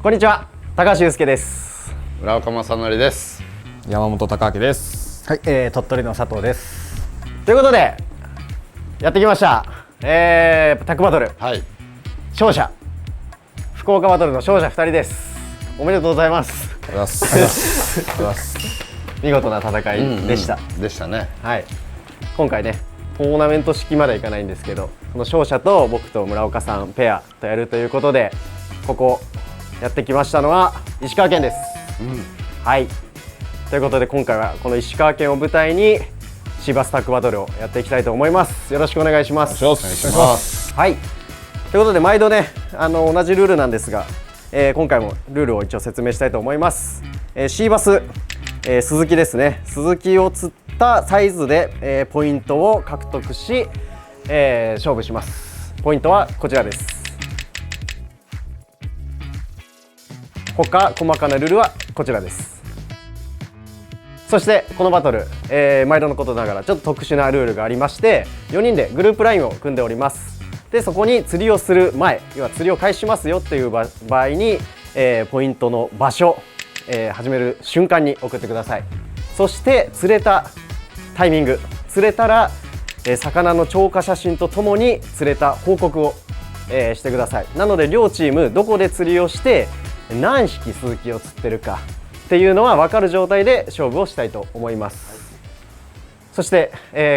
こんにちは、高橋祐介です。村岡正則です。山本貴明です。はい、鳥取の佐藤です。ということでやってきました、タッグバトル、はい。勝者福岡バトルの勝者2人です。おめでとうございます。ありがとうございます。見事な戦いでした、でしたね。はい。今回ねトーナメント式まではいかないんですけど、その勝者と僕と村岡さんペアとやるということで、ここやってきましたのは石川県です、はい。ということで今回はこの石川県を舞台にシーバスタッグバトルをやっていきたいと思います。よろしくお願いします。お願いします。はい。ということで毎度ね同じルールなんですが、今回もルールを一応説明したいと思います。シーバス、スズキですね。スズキを釣ったサイズで、ポイントを獲得し、勝負します。ポイントはこちらです。他細かなルールはこちらです。そしてこのバトル、毎度のことながらちょっと特殊なルールがありまして、4人でグループラインを組んでおります。でそこに釣りをする前、要は釣りを開始しますよっていう場合に、ポイントの場所、始める瞬間に送ってください。そして釣れたタイミング、釣れたら、魚の超過写真とともに釣れた報告を、してください。なので両チームどこで釣りをして何匹スズキを釣ってるかっていうのは分かる状態で勝負をしたいと思います。そして、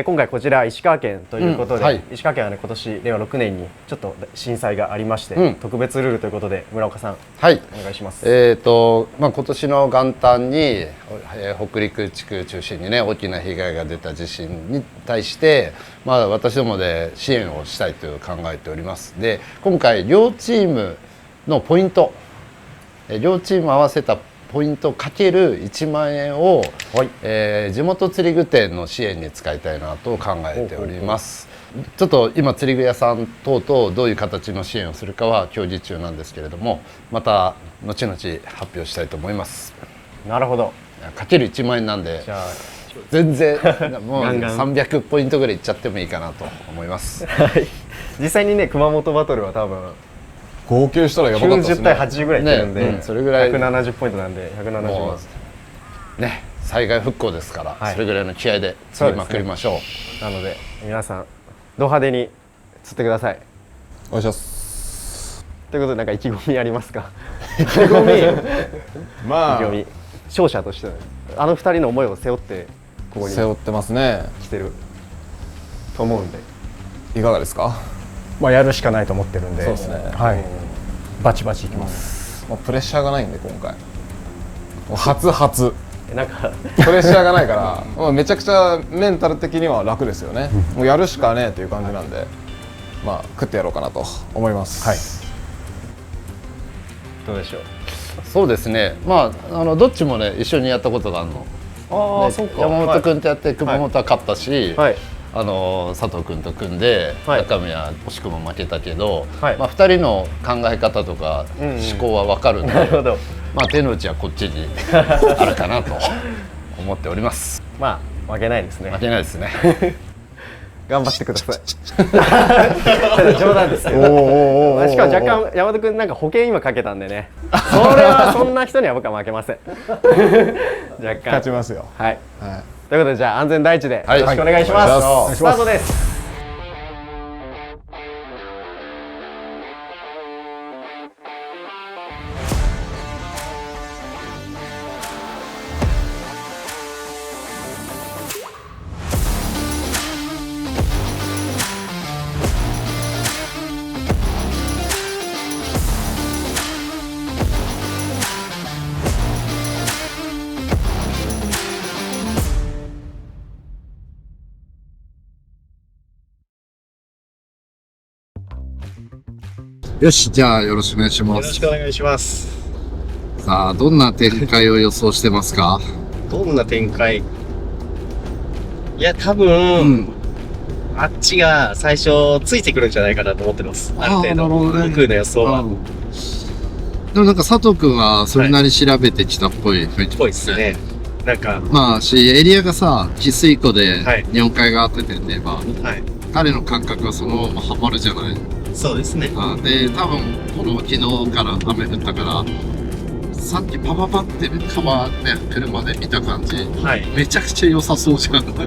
今回こちら石川県ということで、はい、石川県はね今年令和6年にちょっと震災がありまして、特別ルールということで村岡さん、はい、お願いします。今年の元旦に、北陸地区中心にね大きな被害が出た地震に対して、私どもで支援をしたいと考えております。で今回両チームのポイント、両チーム合わせたポイントかける1万円を、地元釣り具店の支援に使いたいなと考えております。ちょっと今釣り具屋さん等々どういう形の支援をするかは協議中なんですけれども、また後々発表したいと思います。なるほど。かける1万円なんでじゃあ全然もうガンガン300ポイントぐらいいっちゃってもいいかなと思います。はい。実際にね熊本バトルは多分合計したらやばかったです90ね。対80ぐらいいってるんで、それぐらい170ポイントなんで170万ね、災害復興ですから、はい、それぐらいの気合で釣りまくりましょう。なので皆さんド派手に釣ってください。お願いします。ということでなんか意気込みありますか？意気込み。まあ意気込み、勝者として2人の思いを背負ってここに背負ってますね。来てると思うんで、いかがですか？やるしかないと思ってるんで、そうですね。はい、バチバチいきます。プレッシャーがないんで今回。初。なんかプレッシャーがないからめちゃくちゃメンタル的には楽ですよね。もうやるしかねえという感じなんで、食ってやろうかなと思います。はい。どうでしょう？そうですね。どっちもね一緒にやったことがあるの。そうか。山本君とやって熊本は勝ったし、はい、佐藤君と組んで、はい、中身は惜しくも負けたけど、はい、2人の考え方とか思考は分かるんで、なるほど。手の内はこっちにあるかなと思っております。負けないですね。負けないですね。頑張ってください。冗談ですけど。しかも若干山本君なんか保険今かけたんでね。それはそんな人には僕は負けません。若干勝ちますよ。はい。ということでじゃあ安全第一でよろしくお願いします。スタートです。よし、じゃあよろしくお願いします。よろしくお願いします。さあ、どんな展開を予想してますか？どんな展開？いや、多分、あっちが最初ついてくるんじゃないかなと思ってます。ある程度、僕の予想は。でもなんか佐藤君はそれなり調べてきたっぽい雰囲気ですね。なんかエリアがさ、汽水湖で日本海側っててね、彼の感覚はそのままハマるじゃない。そうですね。で多分この昨日から雨降ったからさっきパパパって川ね車で見た感じ、はい。めちゃくちゃ良さそうじゃんなんか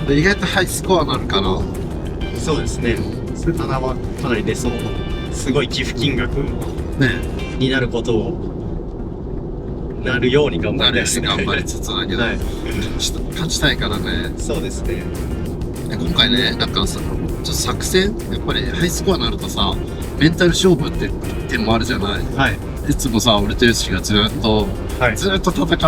で意外とハイスコアになるからそうですね。棚はかなり出そう。すごい寄付金額ねになることを、なるように頑張りたいですね。頑張りつつだけど、はい。勝ちたいからね。そうですね。で今回ねなんかさちょっと作戦やっぱりハイスコアになるとさメンタル勝負って点もあるじゃない。はい。いつもさ俺とヨシがずっとはい。戦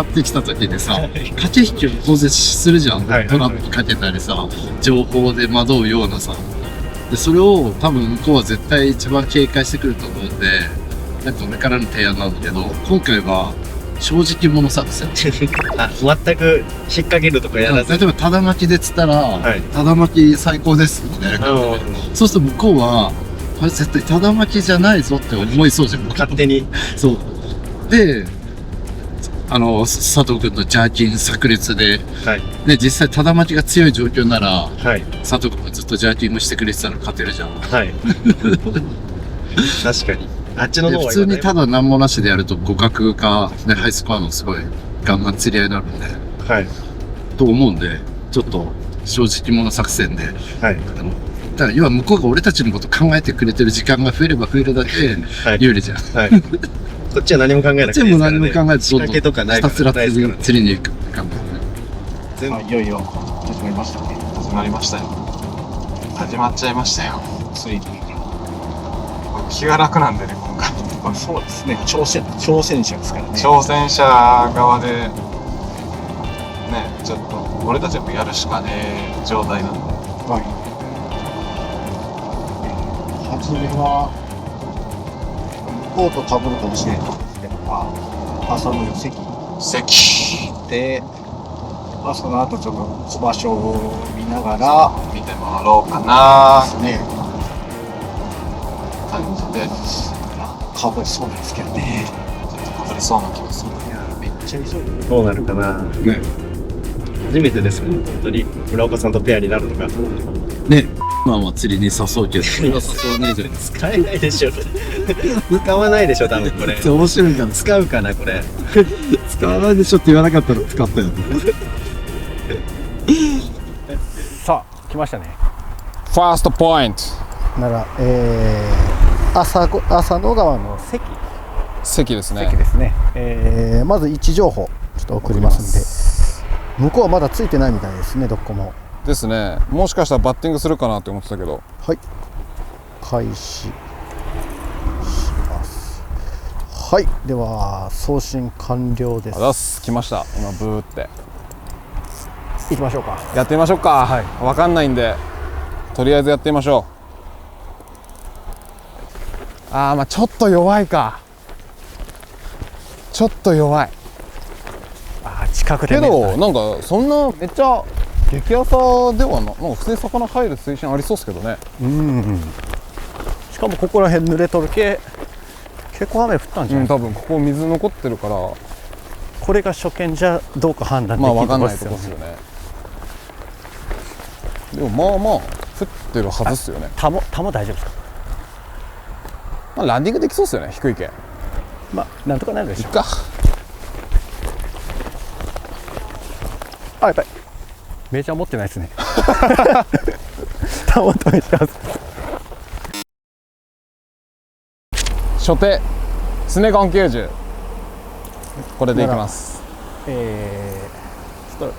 ってきた時にさ、はい駆け引きを当然するじゃん、はいトラップかけたりさ情報で惑うようなさでそれを多分向こうは絶対一番警戒してくると思うんでなんか俺からの提案なんだけど今回は正直者作戦あ、全く引っ掛けるとかやらず。例えばただ巻きでつったら、はいただ巻き最高ですみたいな感じでそうすると向こうはこれ絶対ただ巻きじゃないぞって思いそうじゃん勝手に。そうで佐藤君のジャーキン炸裂ではい。で実際ただ巻きが強い状況ならはい。佐藤君がずっとジャーキングしてくれてたら勝てるじゃんはい。確かに。あっちので方が普通にただ何もなしでやると互角か、ね、ハイスコアのすごいガンガン釣り合いになるんではい。と思うんでちょっと正直者作戦ではい。だから要は向こうが俺たちのこと考えてくれてる時間が増えれば増えるだけはい有利じゃん、はい。こっちは何も考えなくていいこっちもですからね。何も考えず仕掛けとかないひたすらないですからね。釣りに行く感じ全部いよいよ始まりましたね。始まりましたよ。始まっちゃいましたよ。ついに。気が楽なんでね、今回。まあ、そうですね。挑戦者ですからね。挑戦者側で、ね、ちょっと、俺たちはもうやるしかねえ状態なんで。はい。初めはコートかぶるかもしれないですけど、朝の席で、その後ちょっと小場所を見ながら見て回ろうかなですね、感じで、かぶりそうなんですけどね。ちょっとかぶりそうな気がする。めっちゃ急いでる。どうなるかな。ね初めてですもん、本当に。村岡さんとペアになるのが。ねまあまあ釣りに誘うけどこれは誘わないじゃないですか使えないでしょ。使わないでしょ、多分これ。面白いから使うかな、これ。使わないでしょって言わなかったら使ったよさあ、来ましたね。ファーストポイントなら、浅野川の席ですね。席ですね。まず位置情報ちょっと送りますんで、向こうはまだついてないみたいですね、どこも。ですね。もしかしたらバッティングするかなって思ってたけど。はい、開始します。はい、では送信完了です。あざっす、来ました。今ブーって行きましょうか。やってみましょうか。はいわかんないんでとりあえずやってみましょう。まあちょっと弱いか。ちょっと弱い近くでけね。どなんかそんなめっちゃ激浅ではなんか普通に魚入る水深ありそうですけどね。しかもここら辺濡れとるけ、結構雨降ったんじゃない、多分ここ水残ってるからこれが初見じゃどうか判断できるまあわかんとこないとこですよね。ですよね。でもまあまあ降ってるはずですよね。タモ大丈夫ですか。まあランディングできそうですよね、低いけん。まあなんとかなるでしょう。いっか。やっぱりメジャー持ってないですね。タモとメジャー初手スネコン90これでいきます。ちょっと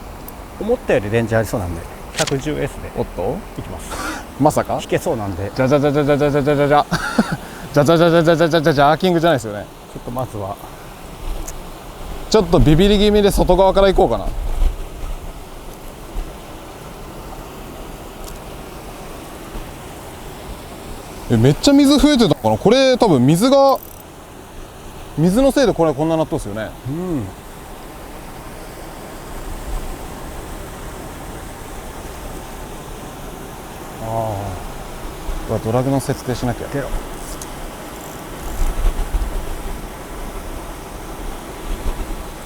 思ったよりレンジありそうなんで 110S でおっといきます。まさか引けそうなんでじゃじゃじゃじゃじゃじゃじゃじゃじゃじゃじゃじゃじゃじゃじゃじゃじゃじゃジャーキングじゃないですよね。ちょっとまずはちょっとビビり気味で外側から行こうかな。めっちゃ水増えてたのかな。これ多分水のせいでこれこんななっとうですよね。うわドラグの設定しなきゃ。出ろ。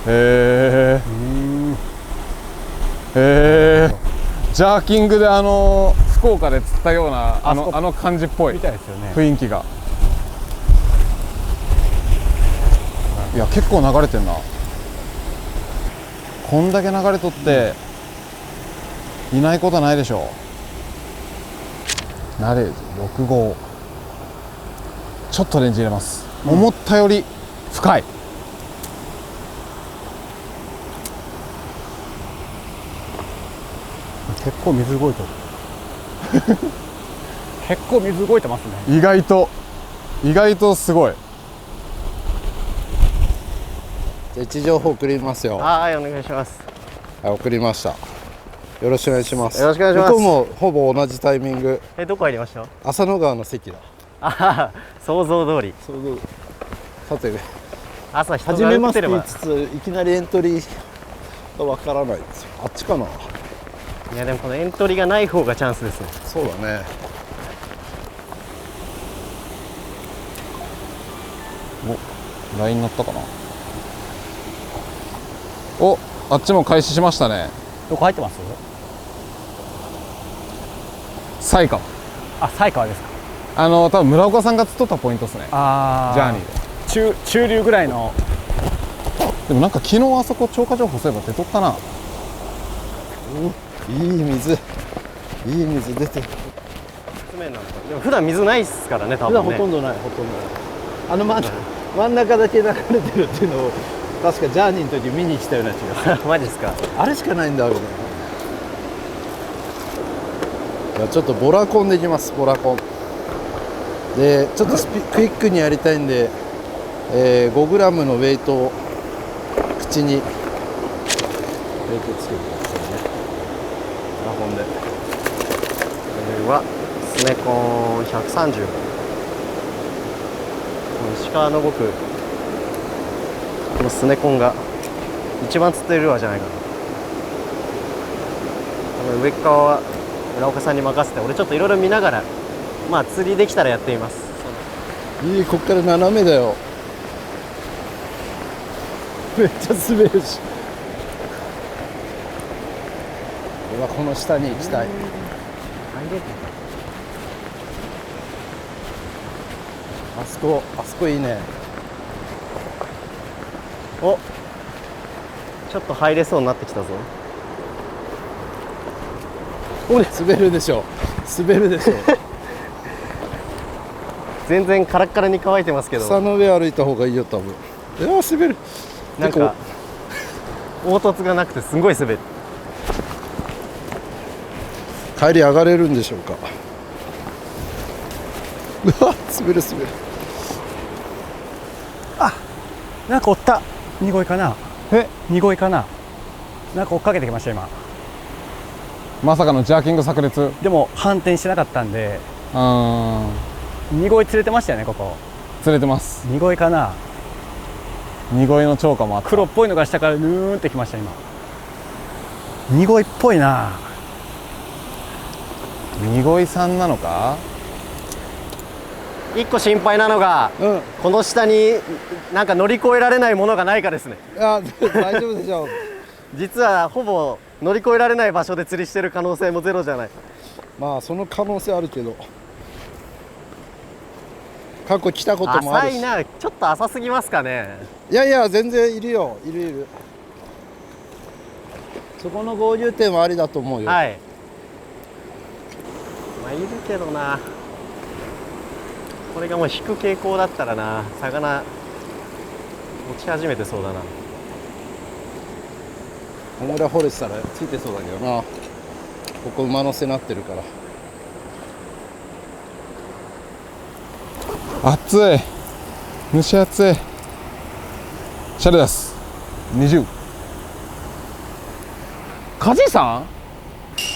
へえジャーキングで福岡で釣ったようなあそこの感じっぽいみたいですよね。雰囲気が。いや結構流れてんな。こんだけ流れとっていないことはないでしょう。ナレージ6号、ちょっとレンジ入れます、思ったより深い。結構水動いてる。結構水動いてますね。意外とすごい。じゃあ位置情報送りますよ。はい、お願いします。はい、送りました。よろしくお願いします。よろしくお願いします向こうもほぼ同じタイミング。どこ入りました？浅野川の席だ。あはは、想像通り。さて朝人初めましててが打っれば。言いつついきなりエントリーがわからないんですよ。あっちかな。いやでもこのエントリーがない方がチャンスですね。そうだね。お、ライン乗ったかな。お、あっちも開始しましたね。どこ入ってます？埼玉。あ、埼川ですか。多分村岡さんが釣っとったポイントですね。あジャーニーで。中流ぐらいの。でもなんか昨日あそこ超過情報そういえば出とったな。いい水出てる。でも普段水ないですからね、多普段分ね。ほとんどない、ほとんどない。真ん中だけ流れてるっていうのを確かジャーニーの時見に来たような気がする。マジですか。あれしかないんだあれね。いやちょっとボラコンできます。ボラコンでちょっとクイックにやりたいんで、5g のウェイトを口にウェイトつけてくださいね。ボラコンでこれはスネコン130。石川の僕、このスネコンが一番釣ってるルアーじゃないかな。この上側は村岡さんに任せて、俺ちょっといろいろ見ながら、まあ釣りできたらやってみます。いい、こっから斜めだよ。めっちゃ滑るし。俺はこの下に行きたい。あそこいいね。お、ちょっと入れそうになってきたぞ。滑るでしょ。全然カラッカラに乾いてますけど、草の上歩いた方がいいよ多分。いや滑る。なんか凹凸がなくてすごい滑る。帰り上がれるんでしょうか。うわ滑る。なんか追った。濁いかな。濁いかな。なんか追っかけてきました今。まさかのジャーキング炸裂。でも反転してなかったんで、濁い釣れてましたよねここ。釣れてます。濁いかな。濁いの超過もあった。黒っぽいのが下からヌーンってきました今。濁いっぽいな。濁いさんなのか。一個心配なのが、この下になんか乗り越えられないものがないかですね。いや大丈夫でしょう。実はほぼ乗り越えられない場所で釣りしてる可能性もゼロじゃない。まあその可能性あるけど、過去来たこともあるし。浅いな。ちょっと浅すぎますかね。いや全然いるよ。いる。そこの合流点はありだと思うよ。はい。まあいるけどな。これがもう引く傾向だったらな、魚落ち始めてそうだな。このぐらい掘れてたらついてそうだけどな。ここ馬の背なってるから。暑い。蒸し暑い。シャレです。20。梶さん？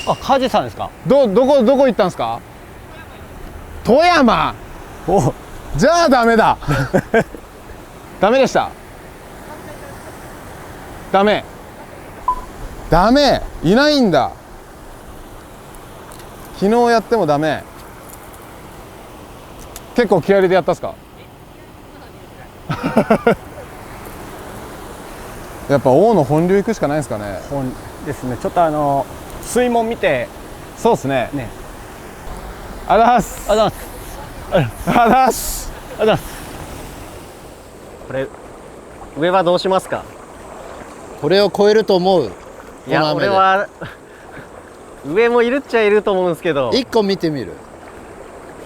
あ、梶さんですか。どこ行ったんですか？富山。お、じゃあダメだ。ダメでした。ダメいないんだ。昨日やってもダメ。結構気合いでやったっすか？やっぱ王の本流行くしかないですかね。ですね。ちょっと水門見て。そうですね。あざーす。あざっす。あざーす。あざっす。これ上はどうしますか？これを超えると思う。いやこの雨で俺は上もいるっちゃいると思うんですけど、1個見てみる。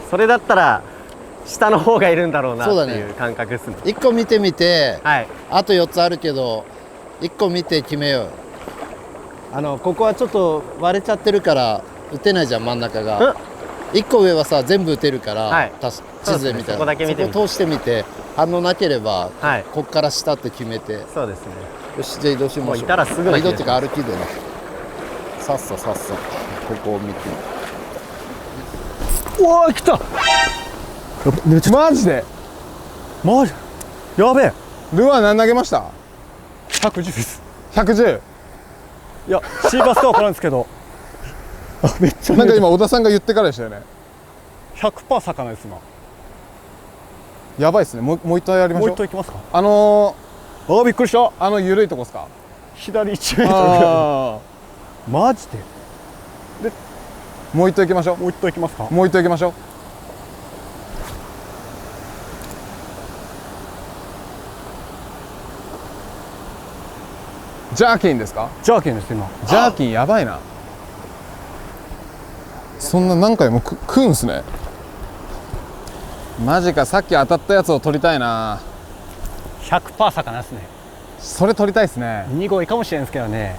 それだったら下の方がいるんだろうなってそうだねいう感覚ですね。1個見てみて、はい。あと4つあるけど1個見て決めよう。ここはちょっと割れちゃってるから打てないじゃん、真ん中が。1個上はさ全部打てるから、はい地図で見たらそこだけ見てみてそこ通してみて、反応なければ、はいこっから下って決めて、そうですね。よしじゃあ移動しましょう。もういたらすぐな移動っていうか気歩きでね、さっさここを見て。おお来た。マジでマジやべえ。ルアー何投げました？ 110です。 110。いやシーバスとは分からんですけどめっちゃなんか今小田さんが言ってからでしたよね。 100% 魚です今。やばいですね。もう一回やりましもうょう。一頭いきますか。あびっくりした。緩いとこですか？左1メートルぐらい。あマジで。ーもう一頭行きましょう。もう一頭いきますか。もう一頭行きましょう。ジャーキンですか？ジャーキンです今。ジャーキンやばいな。そんな何回も食うんすね。マジか、さっき当たったやつを取りたいな。 100% 魚ですね。それ取りたいですね。2号いかもしれんですけどね。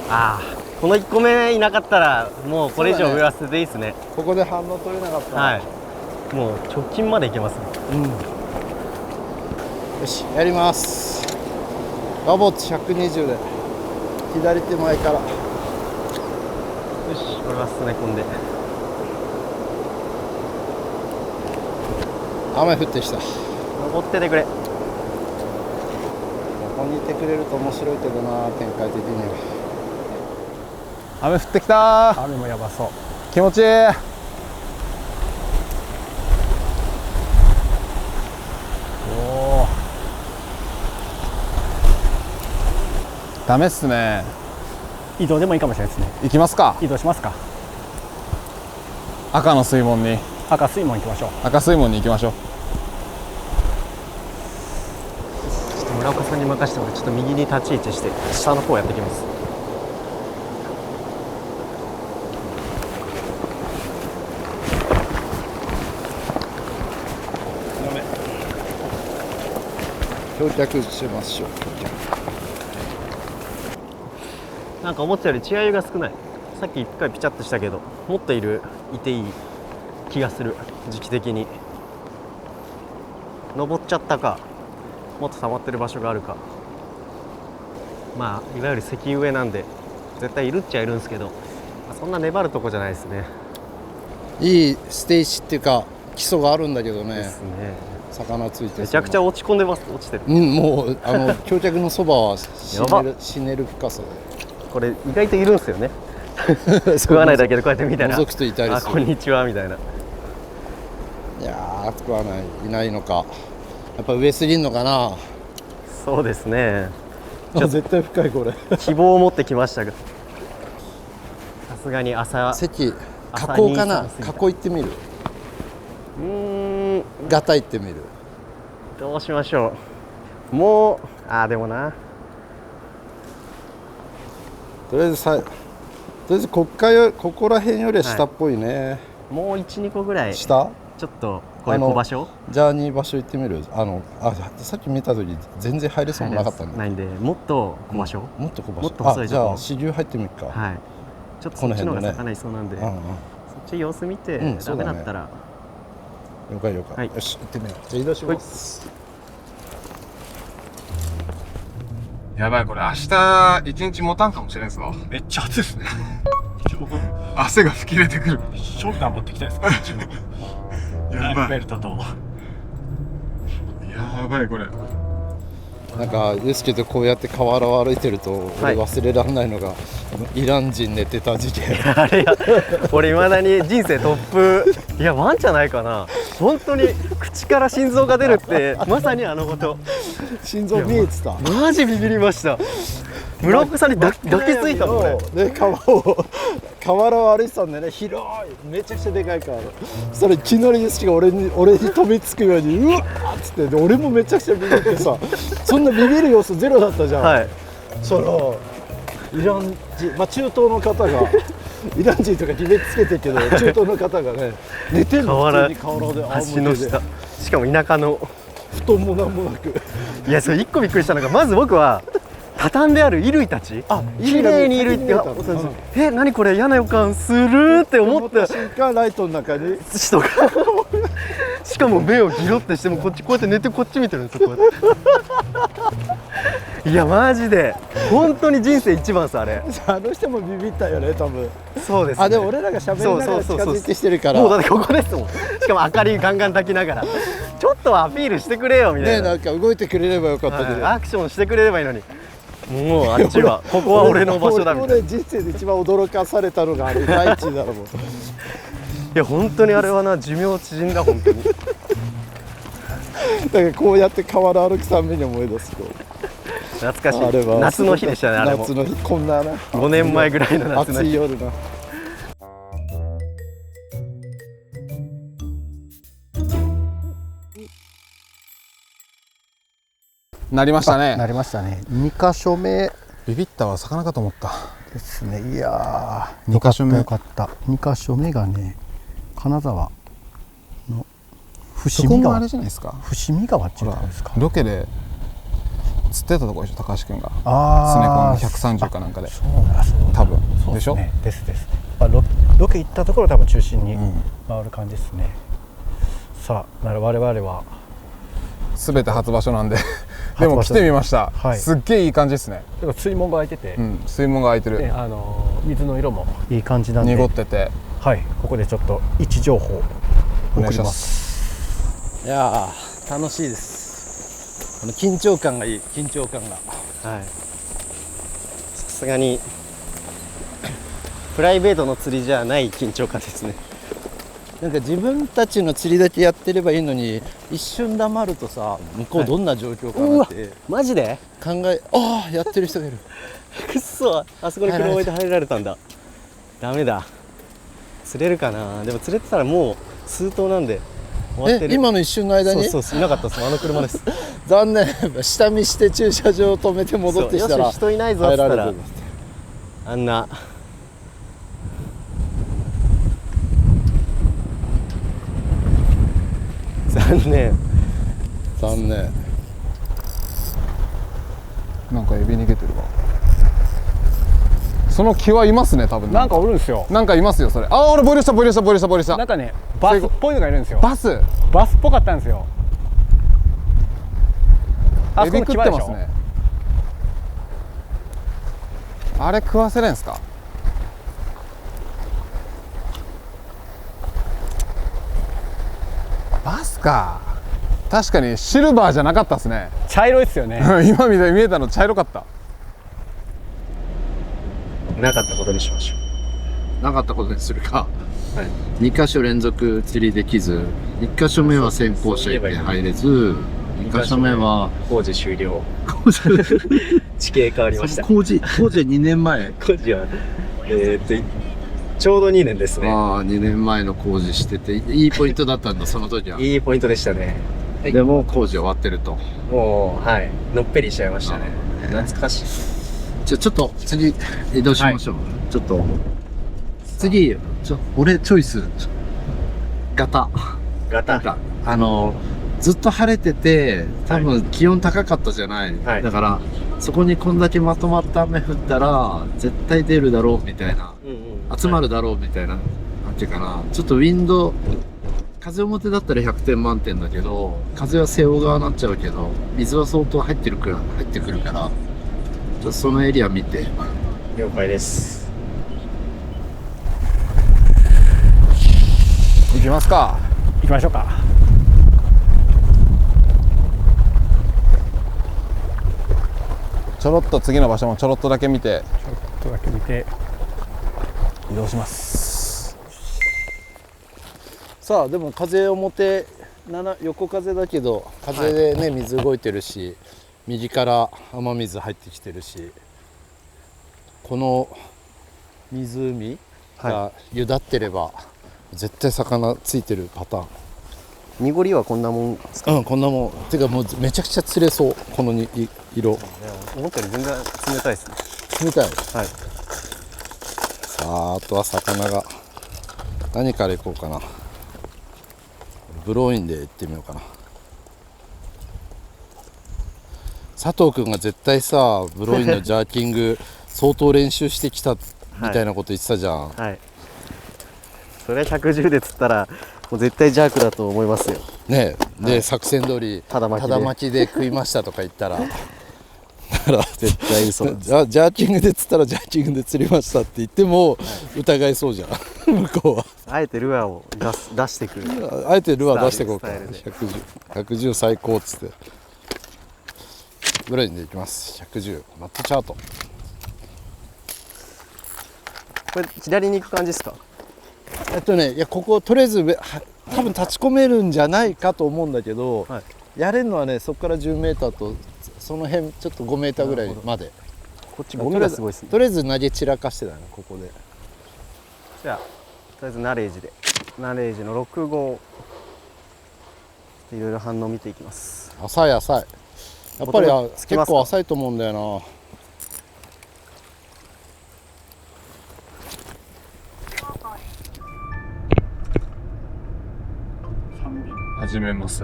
ああ、この1個目いなかったらもうこれ以上上は捨てていいですね。ここで反応取れなかったら、はい。もう直近までいけますね。よしやります。ガボッツ120で左手前から。よし、これはすね込んで。雨降ってきた。こ登っててくれ。こにいてくれると面白いけどな、展開的には。雨降ってきたー。雨もやばそう。気持ちいい。おお。ダメっすね。移動でもいいかもしれないですね。行きますか。移動しますか。赤の水門に、赤水門行きましょう。赤水門に行きましょう。ちょっと村岡さんに任せて俺ちょっと右に立ち位置して下の方やってきます。漂着しましょう。なんか思ったより血合いが少ない。さっき1回ピチャッとしたけどもっといていい気がする。時期的に登っちゃったか、もっと溜まってる場所があるか。まあいわゆる石上なんで絶対いるっちゃいるんですけど、そんな粘るとこじゃないですね。いいステージっていうか基礎があるんだけどね。ですね。魚ついてめちゃくちゃ落ち込んでます。落ちてる。もう漂着のそばは死ねる深さで。これ意外といるんですよね。食わないだけでこうやって見たら覗くといたりあ、する。こんにちはみたいな。いやー食わない、いないのか。やっぱ上すぎんのかな。そうですね。絶対深いこれ。希望を持ってきましたが、さすがに朝関朝河口かな。 2-3過ぎた河口行ってみる。ガタ行ってみる。どうしましょう。もうでもな、とりあえずここら辺よりは下っぽいね。もう 1,2 個ぐらいち下ょっとこういう小場所ジャーニー場所行ってみる。さっき見た時全然入れそうもなかったんで。ないんで、もっと小場所、もっと小場所。もっと細いとこじゃあ支流入ってみるか。はい、ちょっとこそっちのの辺のね方が魚いそうなんで、うんうん。そっち様子見て、ダうんそうだねメだったら了解了解。はいよし行ってみよう。じゃあ移動します。やばい、これ明日一日持たんかもしれんすわ。めっちゃ暑いですね。汗が吹き出てくる。ショルダー持ってきたいですか。やばい。ベルトと。やばい、これ。なんかですけど、こうやって河原を歩いてるとはい俺忘れられないのが、イラン人寝てた事件。あれや、俺いまだに人生トップ、いやワンじゃないかな。本当に口から心臓が出るってまさにあのこと。心臓見えてた。マジビビりました。村岡さんに抱きついたもんね。で川を河原を歩いてたんでね、広い、めちゃくちゃでかい河原。それいきなりですが俺に飛びつくようにうわっつって、で俺もめちゃくちゃビビってさ、そんなビビる要素ゼロだったじゃん。はい。そのイラン人、まあ中東の方がイラン人とか決めつけてるけど、中東の方がね寝てんの、普通に河原で橋の下、しかも田舎の。布団もなんもなく。いや、それ一個びっくりしたのが、まず僕は畳んである衣類たち、綺麗に衣類って、何これ嫌な予感するって思った瞬間、ライトの中に人がしかも目をギロってしても、こっちこうやって寝てこっち見てるんですよ、こうやっていやマジで本当に人生一番さ、あれ。あの人もビビったよね、多分。そうですね。あ、でも俺らが喋りながら近づいてしてるから、もうだってここですもん。しかも明かりガンガン焚きながらちょっとはアピールしてくれよみたいな。ね、なんか動いてくれればよかったけど、アクションしてくれればいいのに、もうあっちはここは俺の場所だみたいな。俺人生で一番驚かされたのがあれ第一だろう。いや本当にあれはな、寿命縮んだ本当に。だからこうやって河原歩くために思い出すと、懐かしい。あれは夏の日でしたね、あれも。夏の日、こんなな5年前ぐらいの夏の日。暑い夜な。なりましたね。なりましたね。2箇所目ビビったわ、魚かと思った。ですね。いやー、2箇所目よかった。2箇所目がね、金沢の伏そこもあ見川。れじゃないですか。伏見川っていうところですか。ロケで釣ってたところでしょ、高橋君が。あスネコンあ、 130かなんかで。そうだそうだ。多分そうでしょね。です。まあロケ行ったところを多分中心に回る感じですね。さあ、我々は全て初場所なんででも来てみました、はい、すっげえいい感じですね。でも水門が開いてて、水門が開いてる、で水の色もいい感じなんで、濁ってて、はい、ここでちょっと位置情報を送ります。いやー、楽しいです。緊張感がいい、緊張感が。はい。さすがにプライベートの釣りじゃない緊張感ですね。なんか自分たちの釣りだけやってればいいのに、一瞬黙るとさ、向こうどんな状況かなってマジで考え、ああやってる人がいる。くっそ、あそこに車置いて入られたんだ。ダメだ。釣れるかな。でも釣れてたらもう数頭なんで終わってる。今の一瞬の間にそういなかったです。あの車です。残念。下見して駐車場を止めて戻ってきたらよし人いないぞっつったら入られてる。あんな残念。なんかエビ逃げてるわ。その木はいますね、多分。なんかおるんですよ。なんかいますよ、それ。ああ、俺ボイルした。なんかね、バスっぽいのがいるんですよ。バスっぽかったんですよ。あエビ食ってますね。あれ食わせれんすか。バスか。確かにシルバーじゃなかったですね。茶色いですよね。今見えたの茶色かった。なかったことにしましょう。なかったことにするか。はい、2箇所連続釣りできず、1箇所目は先行者で入れず、2箇所目は工事終了。地形変わりました。工事2年前。工事はちょうど2年ですね。ああ、2年前の工事してて、いいポイントだったんだ、その時は。いいポイントでしたね。でも工事終わってると。もうはいのっぺりしちゃいましたね。懐かしい。じゃあちょっと次移動しましょう。ちょっと次俺チョイスガタずっと晴れてて多分気温高かったじゃない、はい、だからそこにこんだけまとまった雨降ったら絶対出るだろうみたいな、集まるだろうみたいな、なんていうかな、ちょっとウィンド風表だったら100点満点だけど、風は西欧側になっちゃうけど水は相当入ってくるからちょっとそのエリア見て。了解です。行きますか。行きましょうか。ちょろっと次の場所もちょろっとだけ見て移動します。さあでも風表横風だけど風でね、水動いてるし、右から雨水入ってきてるし、この湖がゆだってれば絶対魚ついてるパターン。濁りはこんなもんですか？うん、こんなもん。てかもうめちゃくちゃ釣れそう、この色。思ったより全然冷たいですね。冷たい。はい。さあ、あとは魚が何からいこうかな。ブローインでいってみようかな。佐藤君が絶対さ、ブローインのジャーキング相当練習してきたみたいなこと言ってたじゃん。はい。それ110で釣ったらもう絶対ジャークだと思いますよ。ねえ、で、作戦通りただ巻きで食いましたとか言ったらだから絶対嘘なんです。ジャーキングで釣ったらジャーキングで釣りましたって言っても疑いそうじゃん向こうは。あえてルアーを出してくる。あえてルアー出していこうか。スタイルで110最高っつってブロインでいきます。110マットチャート。これ左に行く感じですか？いやこことりあえず多分立ち込めるんじゃないかと思うんだけど、はい、やれるのはねそこから10メーターとその辺ちょっと5メーターぐらいまで。こっちゴミがすごいですね。とりあえず投げ散らかしてたねここで。じゃあとりあえずナレージでナレージの6号いろいろ反応見ていきます。浅いやっぱり結構浅いと思うんだよな。始めます。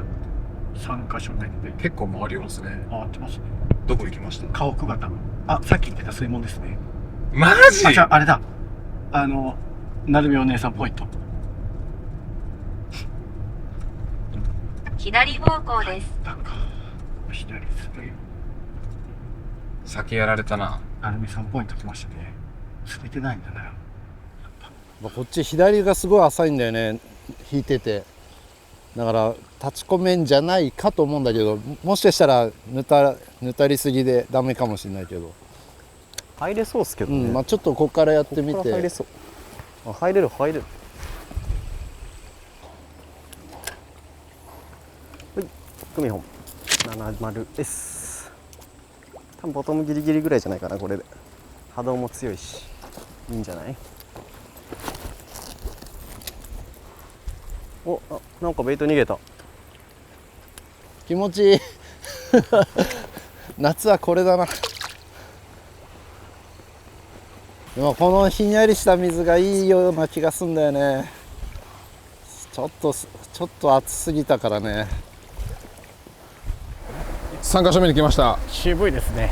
3箇所目で結構回りますね。回ってますね。どこ行きました？家屋型。あ、さっき言ってた水門ですね。マジ？じゃあ、あれだ。なるみお姉さんポイント。左方向です。なんか、左ですね。先やられたな。なるみさんポイント来ましたね。釣れてないんだな。こっち左がすごい浅いんだよね引いてて。だから立ち込めんじゃないかと思うんだけど、もしかしたらぬたりすぎでダメかもしれないけど、入れそうっすけどね。まあちょっとここからやってみて。ここから入れそう。あ、入れる。はい、組本70です。多分ボトムギリギリぐらいじゃないかな。これで波動も強いしいいんじゃない？お、なんかベイト逃げた。気持ちいい夏はこれだな。でもこのひんやりした水がいいような気がすんだよね。ちょっと暑すぎたからね。3カ所目に来ました。渋いですね。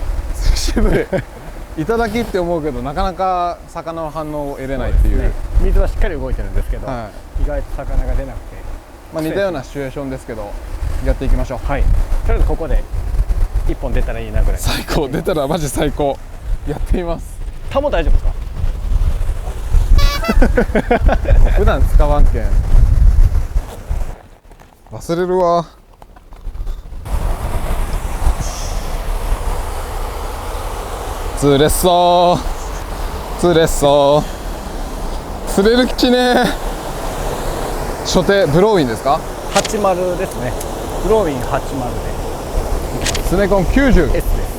渋いいただきって思うけどなかなか魚の反応を得れないっていう。水はしっかり動いてるんですけど、は意外と魚が出なくて、まあ似たようなシチュエーションですけどやっていきましょう。はい、とりあえずここで1本出たらいいなぐらい。最高。出たらマジ最高。やってみます。タモ大丈夫ですか？普段使わんけん忘れるわ。釣れそう釣れそう釣れる気ね。初手ブローインですか80ですね。ブローイン80でスネコン90 S です。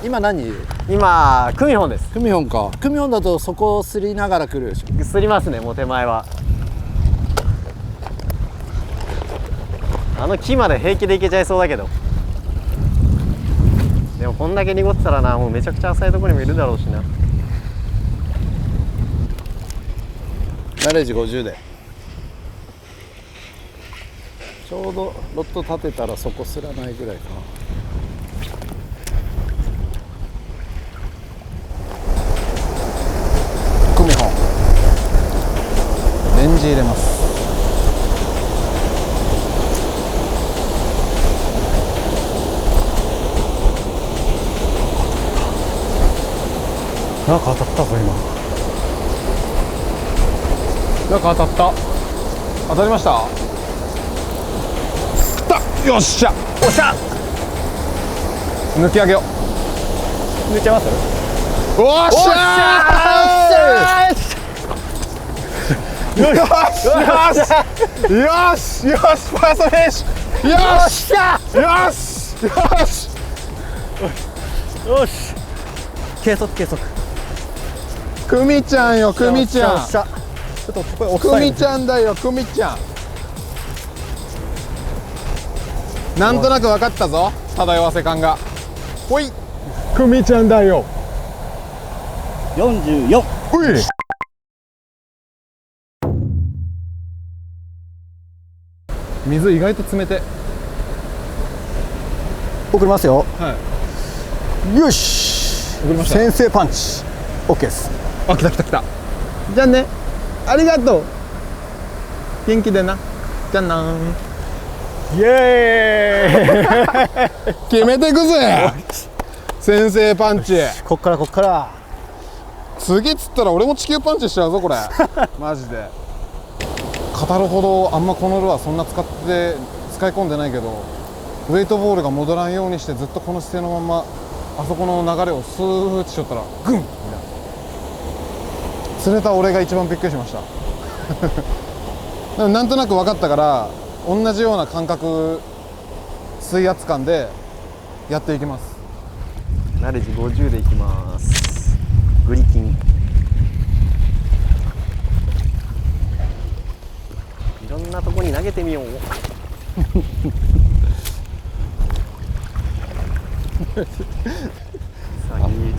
今何？今組本です。クミホンか。クミホンだとそこをすりながら来るでしょ。すりますね。もう手前はあの木まで平気で行けちゃいそうだけど、でもこんだけ濁ってたらな、もうめちゃくちゃ浅いところにもいるだろうしな。ナレージ50でちょうどロッド立てたらそこすらないぐらいかな。組本レンジ入れます。なんか当たったぞ今。なんか当たった。当たりました。よっしゃおっしゃ、抜き上げよ抜いちゃいます？う。おっしゃーよしよしよしファーストフィッシュよしよししよし計測計測。久美ちゃんよ、久美ちゃん。よっしゃよっしゃ。ちょっとこれ奥久美ちゃんだよ、久美ちゃん。なんとなく分かったぞ、漂わせ感が。ほい、久美ちゃんだよ。44。ほい。水意外と冷て。送りますよ。はい。よし。送りました。先制パンチ。OK です。あ、来た来た来た。じゃあね、ありがとう。元気でな。じゃあなー。イエーイ。決めてくぜ。先制パンチ。こっからこっから。次っつったら俺も地球パンチしちゃうぞこれ。マジで。語るほどあんまこのルアーそんな使い込んでないけど、ウェイトボールが戻らんようにしてずっとこの姿勢のままあそこの流れをスーッとしよったらグンみたいな。釣れた俺が一番びっくりしました。でもなんとなく分かったから同じような感覚、水圧感でやっていきます。ナレジ50でいきます。グリキン。いろんなとこに投げてみよう。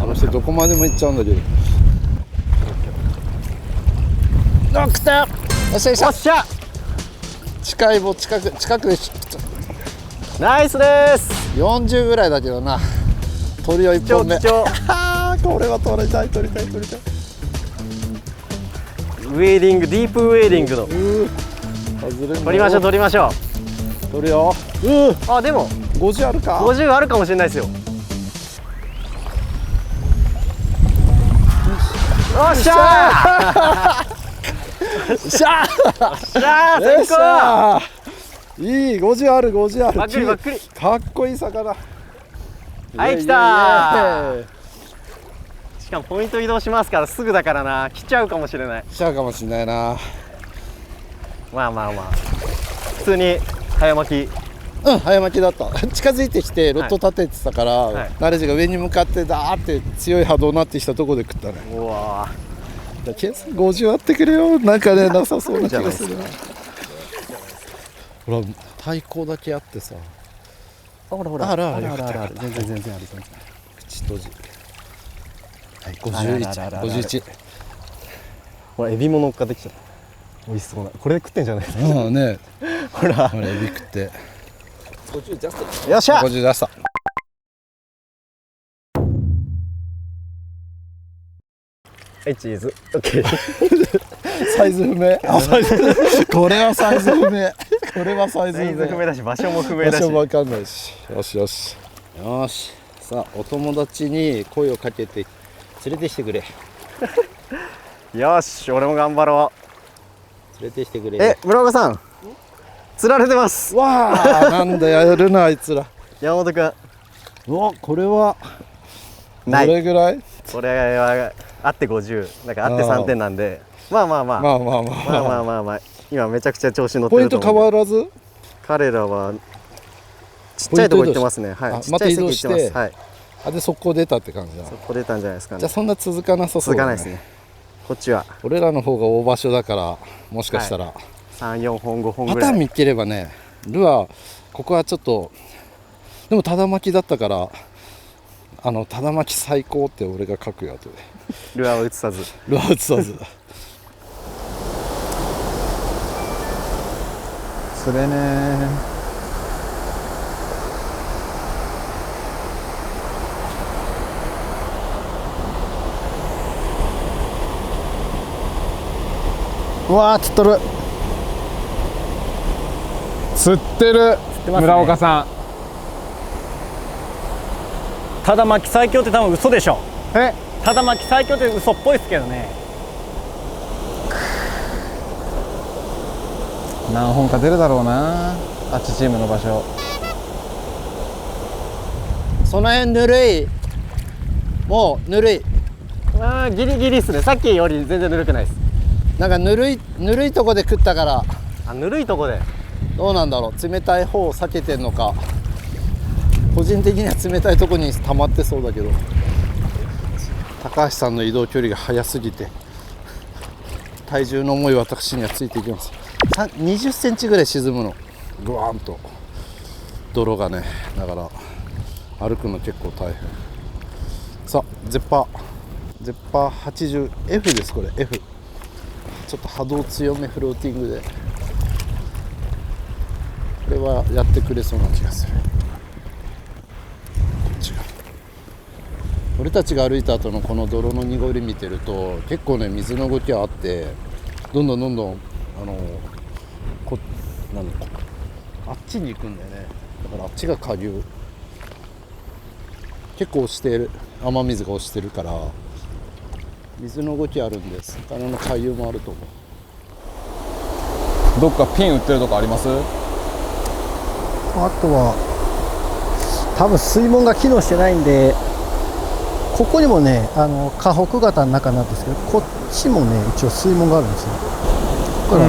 あの人どこまでも行っちゃうんだけど。あ、来たよ。よっしゃよっしゃ。おっしゃ。近い棒近くでナイスです。40ぐらいだけどな。鳥を1本目。貴重。あー、これは取りたい。ウェーディング、ディープウェーディングの。取りましょう取りましょう。取るよ。あ、でも50あるか。50あるかもしれないですよ。よっしゃー。よっしゃー。成功。いい、50ある。ばっくりばっくり。かっこいい魚。はい、来たー。しかもポイント移動しますからすぐだからな、来ちゃうかもしれない。来ちゃうかもしれないな。まあ普通に早巻き。うん、早巻きだった。近づいてきてロッド立ててたから、はいナレジが上に向かってダーって強い波動になってきたところで食ったね。うわじゃあケース50あってくれよ。なんかね、なさそうな気がするな。ほら、太鼓だけあってさ。ほらほらある全然ある口閉じ。はい、51。ほらエビも乗っかってきちゃった。美味しそうな、これで食ってんじゃないですか。うんね。ほらほらエビ食って。よっしゃ。50出した。はい、チーズ。オッケー。サイズ不明。これはサイズ不明。これはサイズサイズ不明だし、場所も不明だし。場所もわかんないし。よしよし。よし。さあ、お友達に声をかけて連れてきてくれ。よし、俺も頑張ろ連れてきてくれ。う。村岡さん。釣られてます。わあ、なんだやるなあいつら。山本君。うわ、これはどない。れぐらい？これはあって50、なんかあって3点なんで、まあ今めちゃくちゃ調子乗ってポイントると思う。変わらず？彼らはちっちゃいとこ行ってますね。はい。あちっちゃい席行ってまた移動してます。はい。あ、で速攻出たって感じだ。そこ出たんじゃないですかね。じゃあそんな続かなさそうだね。続かないですね。こっちは俺らの方が大場所だからもしかしたら、3、4本5本パぐらい。ターン見っければね、ルアーここはちょっとでもただ巻きだったからただ巻き最高って俺が書くよ後で。ルアーを映さず。ルアー映さず。釣れねー。うわー釣っとる。釣ってる。てますね村岡さん。ただ巻き最強って多分嘘でしょ。え、ただ巻き最強って嘘っぽいですけどね。何本か出るだろうな、あっちチームの場所。その辺ぬるい。もうぬるい。あーギリギリですね。さっきより全然ぬるくないです。なんかぬるいとこで食ったからあ、ぬるいとこで。どうなんだろう。冷たい方を避けてんのか。個人的には冷たいとこに溜まってそうだけど、高橋さんの移動距離が速すぎて体重の重い私にはついていきます。20センチぐらい沈むの、グワーンと泥がね。だから歩くの結構大変。さあゼッパー 80F です。これ F、 ちょっと波動強めフローティングで、これはやってくれそうな気がする。こっちが俺たちが歩いた後のこの泥の濁り見てると結構ね水の動きはあって、どんどんなんだあっちに行くんだよね。だからあっちが下流、結構押してる、雨水が押してるから水の動きあるんで、魚の回遊もあると思う。どっかピン売ってるとこあります？あとは多分水門が機能してないんで、ここにもね河北型の中なんですけど、こっちもね一応水門があるんですよ。だから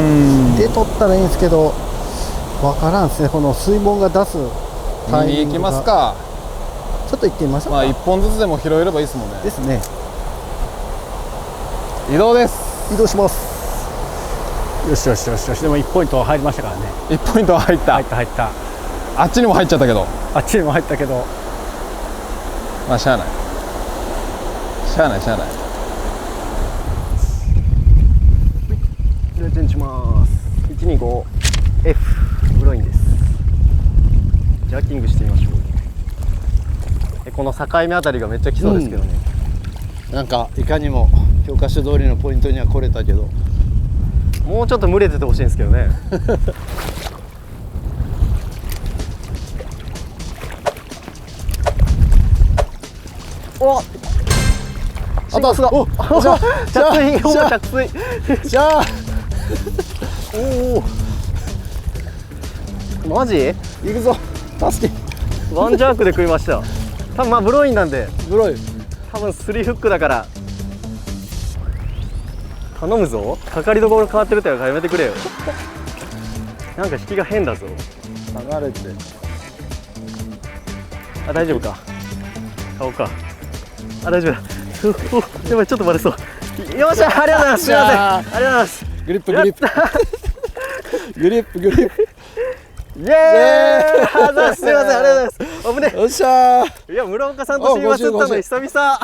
出とったらいいんですけど、わからんですね、この水門が出すタイミングが。見に行きますか。ちょっと行ってみましょうか。まあ1本ずつでも拾えればいいですもんね。ですね。移動です。移動します。よしよしよしよし。でも1ポイント入りましたからね。1ポイントは入った。入ったあっちにも入っちゃったけど、あっちにも入ったけど、まあしゃあないしゃあないしゃあない。ルーチェンします。 125F ブロインです。ジャーキングしてみましょう。この境目あたりがめっちゃ来そうですけどね、なんかいかにも教科書通りのポイントには来れたけど、もうちょっと群れててほしいんですけどねおっ、あとすがお着水、ほぼ着水。じゃあおお、マジ行くぞ、助け。ワンジャークで食いました。多分まあブロインなんで、ブロイ多分3フックだから頼むぞ。かかりどころ変わってるってやめてくれよなんか引きが変だぞ。離れて。あ、大丈夫か、買おうか。あ、大丈夫だやばい、ちょっとバレそう。よっしゃ、ありがとうございます。すいません、ありがとうございます。グリップグリップグリップグリップ。イエーイ、あざっす、すいません、ありがとうございます。危ねよっしゃー。え。いや、村岡さんと知りませんったの久々。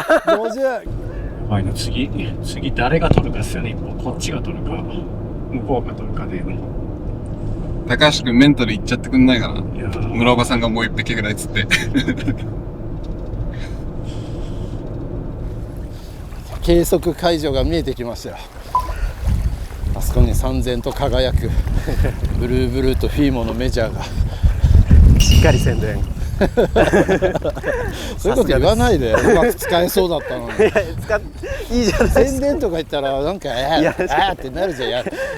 50。次誰が取るかですよね。こっちが取るか向こうが取るかで。高橋くんメンタルいっちゃってくんないかな。村岡さんがもう一匹ぐらいつって計測会場が見えてきましたよ。あそこに燦然と輝くブルーブルーとフィーモのメジャーが。しっかり宣伝そういうこと言わないで、うまく使えそうだったのに。いいじゃないですか。宣伝とか言ったらなんかってなるじゃん。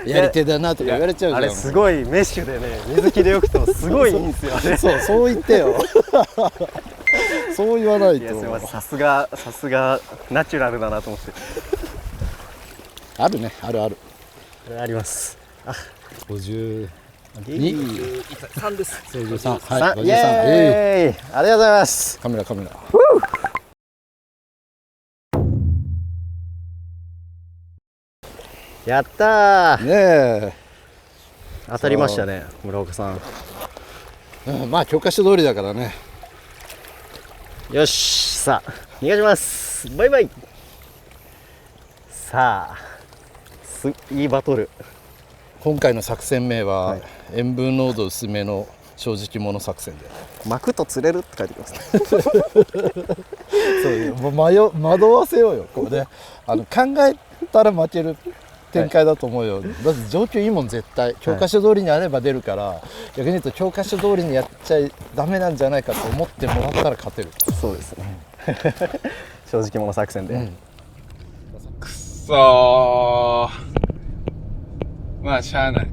やり手だなとか言われちゃうじゃん。あれすごいメッシュでね、水切れよくてもすごいいいんですよねそう言ってよそう言わないいや、すみません、と。さすがナチュラルだなと思って。あるね、あるある。あります。52、3です。53、はい、53、イエーイ、ありがとうございます。カメラ。やったー、ねえ。当たりましたね、村岡さん。まあ教科書通りだからね。よし、さあ逃がします。バイバイ。さあいいバトル。今回の作戦名は、塩分濃度薄めの正直者作戦で。巻くと釣れるって書いてきますねそうよ、もう惑わせようよ。これね、考えたら負ける展開だと思うよ。だって状況いいもん、絶対教科書通りにやれば出るから、逆に言うと教科書通りにやっちゃダメなんじゃないかと思ってもらったら勝てる。そうですね正直者作戦で、くっそー。まあしゃあない。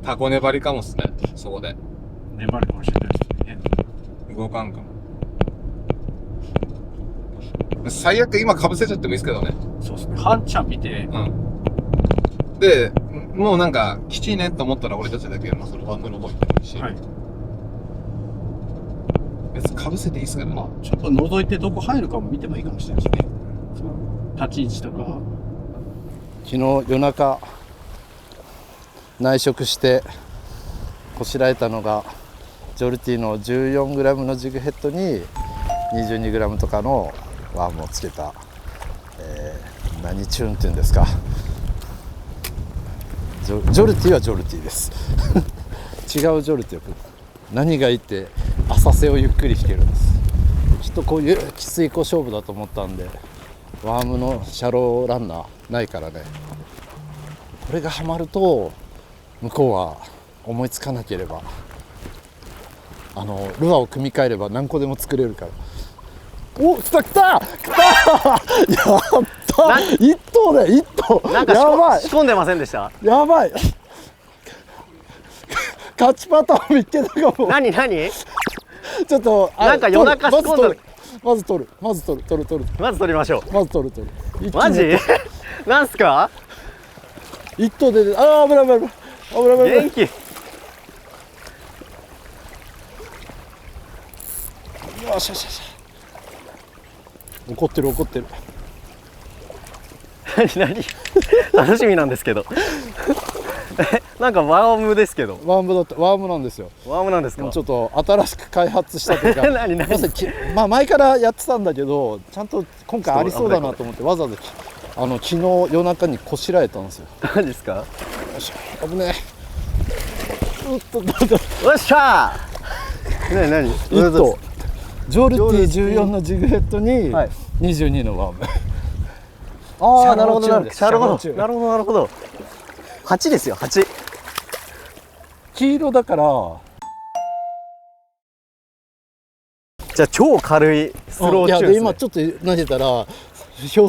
タコ粘りかもっすね、そこで。粘るかもしれないですね。動かんかも。最悪今かぶせちゃってもいいですけどね。そうですね。ハンちゃん見て、で、もうなんかきちいねと思ったら俺たちだけそのバンドの方行ってもいいし、はい、別にかぶせていいっすからね。まあちょっと覗いてどこ入るかも見てもいいかもしれないしね。その立ち位置とか。昨日夜中内職してこしらえたのがジョルティの 14g のジグヘッドに 22g とかのワームをつけた、何チューンっていうんですか、ジョルティはジョルティです違うジョルティは何がいいって浅瀬をゆっくり引けるんです。きっとこういうきつい子勝負だと思ったんで、ワームのシャローランナーないからね、これがハマると向こうは思いつかなければルアーを組み替えれば何個でも作れるから。お、来た来たやった一頭だよ、一頭。なんかやばい、仕込んでませんでした？やばい勝ちパターン見つけたかも。何ちょっとなんか夜中仕込んだ。まず取るまず取るまず取りましょまず取るう。マジなんすか？一頭で、あー危ない元気。よしよしよし、怒ってる何楽しみなんですけどなんかワームですけど。ワームなんですよ。ワームなんですか？ちょっと新しく開発したというか何まあ前からやってたんだけど、ちゃんと今回ありそうだなと思ってわざわざ昨日夜中にこしらえたんですよ。何ですか？よし、危ねえ。よっしゃー。何一頭ジョルティ14のジグヘッドに22のワーム。ああ、なるほどなるシャローチューンほどなるほど。8ですよ、8。黄色だから。じゃあ超軽いスローチューンですね。いやで今ちょっと投げたら表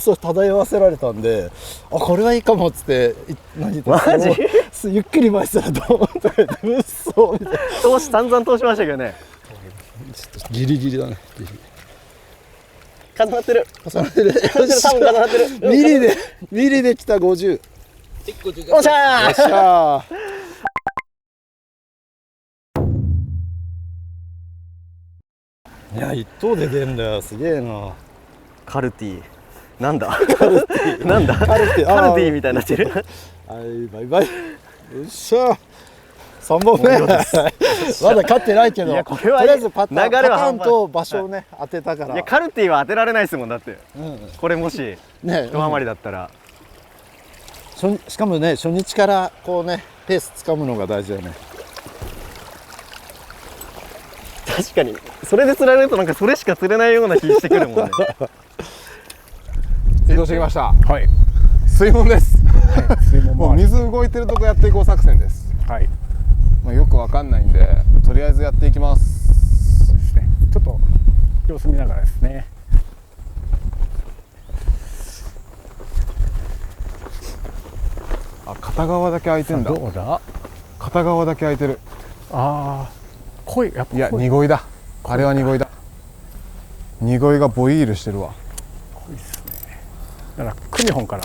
層漂わせられたんで、これはいいかもっつって投げたら、マジゆっくり回したらドーンとか言ってうっそみたいな。散々通しましたけどね。ちょっとギリギリだね。重なってる。重なってる。多分重なってる。ミリできた50。おっしゃー。よっしゃー。いや一頭で出るんだよ、すげえな。カルティなんだなんだカルティみたいになってる。はい、バイバイ。よっしゃー。3本目まだ勝ってないけど、いやこれはとりあえずパタ流れはーンと場所をね、当てたから。いやカルティは当てられないですもん。だって、これもしね、ドハマりだったら、しかもね、初日からこうねペースつかむのが大事だよね。確かにそれで釣られるとなんかそれしか釣れないような気してくるもんね。移動してきました。はい。水門です。水門もう水動いてるとこやっていこう作戦です。はい。まあよくわかんないんで、とりあえずやっていきます。そうですね。ちょっと様子見ながらですね。あ、片側だけ開いてんだ。どうだ？片側だけ開いてる。ああ、濃い。やっぱ濃い。いや、濁いだ。あれは濁いだ。濁いがボイールしてるわ。濃いっすね。だからクミホンから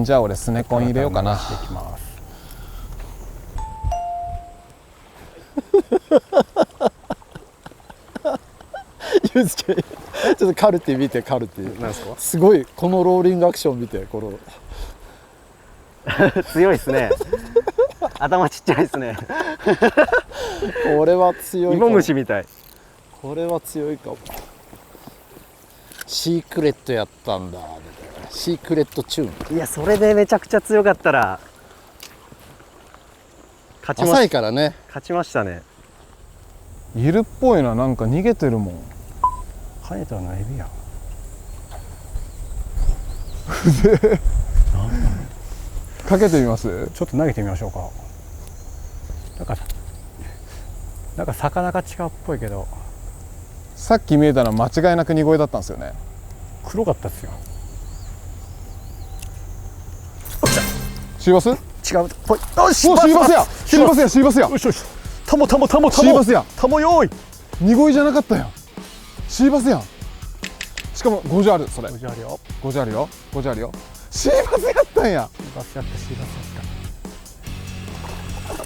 じゃあ俺スネコン入れようかな。していきます。ユースケ、ちょっとカルティ見て、カルティ。なんですか？すごいこのローリングアクション見て、この強いですね。頭ちっちゃいですね。これは強いか芋も。虫みたい。これは強いかも。シークレットやったんだみたいな。シークレットチューン。いやそれでめちゃくちゃ強かったら浅いからね。勝ちましたね。いるっぽいな、なんか逃げてるもん。跳ねたらエビやん。かけてみます。ちょっと投げてみましょうか。なんか魚が違うっぽいけど、さっき見えたのは間違いなく濁いだったんですよね。黒かったっすよ。シーバス？違うっぽい。よし、シーバスや。シーバスや。シーバスや。よしよし。タモタモタモタモ。シーバスや。タモよーい。濁いじゃなかったやん。シーバスやん。しかも50ある。それ。50あるよ。 50あるよ。50あるよ。シーバスやったんや。シーバスやった、シーバスやっ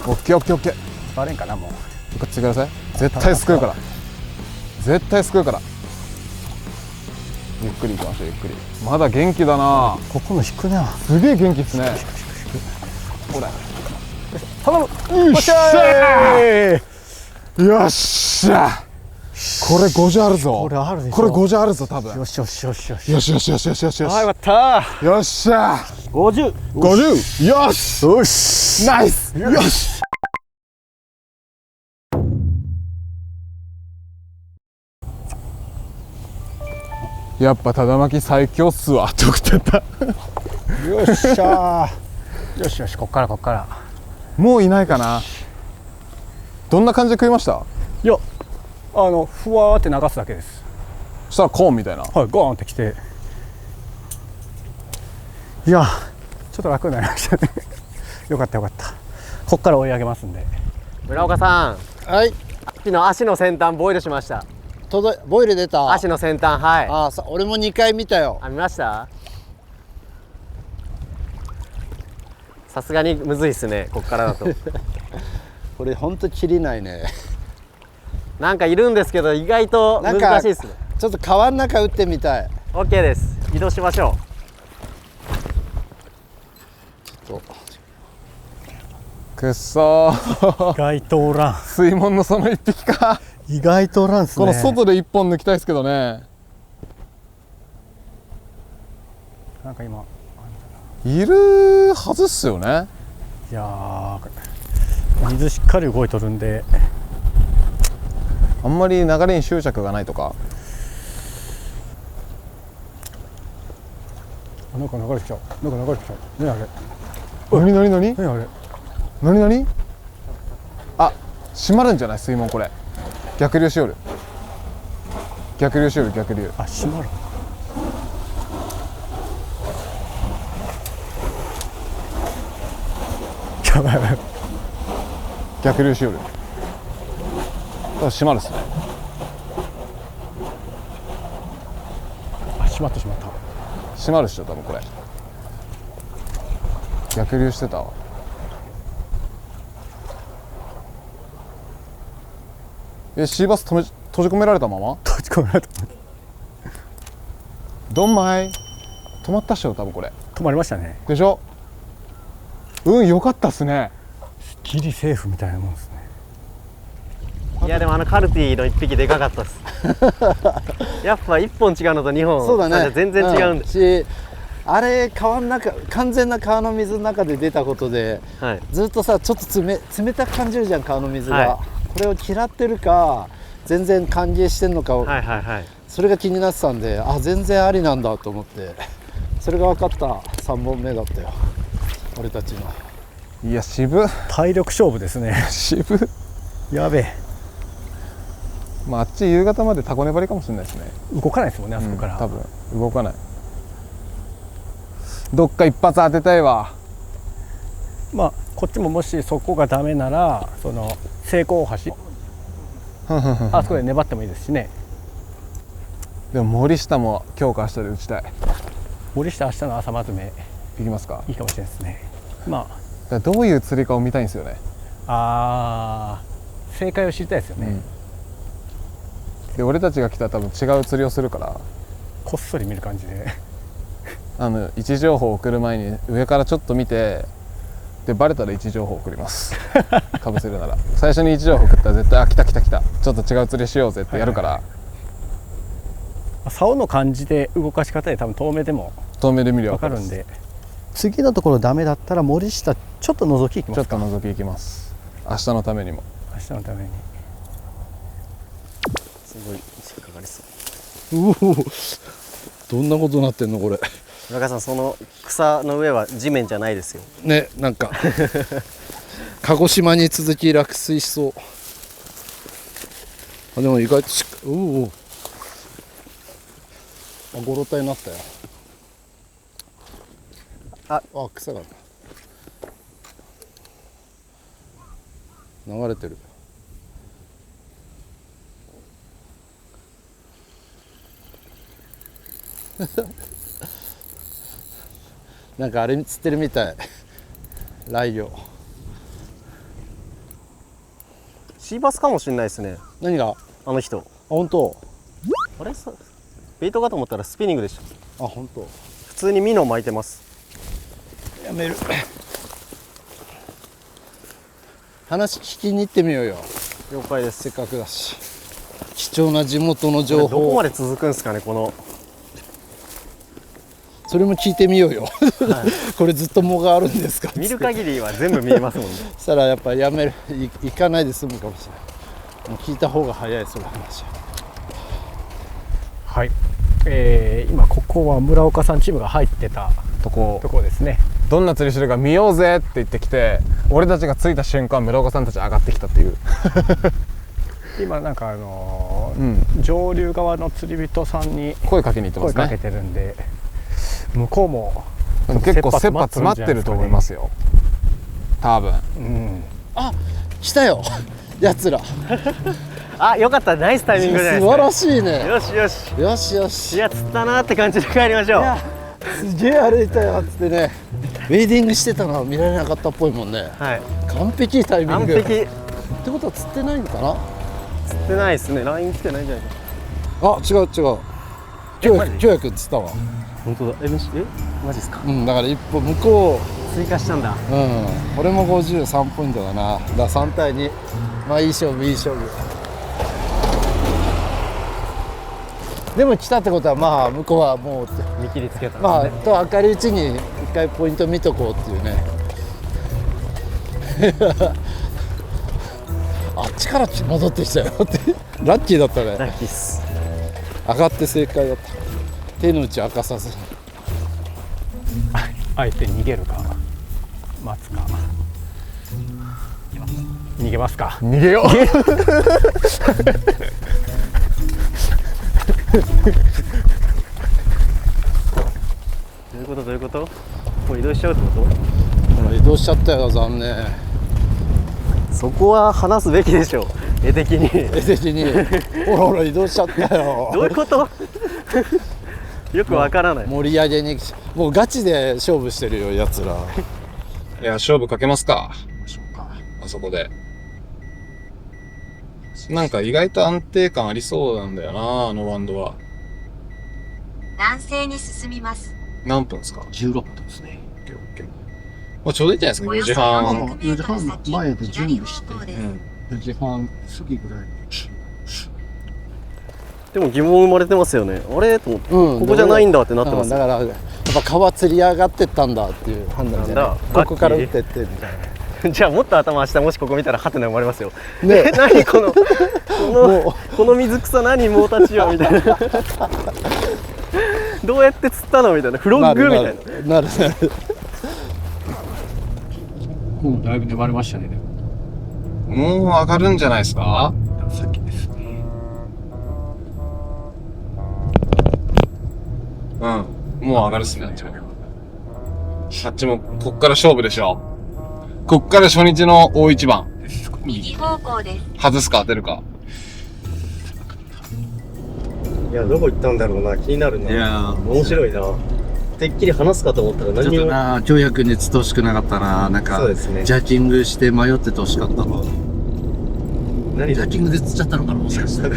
オッケーオッケーオッケー。バレんかなもう。こっちください。絶対救うから。絶対救うから。ゆっくり行きましょう、ゆっくり。まだ元気だな。ここの引くな。すげえ元気ですね。ほら。頼む。よっしゃー。よっしゃ。これ50あるぞ。これあるでしょ。これ50あるぞ多分。よしよしよしよし。よしよしよしよしよしよし。あ、よかったよっしゃ。50。 50。よし。よし。ナイス。よし。やっぱただ巻き最強っすわって送ってた。よっしゃよしよし、こっからこっから。もういないかな。どんな感じで食いました？いや、ふわーって流すだけです。そしたらコーンみたいな。はい、ゴーンってきて。いや、ちょっと楽になりましたね。よかったよかった。こっから追い上げますんで。村岡さん、はい、昨日足の先端ボイルしました。ボイル出た。足の先端、はい。あ、俺も2回見たよ。見ました？さすがにむずいっすね、こっからだと。これほんと切りないね。なんかいるんですけど、意外と難しいっすね。ちょっと川の中打ってみたい。 OK です。移動しましょくっそー。意外とおらん。水門のその一匹か。意外とおらんっすね。この外で一本抜きたいですけどね。なんか今いるはずっすよね。いやー、水しっかり動いとるんで。あんまり流れに執着がないとか。なんか流れてきちゃう。なんか流れてきちゃう。ねあれ。何何何ねあれ。何何。あ、閉まるんじゃない水門これ。逆流しよる。逆流しよる逆流。あ、閉まる。やばいやばい。逆流しよる。多分閉まるっすね。あ、閉まった閉まった。閉まるっしょ多分これ。逆流してたわ。シーバス閉じ込められたまま？閉じ込められた。ドンマイ止まったっしょ多分これ。止まりましたね。でしょ。良かったっすね。ギリセーフみたいなもんですね。う。いやでもカルティの1匹でかかったっす。やっぱ1本違うのと2本そうだね、全然違うんで、し、あれ川の中、完全な川の水の中で出たことで、はい、ずっとさちょっと冷たく感じるじゃん川の水が、はこれを嫌ってるか全然歓迎してんのか、はいはいはい。それが気になってたんで、あ、全然ありなんだと思って、それが分かった3本目だったよ俺たちの。いや渋。体力勝負ですね。渋。やべえ。まああっち夕方までタコ粘りかもしれないですね。動かないですもんね、あそこから。多分動かない。どっか一発当てたいわ。まあこっちももしそこがダメなら、その成功橋あそこで粘ってもいいですしね。でも森下も今日か明日で打ちたい。森下明日の朝まずめいきますか。いいかもしれないですね。まだからどういう釣りかを見たいんですよね。正解を知りたいですよね。で俺たちが来たら多分違う釣りをするから、こっそり見る感じで。位置情報を送る前に上からちょっと見て、でバレたら位置情報を送ります。かぶせるなら最初に位置情報送ったら絶対、あ、来た来た来た、ちょっと違う釣りしようぜってやるから。竿の感じで動かし方で多分遠目でも遠目で見る分かるんで。次のところダメだったら森下ちょっと覗き行きますか。ちょっと覗き行きます。明日のためにも。明日のために。すごい引っかかりそう。うお、どんなことになってんのこれ。村川さん、その草の上は地面じゃないですよね、なんか鹿児島に続き落水しそう。あ、でも意外とおお、あ、ゴロタになったよ。あ、草が流れてる。なんかあれ釣ってるみたい。ライギョ。シーバスかもしれないですね。何が？あ、あの人。本当。あれさ、ベイトかと思ったらスピニングでした。あ、本当。普通にミノ巻いてます。やめる。話聞きに行ってみようよ。了解です。せっかくだし。貴重な地元の情どこ報。まで続くんですかね、この。それも聞いてみようよ。これずっと藻があるんですか。見る限りは全部見えますもんね。そしたらやっぱりやめる、行かないで済むかもしれない。もう聞いた方が早い、その話。はい、今ここは村岡さんチームが入ってたとこですね。どんな釣りしてるか見ようぜって言ってきて、俺たちが着いた瞬間村岡さんたち上がってきたっていう。今なんか上流側の釣り人さんに声かけに行ってますね。声かけてるんで、向こうも結構切羽詰まってると思いますよ、多分。あ、来たよやつら。あ、よかった、ナイスタイミングじゃないですか。素晴らしいね。よしよしよしよし。いや、釣ったなーって感じで帰りましょう。すげえ歩いたよっつってね、ウェイディングしてたのは見られなかったっぽいもんね。はい、完璧タイミング。完璧ってことは釣ってないのかな。釣ってないですね。ライン来てないんじゃないか。あ、違う違う、京也くん釣ったわ。本当だ。マジですか。うん、だから一歩向こ追加したんだ。う。うん、俺も53ポイントだな。だから3対2。まあいい勝負いい勝負。でも来たってことは、まあ向こうはもう見切りつけたんですね。まあと明るいうちに一回ポイント見とこうっていうね。あっちから戻ってきたよってラッキーだったね。ラッキーっす。上がって正解だった。手の内明かさず。あえて逃げるか待つか。逃げますか。逃げよう。どういうことどういうこと。もう移動しちゃうってこと。ほら移動しちゃったよ、残念。そこは話すべきでしょう、絵的に。絵的にほらほら移動しちゃったよ。どういうことよくわからない。盛り上げにもうガチで勝負してるよやつら。いや、勝負かけますか。あそこで。なんか意外と安定感ありそうなんだよな、あのバンドは。南西に進みます。何分ですか？ 16分ですね。まあ、ちょうどいいじゃないですか、4時半。 4時半前で準備して、うん。 4時半過ぎぐらいに。でも疑問生まれてますよね。あれと思って、うん、ここじゃないんだってなってます。だからやっぱ川釣り上がってったんだっていう判断じゃない。なんだここから打ってってみたいな。じゃあもっと頭明日もしここ見たらハテナ生まれますよ。ね何このこの水草何もうたちよみたいな。どうやって釣ったのみたいな。フロッグみたいな。なる。もうだいぶ粘りましたね。もう上がるんじゃないですか？先ですね。うん。もう上がるっすね、あっちも。あっちも、こっから勝負でしょ。こっから初日の大一番。右方向です。外すか当てるか。いや、どこ行ったんだろうな、気になるな。いや面白いな。てっきり話すかと思ったらちょっと何も。な、京也君に釣ってほしくなかったな。なんか、そうですね。ジャッキングして迷っててほしかったの。何ジャッキングで釣っちゃったのかな、もしかして。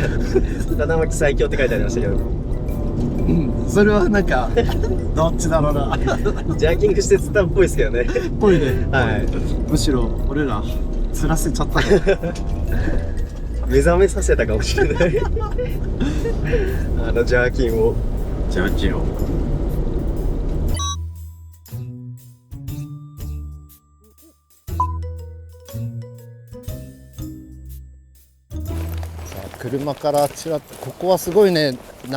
七巻最強って書いてありましたけど。うん、それはなんか、どっちだろうな。ジャーキングして釣ったっぽいですけどね。ぽいね。はい。むしろ、俺ら、釣らせちゃったね。目覚めさせたかもしれない。あのジャーキンを。ジャッキンを。車からちらっと、ここはすごいね、流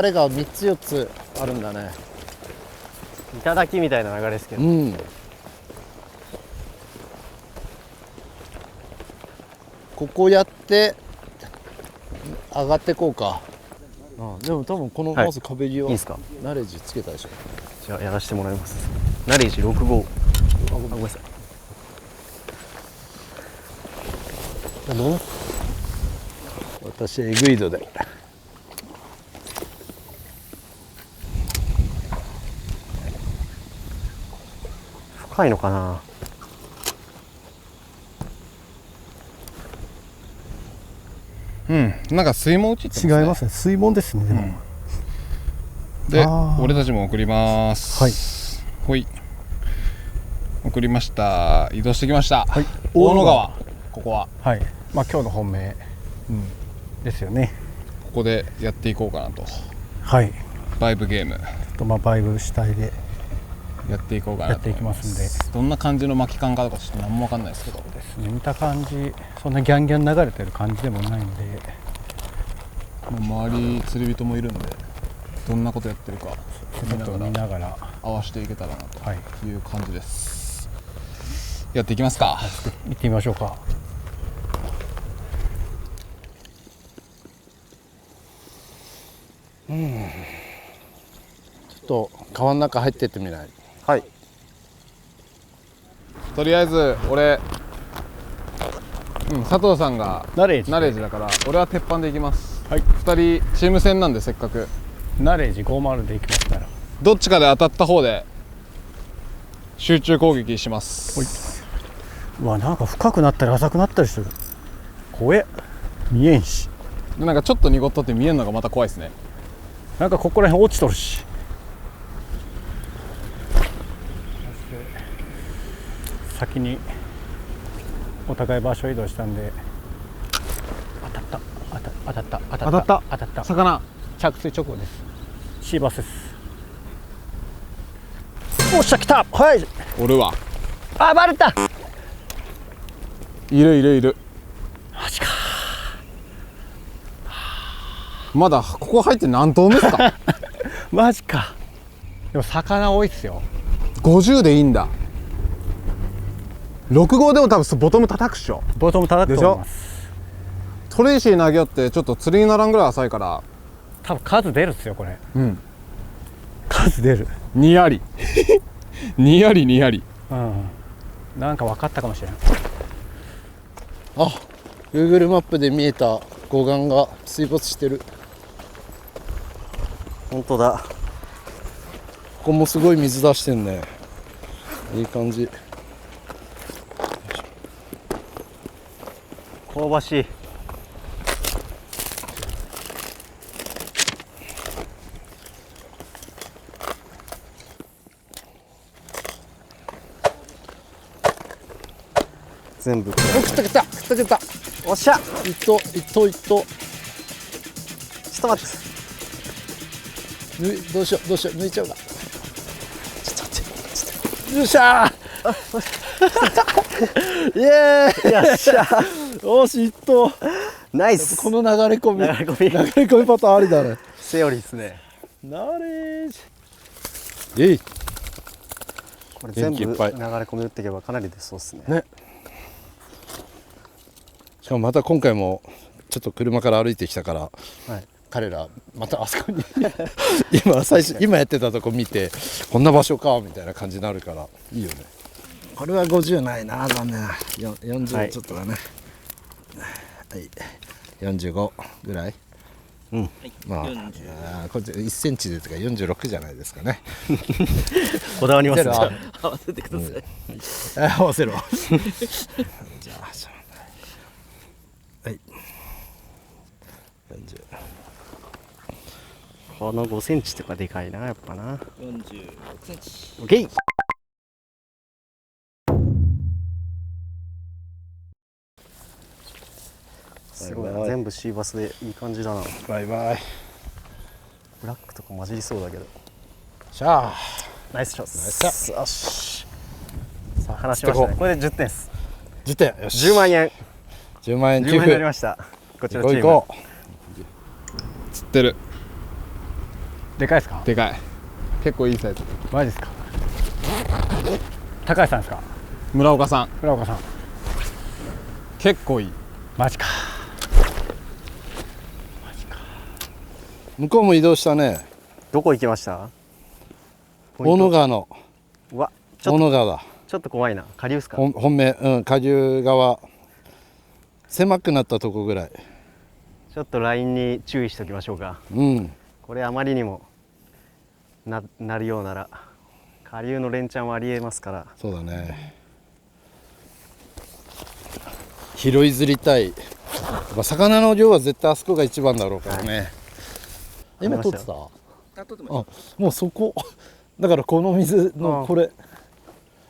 れが3つ4つあるんだね。頂みたいな流れですけど。うん。ここやって上がってこうか。でも多分このまず壁際、いいですか？ナレッジつけたでしょ。じゃあやらせてもらいます。ナレージ65。ごめんなさい。私エグイドで。深いのかな。なんか水門打ちって違いますね。水門ですね。でも、であー俺たちも送ります。はい。ほい。送りました。移動してきました。はい。大野川。ここははい。まあ今日の本命ですよね。ここでやっていこうかなと。はい。バイブゲームまあバイブ主体でやっていこうかなと思います。やっていきますんで。どんな感じの巻き感かとかちょっと何もわかんないですけど。ですね。見た感じ、そんなギャンギャン流れてる感じでもないんで。もう周り釣り人もいるんで、どんなことやってるかちょっと見ながら合わせていけたらなとはいいう感じです。やっていきますか。行ってみましょうか。ちょっと川の中入ってってみない？はい。とりあえず俺、佐藤さんがナレージナレージだから俺は鉄板で行きます。はい。 2人チーム戦なんで、せっかくナレージ50でいきますから。どっちかで当たった方で集中攻撃します。うわ、なんか深くなったり浅くなったりしてる。怖え。見えんし。でなんかちょっと濁っとって見えるのがまた怖いですね。なんかここら辺落ちとるし。先にお互い場所移動したんで。当たった当たった当たった当たった魚着水直後です。シーバスです。おっしゃ、来た。はい。俺はあ、バレた。いるいるいる。マジか。まだここ入って何頭目ですか？マジか。でも魚多いっすよ。50でいいんだ。6号でも多分ボトム叩くっしょ。ボトム叩くと思います。トレイシー投げよってちょっと釣りにならんぐらい浅いから、多分数出るっすよこれ。うん数出る。にやりにやりにやり。うん。なんか分かったかもしれない。あ、Google マップで見えた護岸が水没してる。本当だ。ここもすごい水出してんね。いい感じ。香ばしい。全部。お、食った食った食った食った。おっしゃ。一頭一頭一頭。ちょっと待って。どうしようどうしよう、抜いちゃうか。ちょっと待って。よっしゃー。イエーイ。よっしゃ。よし、一頭。ナイス。この流れ込み。流れ込み。流れ込みパターンありだね。セオリーですね。ナレージ。えい。これ全部流れ元気いっぱい込み打っていけばかなり出そうですね。ね。しかもまた今回もちょっと車から歩いてきたから、はい、彼らまたあそこに今やってたとこ見て、こんな場所かみたいな感じになるからいいよね。これは50ないな、残念な。40ちょっとだね。はい、45ぐらい。うん、まあこっち1センチでとか46じゃないですかね。こだわりますね。合わせてください。合わせろ。じゃあはい。40。この5センチとかでかいな、やっぱな。46センチ。オッケー。すごいな、全部シーバスでいい感じだな。バイバイ。ブラックとか混じりそうだけど。しゃあ。ナイスショット。ナイスショット。よし。さあ、話しましたね。これで10点です。10点。よし。 10万円。 10万円10万円になりました。こちらチーム。行こう。釣ってる。でかいですか？でかい。結構いいサイズ。マジですか？高橋さんですか？村岡さん。村岡さん。結構いい。マジか。向こうも移動したね。どこ行きました？大野川の。うわ、大野川だ。ちょっと怖いな。下流ですか？本命、下流側。狭くなったとこぐらい。ちょっとラインに注意しておきましょうか。うん。これあまりにもなるようなら下流の連チャンはありえますから。そうだね。拾い釣りたいまあ魚の量は絶対あそこが一番だろうからね。今撮ってた？あ、もうそこだからこの水のこれ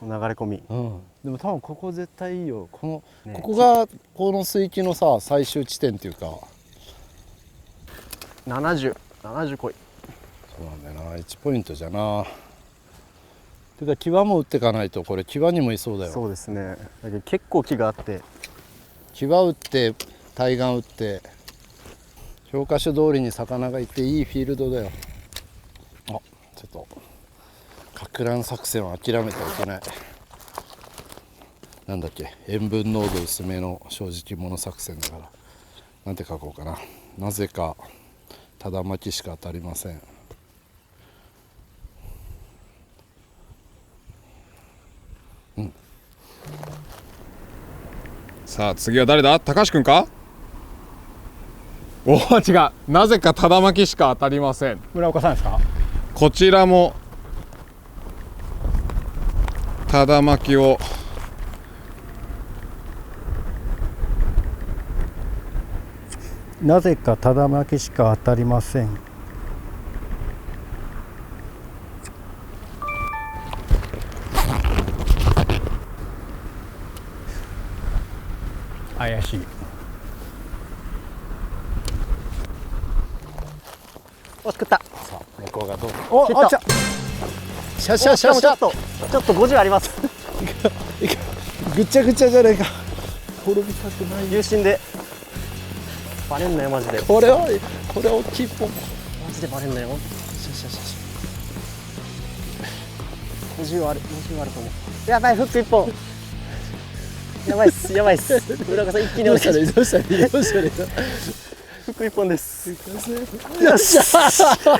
流れ込み、でも多分ここ絶対いいよ。ここがこの水域のさ最終地点っていうか。70来い。そうなんだよな、1ポイントじゃな。てか際も打っていかないと、これ際にもいそうだよ。そうですね。だけど結構木があって、際打って対岸打って教科書通りに魚がいていいフィールドだよ。あ、ちょっとかく乱作戦を諦めてはいけない。なんだっけ、塩分濃度薄めの正直者作戦だから、なんて書こうかな。なぜかただ巻きしか当たりません。さあ次は誰だ？高橋くんか？おお、違う。なぜかただ巻きしか当たりません。村岡さんですか？こちらもただ巻きをなぜかただ巻きしか当たりません。怪しい。おしくった。さあ向こうがどう？お、あっちゃ。シャシャシャシャ。ちょっと50あります。ぐちゃぐちゃじゃないか。滅びたくない。有心でバレんなよマジで。これは大きいポン。マジでバレんなよ。シャシャシャシ20あると思う。やばい、フック1本。やばいっす。村岡さん一気にャ。落ちて。どうしたらフック1本です。よっしゃ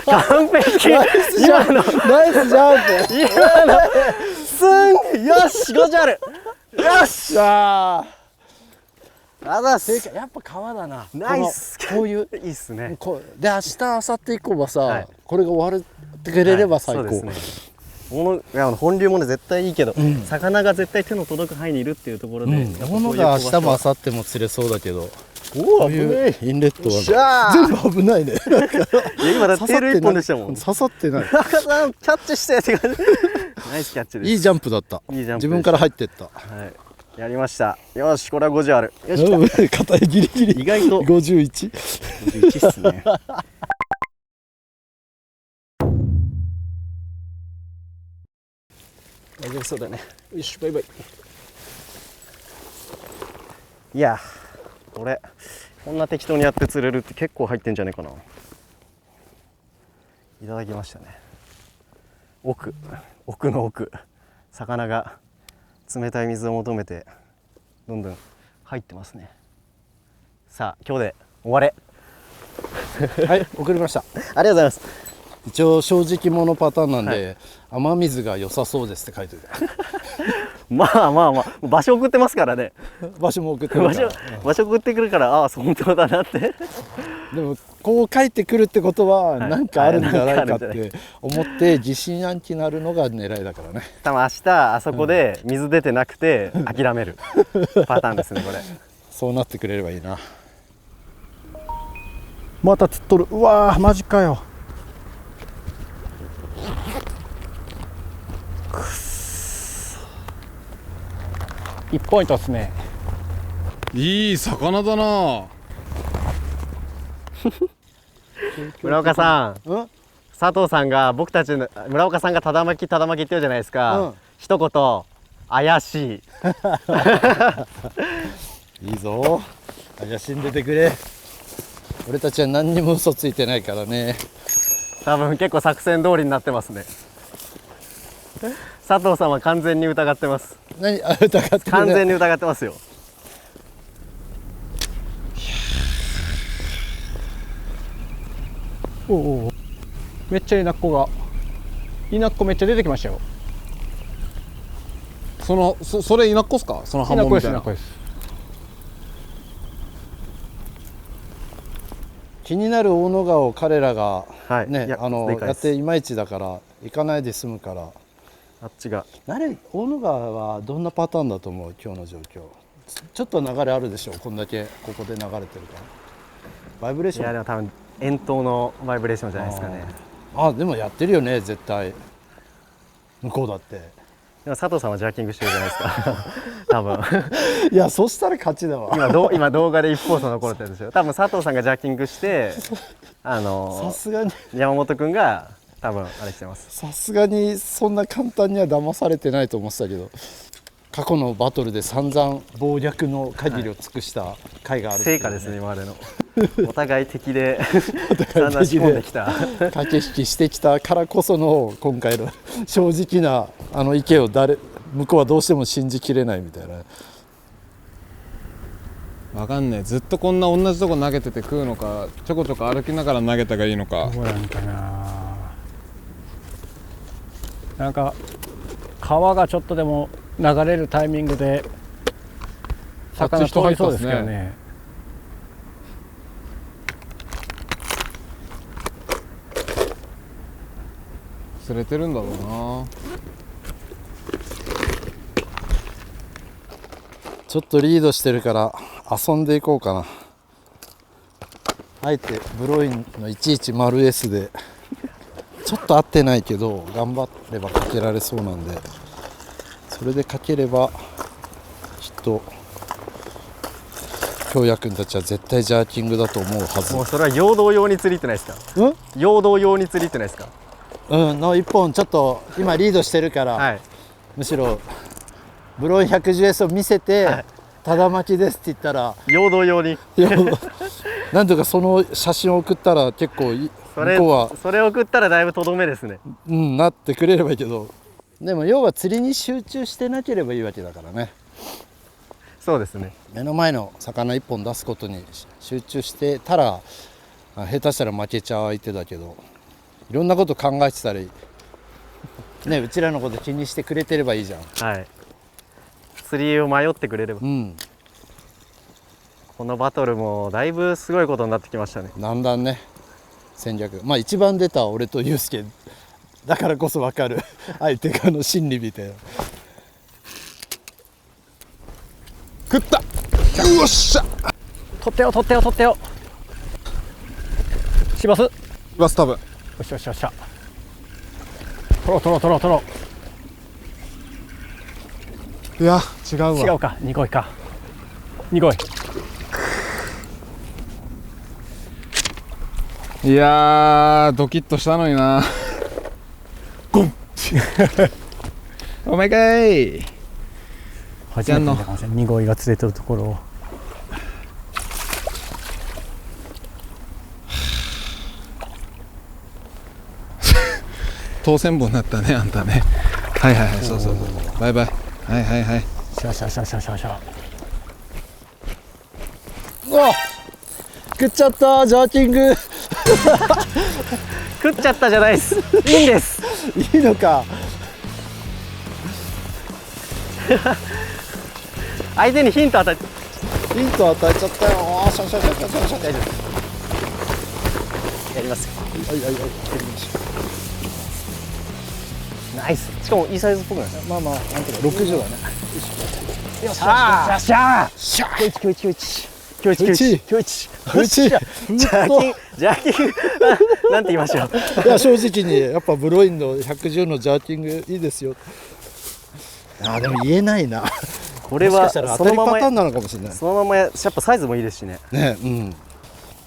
完璧。今のナイスジャンプ。今のすん。よし50ある。よしあざっす。正解。やっぱ川だな。ナイス。こういういいっすね。で明日明後日以降はさ、はいこれが終わってくれれば最高。そうですね。いや本流もね絶対いいけど、魚が絶対手の届く範囲にいるっていうところで、物が明日も明後日も釣れそうだけど、おおこういうインレットしゃは全部危ないね。今だってテール1本でしたもん。刺さってない。村岡さんキャッチしてって感じ。ナイスキャッチです。いいジャンプだった。いいジャンプでした。自分から入ってった。はいやりました。よしこれは50ある。よし硬いギリギリ。意外と51。51っすね。大丈夫そうだね。よしバイバイ。いや俺こんな適当にやって釣れるって結構入ってんじゃねえかな。いただきましたね。奥の奥、魚が冷たい水を求めてどんどん入ってますね。さあ今日で終われ。はい送りました。ありがとうございます。一応正直者パターンなんで、雨水が良さそうですって書いてる。まあ場所送ってますからね。場所も送ってるから。場所送ってくるから、ああ本当だなって。でもこう帰ってくるってことは何かあるんじゃないかって思って疑心暗鬼になるのが狙いだからね。多分明日あそこで水出てなくて諦めるパターンですねこれ。そうなってくれればいいな。また釣っとる。うわーマジかよ。1ポイントですね。いい魚だな。村岡さん、佐藤さんが僕たちの村岡さんがただ巻きって言ってるじゃないですか。一言怪しい。いいぞ怪しんでてくれ。俺たちは何にも嘘ついてないからね。多分結構作戦通りになってますね。佐藤さんは完全に疑ってます。何疑ってる、ね、完全に疑ってますよ。おめっちゃ稲っ子が稲っ子めっちゃ出てきましたよ。それ稲っ子っすか？その刃物みたいな。稲っ子です。気になる大野川を彼らがね、ややっていまいちだから行かないで済むから。あっちが大野川はどんなパターンだと思う？今日の状況。ちょっと流れあるでしょ、こんだけここで流れてるからバイブレーション。いやでも多分円筒のバイブレーションじゃないですかね。でもやってるよね絶対、向こうだって。でも佐藤さんはジャーキングしてるじゃないですか多分いやそしたら勝ちだわ。今動画で一放送残ってるんですよ。多分佐藤さんがジャーキングしてさすがに山本君が多分あれしてます。さすがにそんな簡単には騙されてないと思ってたけど、過去のバトルで散々謀略の限りを尽くした回がある、成果ですね今までのお互い敵で散々仕込んできた駆け引きしてきたからこその今回の正直な意見を向こうはどうしても信じきれないみたいな。わかんねえ、ずっとこんな同じとこ投げてて食うのか、ちょこちょこ歩きながら投げたがいいのか。どうなんかな。なんか川がちょっとでも流れるタイミングで魚通りそうですけどね。釣れてるんだろうな。ちょっとリードしてるから遊んでいこうかな。あえてブロインの 110S でちょっと合ってないけど頑張ればかけられそうなんで、それでかければきっと京也君たちは絶対ジャーキングだと思うはず。もうそれは陽動用に釣りってないですか？陽動用に釣りってないですか？の1本ちょっと今リードしてるから、はい、むしろブロイン 110S を見せて、はい、ただ巻きですって言ったら陽動用になんとかその写真を送ったら結構向こうはそれを送ったらだいぶとどめですね。なってくれればいいけど、でも要は釣りに集中してなければいいわけだからね。そうですね。目の前の魚1本出すことに集中してたら下手したら負けちゃう相手だけど、いろんなこと考えてたらいいね。うちらのこと気にしてくれてればいいじゃん。はい、釣りを迷ってくれれば、このバトルもだいぶすごいことになってきましたね。だんだんね戦略、一番出た俺とユうスケだからこそ分かる相手側の心理みたいな。食った。よっしゃ。取ってよ取ってよ取ってよ。します。バス多分。よっしゃよっしゃよっしゃ。取ろう取ろう取ろう取ろう。いや違うわ。違うか。ニコイか。ニコイ。いやードキッとしたのにな。ゴンお前かい。初めて見たかもしれない。ニゴイが釣れてるところを。当選簿になったねあんたね。はいはいはい、そうそうそう、バイバイ。はいはいはい。シャシャシャシャシャシャ。うわ食っちゃったジャーキング食っちゃったじゃないです。いいんです。いいのか。相手にヒント与えちゃったよ。シャシャシャシャシャシャ。大丈夫です。やりますよ。はいはいはい、やりましょう。ナイス。しかもいいサイズっぽくないですか？なんとか60だね。よっしゃー。よっしゃー。しゃー。今日一。ジャーキングなんて言いましょう。いや正直にやっぱブロインの110のジャーキングいいですよ。でも言えないな。これはそのままパターンなのかもしれない。そのままやっぱサイズもいいですしね。ね、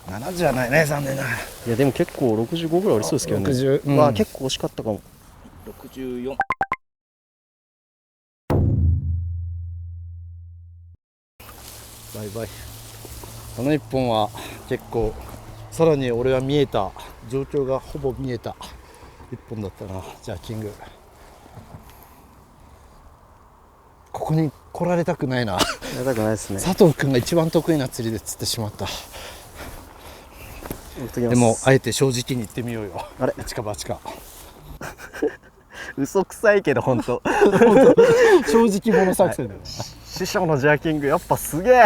70はないね、残念な。いやでも結構65ぐらいありそうですけどね。60、結構惜しかったかも。64。バイバイ。この1本は結構さらに俺は見えた状況がほぼ見えた1本だったな。ジャーキングここに来られたくないな。やりたくないですね。佐藤君が一番得意な釣りで釣ってしまった。でもあえて正直に言ってみようよ。あれ一か八か。嘘くさいけど本当正直者作戦だよ、師匠のジャーキングやっぱすげえ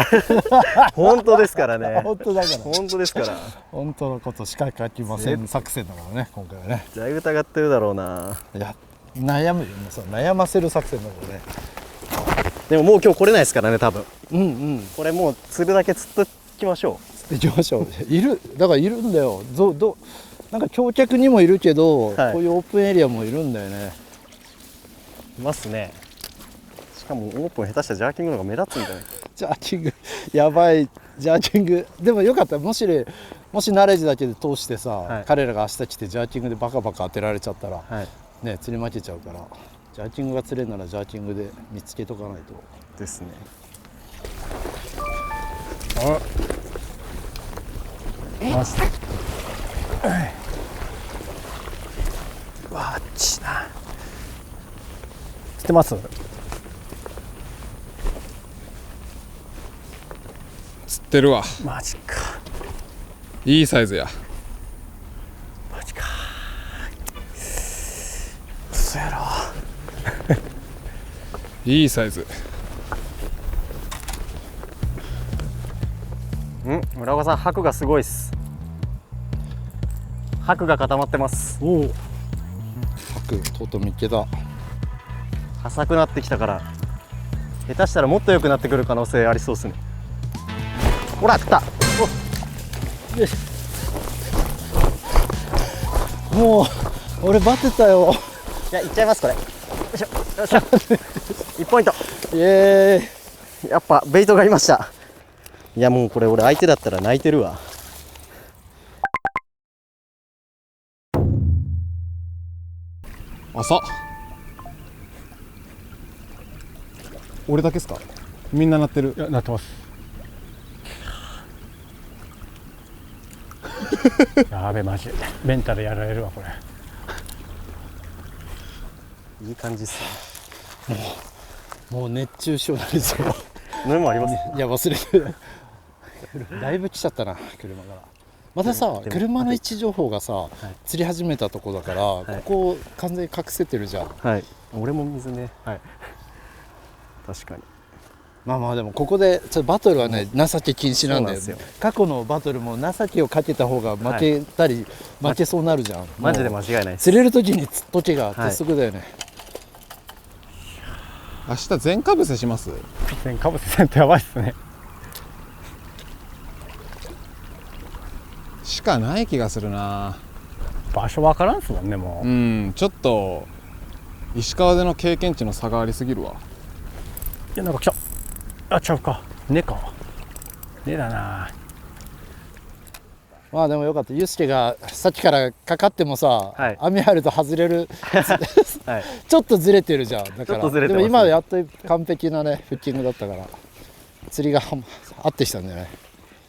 本当ですからね。本当だから本当ですから。本当のことしか書きません作戦だからね今回はね。だいぶ疑ってるだろうな。いや悩むよ、悩ませる作戦だからね。でももう今日来れないですからね多分。うんうん。これもう釣るだけ釣っときましょ行きましょう。だからいるんだよ。なんか橋脚にもいるけど、はいこういうオープンエリアもいるんだよね。う。いますね。しかもオープン下手したらジャーキングの方が目立つんじゃないか。ジャーキングやばい。ジャーキングでもよかった。もしナレッジだけで通してさ、はい、彼らが明日来てジャーキングでバカバカ当てられちゃったら、はい、ね、釣り負けちゃうから、ジャーキングが釣れるならジャーキングで見つけとかないとですね。マジでうわあっちな釣ってます？釣ってるわ。マジか。いいサイズや。マジか。嘘やろ。いいサイズ。村岡さん、箔がすごいっす。箔が固まってます。おお。箔とうとう見っけた。浅くなってきたから下手したらもっと良くなってくる可能性ありそうですね。ほら食った。よし。もう俺バテたよ。じゃあいっちゃいますこれ。よいしょよいしょ。1ポイント。イエーイ。やっぱベイトがいました。いやもうこれ俺相手だったら泣いてるわ。朝俺だけっすか？みんな鳴ってる。いや、なってます。やべマジでメンタルやられるわこれ。いい感じっすね。もう熱中症になりそう。飲みもあります。いや忘れてる。だいぶ来ちゃったな車から。またさ、車の位置情報がさ、釣り始めたとこだから、ここ完全に隠せてるじゃん。はい。俺も水ね。はい。確かに。まあまあでもここでちょっとバトルはね、情け禁止なんだよ。過去のバトルも情けをかけた方が負けたり、負けそうになるじゃん。マジで間違いないです。釣れる時に釣っとけが鉄則だよね。明日全かぶせします？全かぶせせんとやばいっすね。しかない気がするな。場所わからんっすもんねもう。ちょっと石川での経験値の差がありすぎるわ。いやなんか来た。あちゃうか。根か。根だな。まあでもよかった。ユースケがさっきからかかってもさ、網張ると外れる、ちょっとずれてるじゃん。だからでも今はやっと完璧なねフッキングだったから釣りが合ってきたんじゃない？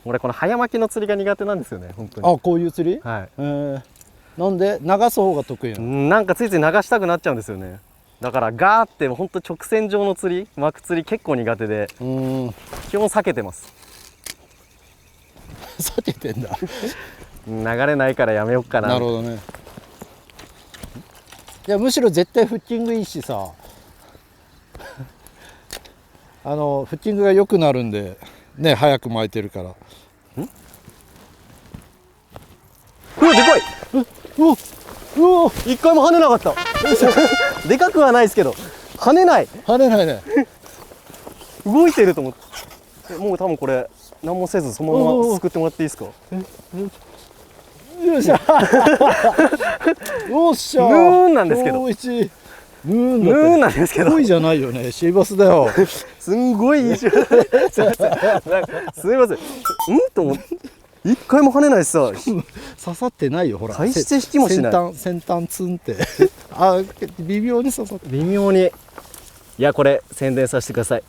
俺この早巻きの釣りが苦手なんですよね本当に。あ、こういう釣り？はい。なんで流す方が得意なの？なんかついつい流したくなっちゃうんですよね。だからガーって本当直線上の釣り、巻く釣り結構苦手で、基本避けてます。避けてんだ。流れないからやめよっかな。なるほどね。いやむしろ絶対フッキングいいしさ、フッキングが良くなるんでね、早く巻いてるから。うわでかい。うわ一回も跳ねなかった。でかくはないですけど跳ねない。跳ねないね。動いてると思って。もう多分これ何もせずそのまますくってもらっていいですか？よっしゃ。よっしゃ。ヌーンなんですけど。ヌーンなんですけど。恋じゃないよね。シーバスだよ。すんごいいいじゃん。すいません。と思って。一回も跳ねないしさ。刺さってないよほら。大して引きもしない。先端ツンって。あ、微妙に刺さって。微妙に。いやこれ宣伝させてください。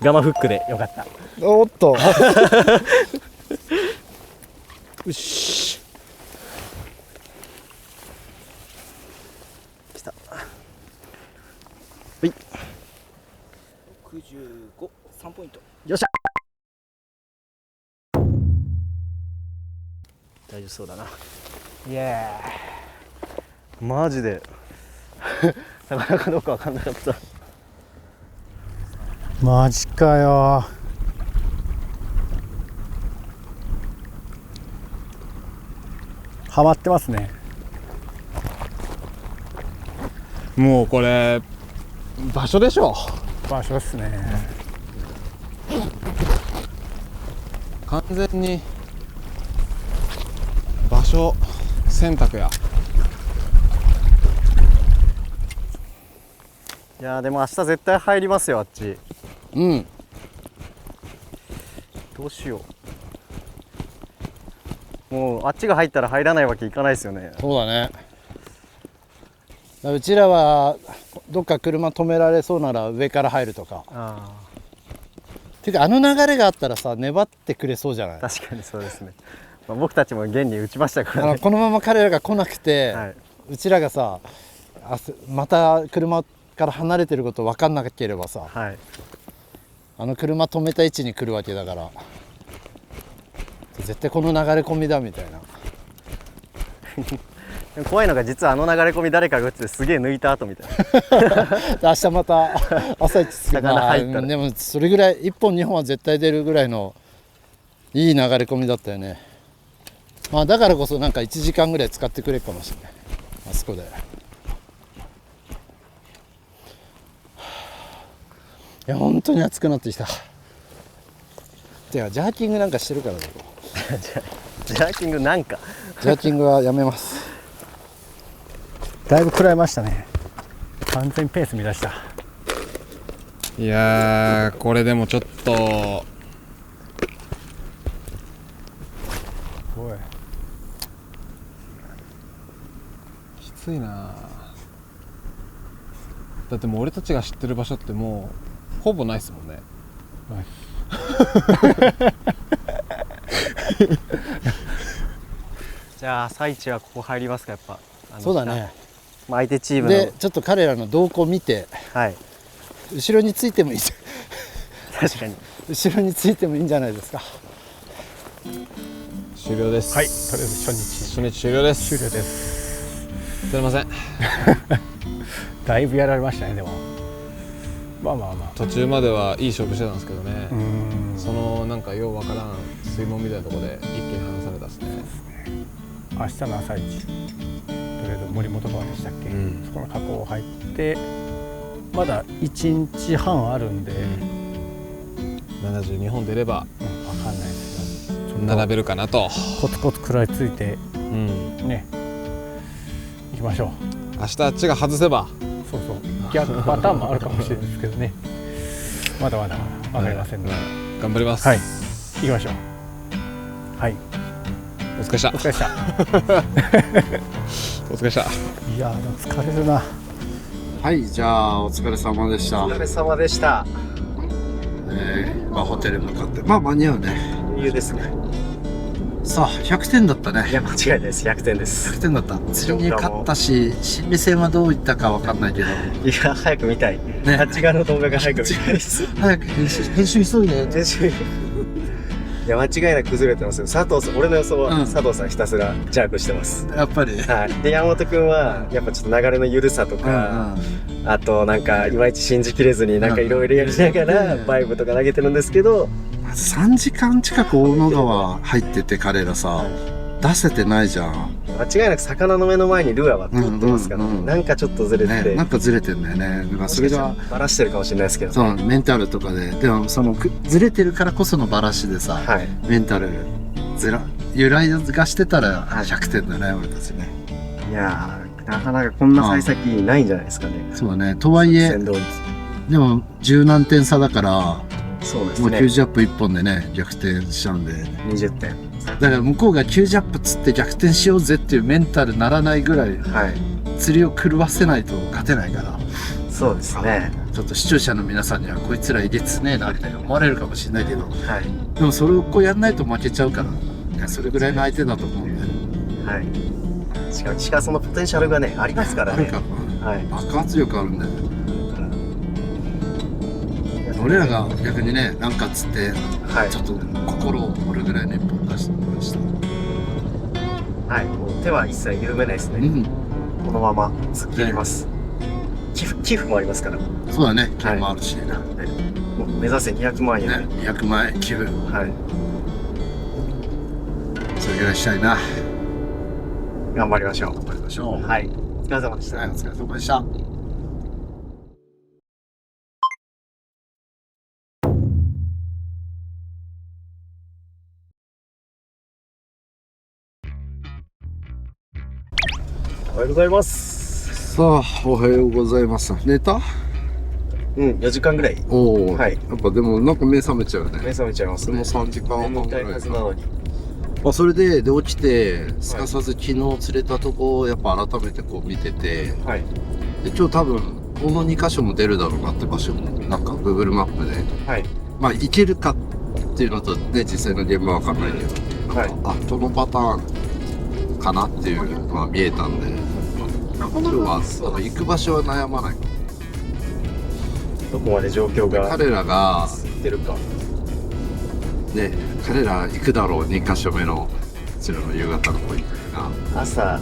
ガマフックでよかった。おっと。よし。来た。はい。65、3ポイント。よっしゃ。大丈夫そうだな。イエーイ。マジでなかなかどうかわかんなかった。マジかよ。ハマってますね。もうこれ場所でしょ。場所ですね。完全に場所選択や。いやーでも明日絶対入りますよあっち。うん。どうしよう。もうあっちが入ったら入らないわけいかないですよね。そうだね。うちらはどっか車止められそうなら上から入るとか。あていうかあの流れがあったらさ粘ってくれそうじゃない。確かにそうですね。まあ、僕たちも現に打ちましたからね。このまま彼らが来なくて、はい、うちらがさまた車から離れてること分かんなければさ、はい、あの車止めた位置に来るわけだから絶対この流れ込みだみたいな。怖いのが実はあの流れ込み誰かが打ってすげえ抜いた後みたいな。明日また朝一魚入ったら、でもそれぐらい1本2本は絶対出るぐらいのいい流れ込みだったよね。まあだからこそなんか1時間ぐらい使ってくれるかもしれないあそこで。いや本当に暑くなってきた。てかジャーキングなんかしてるからだろ。ジャーキングなんかジャーキングはやめます。だいぶ食らいましたね。完全ペース乱した。いやーこれでもちょっとおいきついな。だってもう俺たちが知ってる場所ってもうほぼないですもんね。じゃあ朝一はここ入りますかやっぱ。そうだね。まあ、相手チームのでちょっと彼らの動向を見て、はい、後ろについてもいい。確かに後ろについてもいいんじゃないですか。終了です。はい、とりあえず初日終了です。終了です。すいません。だいぶやられましたね。でもまあまあまあ途中まではいい勝負してたんですけどね。そのなんかようわからん水門みたいなところで一気に離されたですね。明日の朝一とりあえず森本川でしたっけ、そこの河口入ってまだ1日半あるんで、72本出れば、分かんないですよ。並べるかなと。コツコツ食らいついて、ね行きましょう。明日あっちが外せばそうそう逆パターンもあるかもしれないですけどね。まだまだ分かりませんので、頑張ります。はい、行きましょう。はい、お疲れした。お疲れした。お疲れした。いやー疲れるな。はい、じゃあお疲れ様でした。お疲れ様でした。まあホテル向かってまあ間に合うね。余裕ですね。さあ100点だったね。いや間違いないです。100点です。100点だった。釣りに勝ったし心理戦はどういったかわかんないけど、いや早く見たい、ね、あっち側の動画が早く見たいです。早く編集急いで。編集いや間違いなく崩れてますよ。佐藤さん、俺の予想は佐藤さんひたすらジャークしてます。やっぱり。はい。で山本君はやっぱちょっと流れの緩さとか、あとなんかいまいち信じきれずになんかいろいろやりながらバイブとか投げてるんですけど、まず3時間近く大野川入ってて彼らさ、出せてないじゃん。間違いなく魚の目の前にルアーは通ってますから、なんかちょっとずれてて、なんかずれてんだよね。だからそれがバラしてるかもしれないですけど、そうメンタルとかで、でもそのずれてるからこそのバラしでさ、メンタル由来がしてたら100点だね、俺たちね。いやーなかなかこんな幸先ないんじゃないですかね。そうだね。とはいえでも十何点差だから、そうですね、もう9ジャップ1本でね逆転しちゃうんで20点だから向こうが9ジャップつって逆転しようぜっていうメンタルならないぐらい、釣りを狂わせないと勝てないから。そうですね。ちょっと視聴者の皆さんにはこいつらいげつねえなって思われるかもしれないけど、でもそれをこうやんないと負けちゃうから、いやそれぐらいの相手だと思うんで、しかもそのポテンシャルがねありますからね。爆発力あるんだよ。俺らが逆にねなんかつって、ちょっと心を折るぐらいの一本出してもらいました。はい、もう手は一切緩めないですね。このまま突っ切ります。寄付もありますから。そうだね、寄付もあるし、もう目指せ200万円。200万円寄付。それぐらいしたいな。頑張りましょう。頑張りましょう。はい、お疲れ様でした。お疲れ様でした。おはようございます。さあ、おはようございます。寝た？うん、4時間ぐらい。おお、はい。やっぱでもなんか目覚めちゃうね。目覚めちゃいますね。もう3時間半ぐらい眠たいはずなのに。まあ、それで起きてすかさず昨日連れたとこをやっぱ改めてこう見てて、はい。で今日多分この2箇所も出るだろうなって場所もなんか Google マップで、はい。まあ行けるかっていうのとね実際の現場は分かんないけど、はい。あこのパターンかなっていうのが見えたんで、今日は行く場所は悩まない。どこまで状況が彼らが続いてるか。ね、彼ら行くだろう2箇所目のこちらの夕方のポイントが朝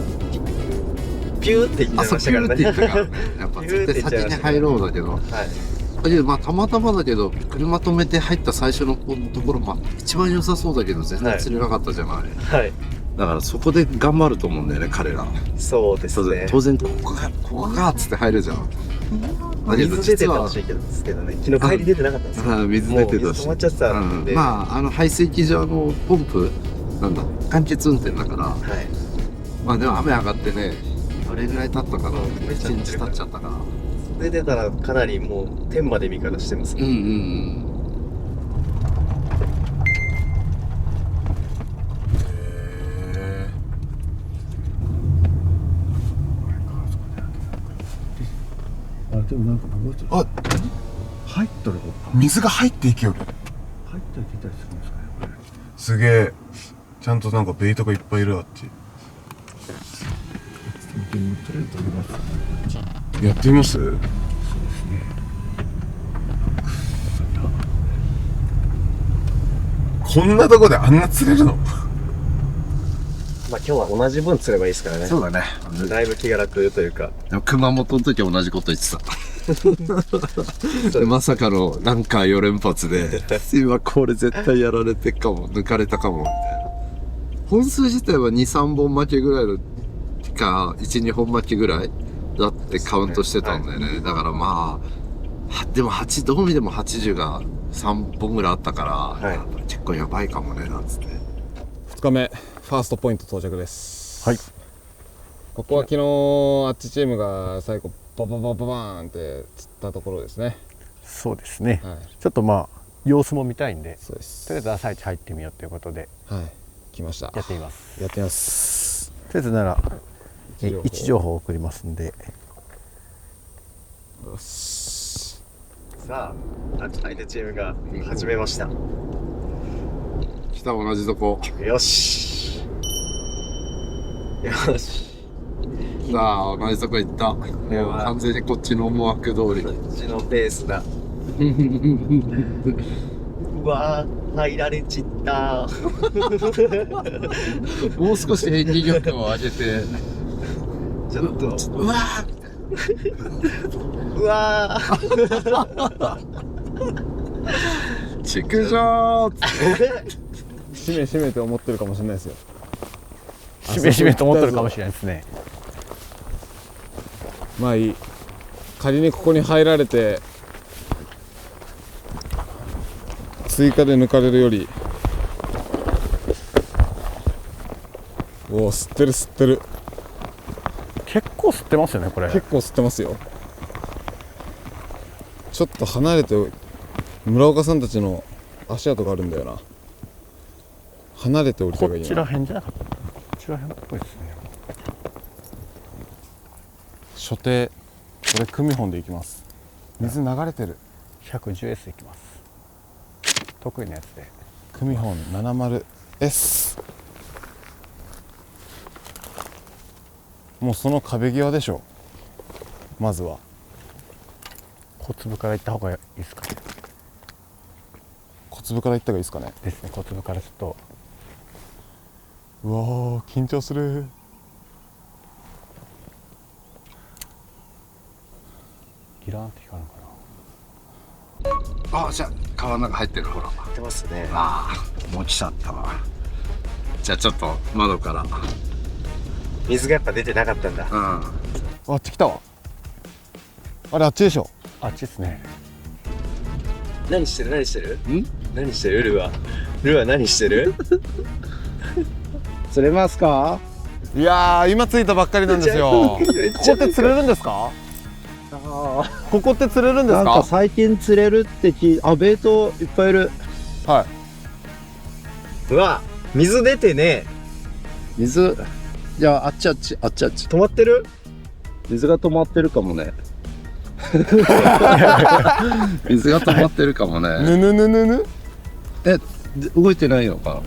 ピューって言ってま朝ピしたからね。ューって言ったからねやっぱ絶対先に入ろうだけど、はい。だけどまあたまたまだけど車止めて入った最初のところ、まあ、一番良さそうだけど全然釣れなかったじゃない、はい。だからそこで頑張ると思うんだよね彼ら。そうですね。当然ここがっつって入るじゃん。だけど水出て実はたほしいけどですけどね。昨日帰り出てなかったんですよ。水出てたし、もう水止まっちゃってたんで。まあ排水機場のポンプなんだ間欠運転だから、はい。まあでも雨上がってねどれぐらい経ったかな、1日経っちゃったから。それ出たらかなりもう天まで味方してますね。うんうんうん。でもなんかあ、入っとる。水が入っていけよる。入っていけたりするんですかね、これ。すげえ。ちゃんとなんかベイトがいっぱいいるあっち。やってみます？そうですね。こんなとこであんな釣れるの？まあ今日は同じ分釣ればいいですからね。そうだね。だいぶ気が楽というか。でも熊本の時は同じこと言ってた。でまさかのランカー4連発で、今これ絶対やられてっかも、抜かれたかもみたいな。本数自体は2、3本負けぐらいのか、1、2本負けぐらいだってカウントしてたんだよね。はい、だからまあ、でもどう見ても80が3本ぐらいあったから、はい、結構やばいかもね、なんつって。2日目、ファーストポイント到着です。はい。ここは昨日あっちチームが最後バババババーンって釣ったところですね。そうですね、はい、ちょっとまあ様子も見たいんで、そうです。とりあえず朝一入ってみようということで、はい、来ました。やってみます。やってみます。とりあえずなら位置情報を送りますんで。さあ、相手チームが始めました。来た、同じとこ。よし。よし。さあ、同じとこ行った。もう完全にこっちの思惑通り。こっちのペースだ。うわー、入られちった。もう少し演技力を上げて。ちょっと。うわーうわー築城しめしめと思ってるかもしれないですよ。しめしめと思ってるかもしれないですね。まあいい。仮にここに入られて追加で抜かれるより、おお、吸ってる吸ってる。結構吸ってますよね、これ。結構吸ってますよ。ちょっと離れて村岡さんたちの足跡があるんだよな。離れて降りた方がいいな。こちら辺じゃなかった。こちら辺っぽいですね。所定、これ組本でいきます。水流れてる。 110S いきます。得意なやつで。組本 70S。 もうその壁際でしょ。まずは小粒からいった方がいいですかね。小粒からいった方がいいですかね。ですね、小粒からちょっと。うわー、緊張する。ギラーンって光るのかな。あ、じゃあ川の中入ってる、ほら。入ってますね。ああ、もう来ちゃったわ。じゃあちょっと窓から。水がやっぱ出てなかったんだ。うん。あっち来たわ。あれあっちでしょ。あっちですね。何してる何してる？何してる？ルアー何してる？釣れますか？いやー今着いたばっかりなんですよ。ここって釣れるんですか？ここって釣れるんですか？なんか最近釣れるってベイトいっぱいいる。はい。うわ、水出てね。水、じゃああっち止まってる？水が止まってるかもね。水が止まってるかもね。ぬぬぬぬぬ。動いてないのか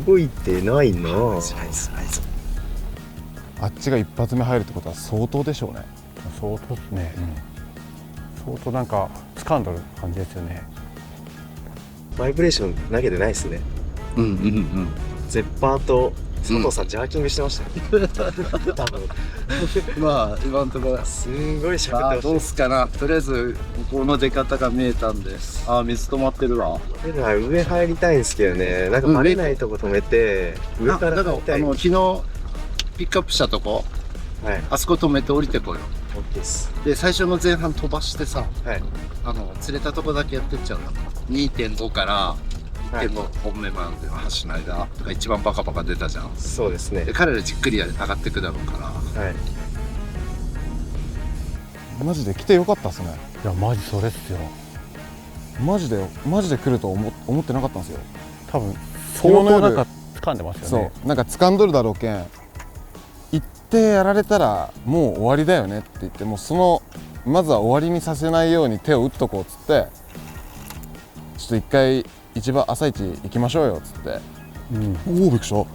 動いてないな。あっちが一発目入るってことは相当でしょうね。相当ですね、相当なんか掴んどる感じですよね。バイブレーション投げてないですね。ゼッパーと佐藤さんジャーキングしてましたよ。多分。まあ今のところすんごいしゃくってました。どうすかな。とりあえず向こうの出方が見えたんで、水止まってるわ。上入りたいんですけどね。なんかバレないとこ止めて上から入りたい。昨日ピックアップしたとこ、あそこ止めて降りてこいよ。オッケーです。で最初の前半飛ばしてさ、釣れたとこだけやってっちゃうの。2.5 から1.5本目までの橋の間が一番バカバカ出たじゃん。そうですね。で彼らじっくり上がってくだろうから。マジで来てよかったっすね。いやマジそれっすよ。マジで来ると思ってなかったんですよ。多分相当なんか掴んでますよね。そうなんか掴んどるだろうけん、行ってやられたらもう終わりだよねって言って、もうまずは終わりにさせないように手を打っとこうっつって、ちょっと一回一番朝一行きましょうよっつって、おおびっくりした。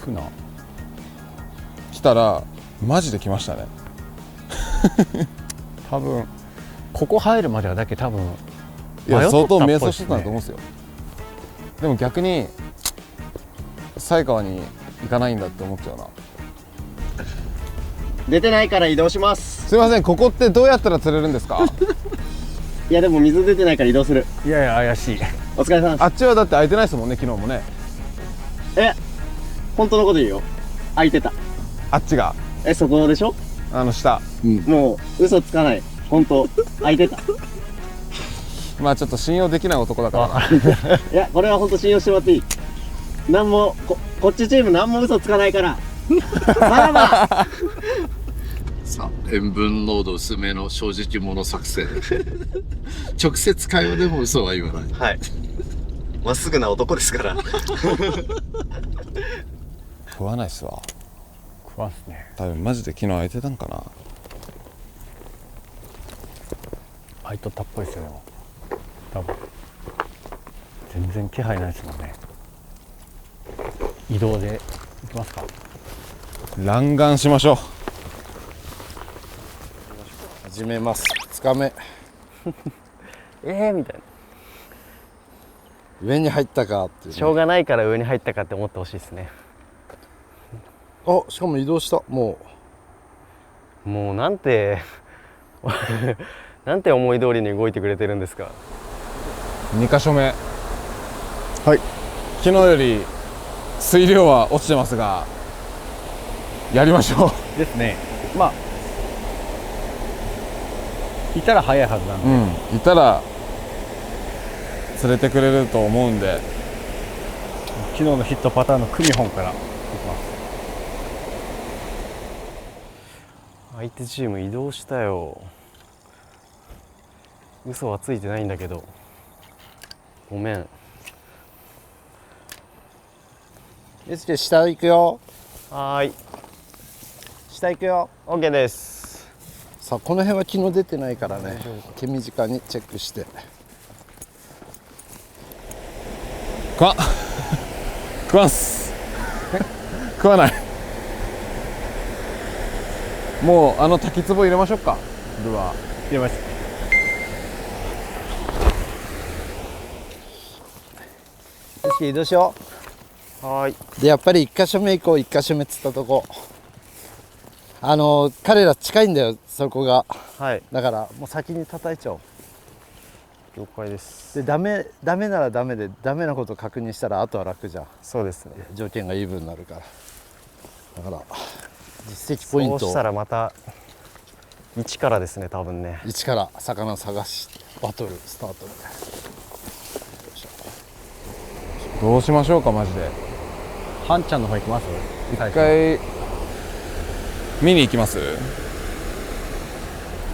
船来たらマジで来ましたね。多分ここ入るまではだけ多分いや相当迷走してたんだと思うんですよ。でも逆に犀川に行かないんだって思っちゃうな。出てないから移動します。すいません、ここってどうやったら釣れるんですか？いやでも水出てないから移動する。いやいや怪しい。お疲れ様です。あっちはだって空いてないですもんね、昨日もね。本当のこと言うよ。空いてた。あっちがそこでしょ？下、もう嘘つかない。本当空いてた。まあちょっと信用できない男だからな。いやこれは本当信用してもらっていい。なんもこっちチームなんも嘘つかないから。さらば。さあ塩分濃度薄めの正直者作戦。直接会話でも嘘は言わない。はい。まっすぐな男ですから。食わないっすわ。食わんっすね。多分マジで昨日空いてたんかな。空いとったっぽいっすよ。でも多分全然気配ないですもんね。移動で行きますか。乱眼しましょう。始めます。2日目。みたいな。上に入ったかっていう、ね、しょうがないから上に入ったかって思ってほしいですね。しかも移動した。もうなんてなんて思い通りに動いてくれてるんですか。2箇所目。はい。昨日より水量は落ちてますが、やりましょう。ですね。まあいたら早いはずなんで、いたら釣れてくれると思うんで、昨日のヒットパターンの組本からいきます。相手チーム移動したよ。嘘はついてないんだけどごめん。下行くよ。はーい、下行くよ。 OK です。さあこの辺は昨日出てないからね、手短にチェックして。食わんっす。食わない。もう滝壺入れましょうか。ルアー入れます。よし移動しよう。はい。でやっぱり1箇所目行こう。1箇所目釣ったとこ、彼ら近いんだよそこが。はい。だからもう先に叩いちゃおう。了解です。でダメならダメで、ダメなことを確認したらあとは楽じゃん。そうですね。条件がイーブンになるから。だから実績ポイントを。そうしたらまた一からですね、多分ね。一から魚探しバトルスタートみたいな。どうしましょうかマジで。ハンちゃんの方行きます？一回見に行きます？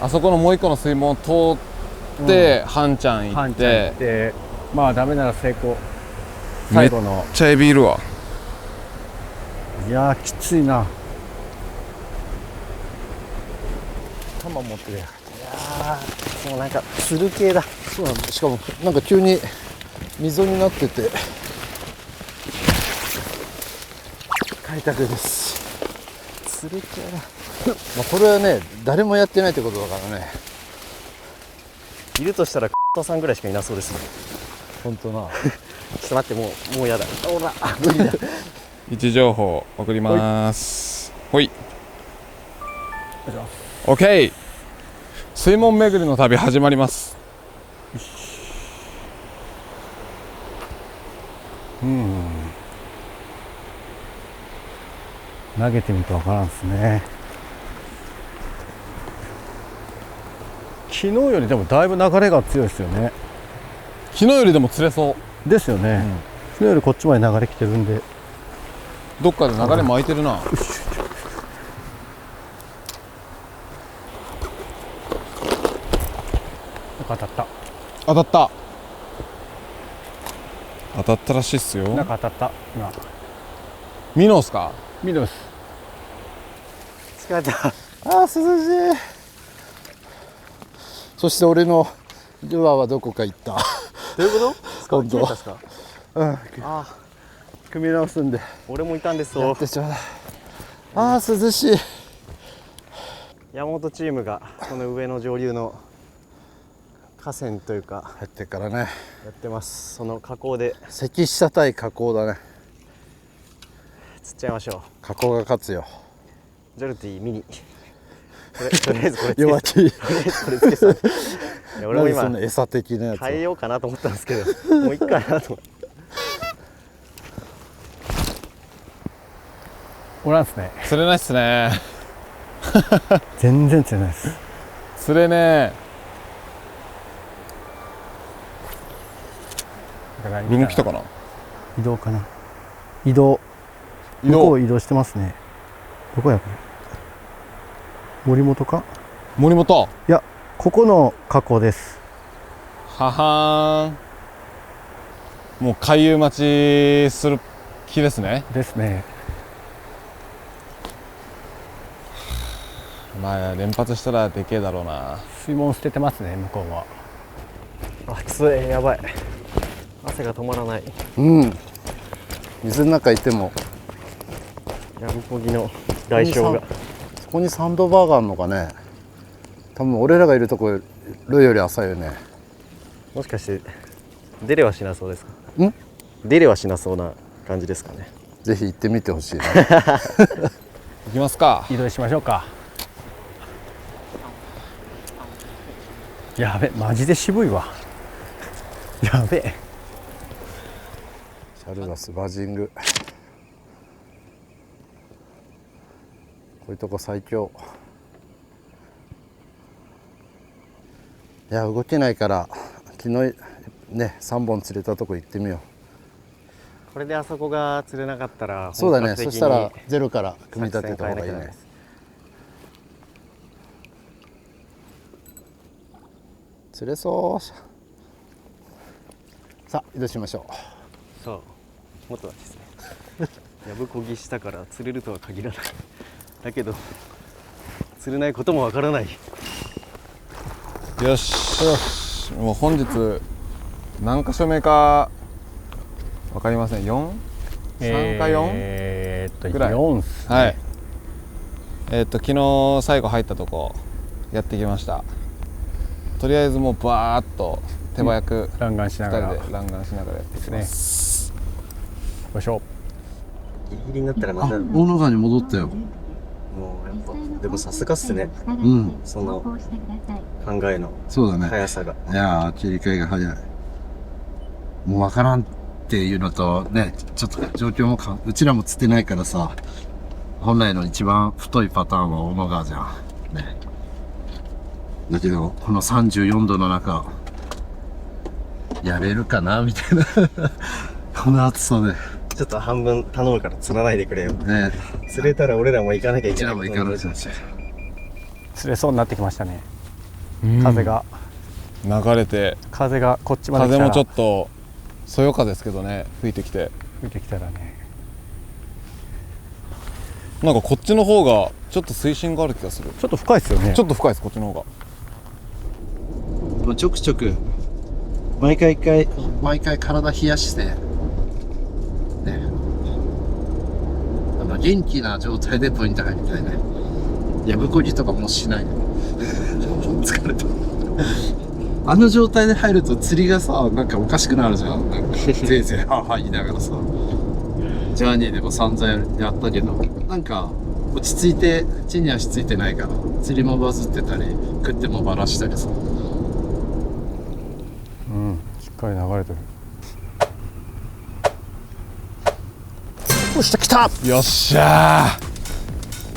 あそこのもう一個の水門を通って、ハンちゃん行っハンちゃん行ってて、まあダメなら成功。最後の。めっちゃエビいるわ。いやーきついな。玉持ってるやん。もうなんかつる系だ。そうなんだ。しかもなんか急に溝になってて開拓です。つる系だ。まあこれはね誰もやってないってことだからね。いるとしたらさんぐらいしかいなそうですね。本当な。ちょっと待って、もうやだ。ほら、無理だ。位置情報送りますほい OK 水門巡りの旅始まります。投げてみるとわからんですね。昨日よりでもだいぶ流れが強いですよね。昨日よりでも釣れそうですよね、昨日よりこっちまで流れ来てるんで。どっかで流れ巻いてるな。当たった。当たった当たったらしいっすよ。なんか当たった今。ミノーっすか？ミノス。疲れた。あー涼しい。そして俺のルアーはどこか行った。どういうこと本当ですか？組み直すんで俺もいたんですやよ。ってちょうだい。あー涼しい。山本チームがこの上の上流の河川というか入ってからねやってます。その河口で関下対河口だね。釣っちゃいましょ河口が勝つよ。う。ジョルティミニ。とりあえずこれ弱気。とりあえずこれつけさ。いや俺も今何その餌的なやつ。変えようかなと思ったんですけど、もういいかなと思って。おらんすね。釣れないっすね。全然釣れないです。釣れねえ。ルム来たかな？移動かな。移動。向こう移動してますね。どこやこれ。森本か？森本。いや、ここの河口です。ははーん。もう回遊待ちする気ですね。ですね。まあ連発したらでけえだろうな。水門捨ててますね向こうは。暑い、やばい。汗が止まらない。うん。水の中いても。ヤブコギの代償が。そこにサンドバーがあるのかね。多分俺らがいるところより浅いよね。もしかして出れはしなそうですか？ん？出れはしなそうな感じですかね。ぜひ行ってみてほしいな。行きますか。移動しましょうか。やべ、マジで渋いわ。やべえ。シャルバスバジング。こういうとこ最強。いや動けないから昨日ね3本釣れたとこ行ってみよこれであそこが釣れなかったらう。そうだね。本格的にそしたらゼロから組み立てた方がいいね。釣れそう。さあ移動しましょう。そう、もっとですね。やぶこぎしたから釣れるとは限らない。だけど釣れないこともわからない。よし。もう本日何箇所目かわかりません。4？3か 4？ぐらい。 4っすね。はい。昨日最後入ったとこやってきました。とりあえずもうバーっと手早く弾丸しな2がら人で弾丸しながらやってきます。よいしょ。ギリギリになったらまたも大野川に戻ったよ。うやっぱでもさすがっすね。うんその考えのそうだね。速さが。いやー切り替えが早い。もう分からんっていうのとねちょっと状況もうちらも釣ってないからさ、本来の一番太いパターンは大野川じゃんね。だけどこの34度の中やれるかなみたいなこの暑さでちょっと半分頼むから釣らないでくれよ。ね、釣れたら俺らも行かなきゃいけない。も行かなきゃ。釣れそうになってきましたね。風が流れて、風がこっちまで来たら風もちょっとそよ風ですけどね、吹いてきて、たらね。なんかこっちの方がちょっと水深がある気がする。ちょっと深いですよね。ちょっと深いです、こっちの方が。ちょくちょく毎回体冷やしてね、元気な状態でポイント入りたいね。やぶこぎとかもしない疲れた。あの状態で入ると釣りがさ、なんかおかしくなるじゃん。なんかぜいぜいはぁはぁ言いながらさ、ジャーニーでも散々やったけど、なんか落ち着いて、地に足ついてないから釣りもバズってたり食ってもバラしたりさ。うん、しっかり流れてる。よっしゃ、来た。よっしゃ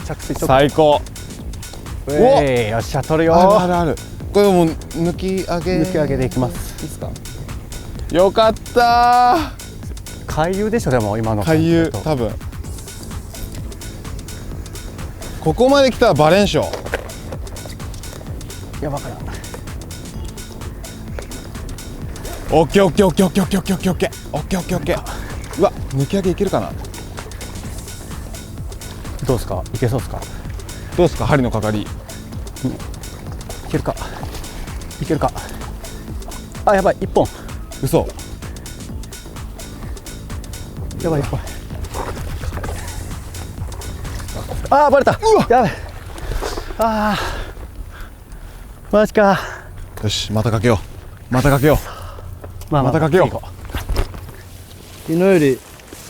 着水ー、最高。よっしゃ、取るよ。あるある。これもう抜き上げでいきます。いいですか。よかったー。回遊でしょ、でも今の回遊、多分ここまで来たらバレンショ。やばかな。オッケーオッケーオッケーオッケーオッケーオッケーオッケーオッケーオッケーオッケーオッケー。うわ、抜き上げいけるかな。どうですか、いけそうですか。どうですか、針のかかり。いけるか、いけるか。あ、やばい、1本。嘘。やばい、1本。あー、バレた。やばい。あー、マジか。よし、またかけよう、またかけよう、またかけよう。昨日より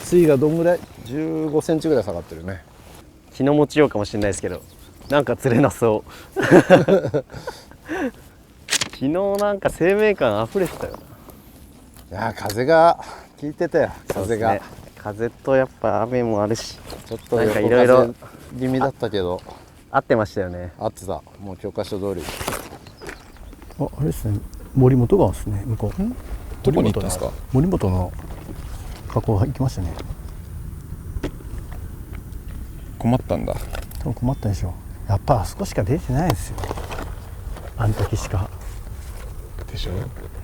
水位がどんぐらい？15センチぐらい下がってるね。気の持ちようかもしれないですけど、なんか釣れなそう昨日なんか生命感あふれてたよな。いや、風が効いてたよ。風が、ね、風とやっぱ雨もあるし、ちょっとなんかいろいろ気味だったけど合ってましたよね。合ってた。もう教科書通り。あれですね、森本川ですね、向こう。どこに行ったんですか。森本の河口行きましたね。困ったんだ。多分困ったでしょ。やっぱあそこしか出てないんですよ、あの時しか。でしょ。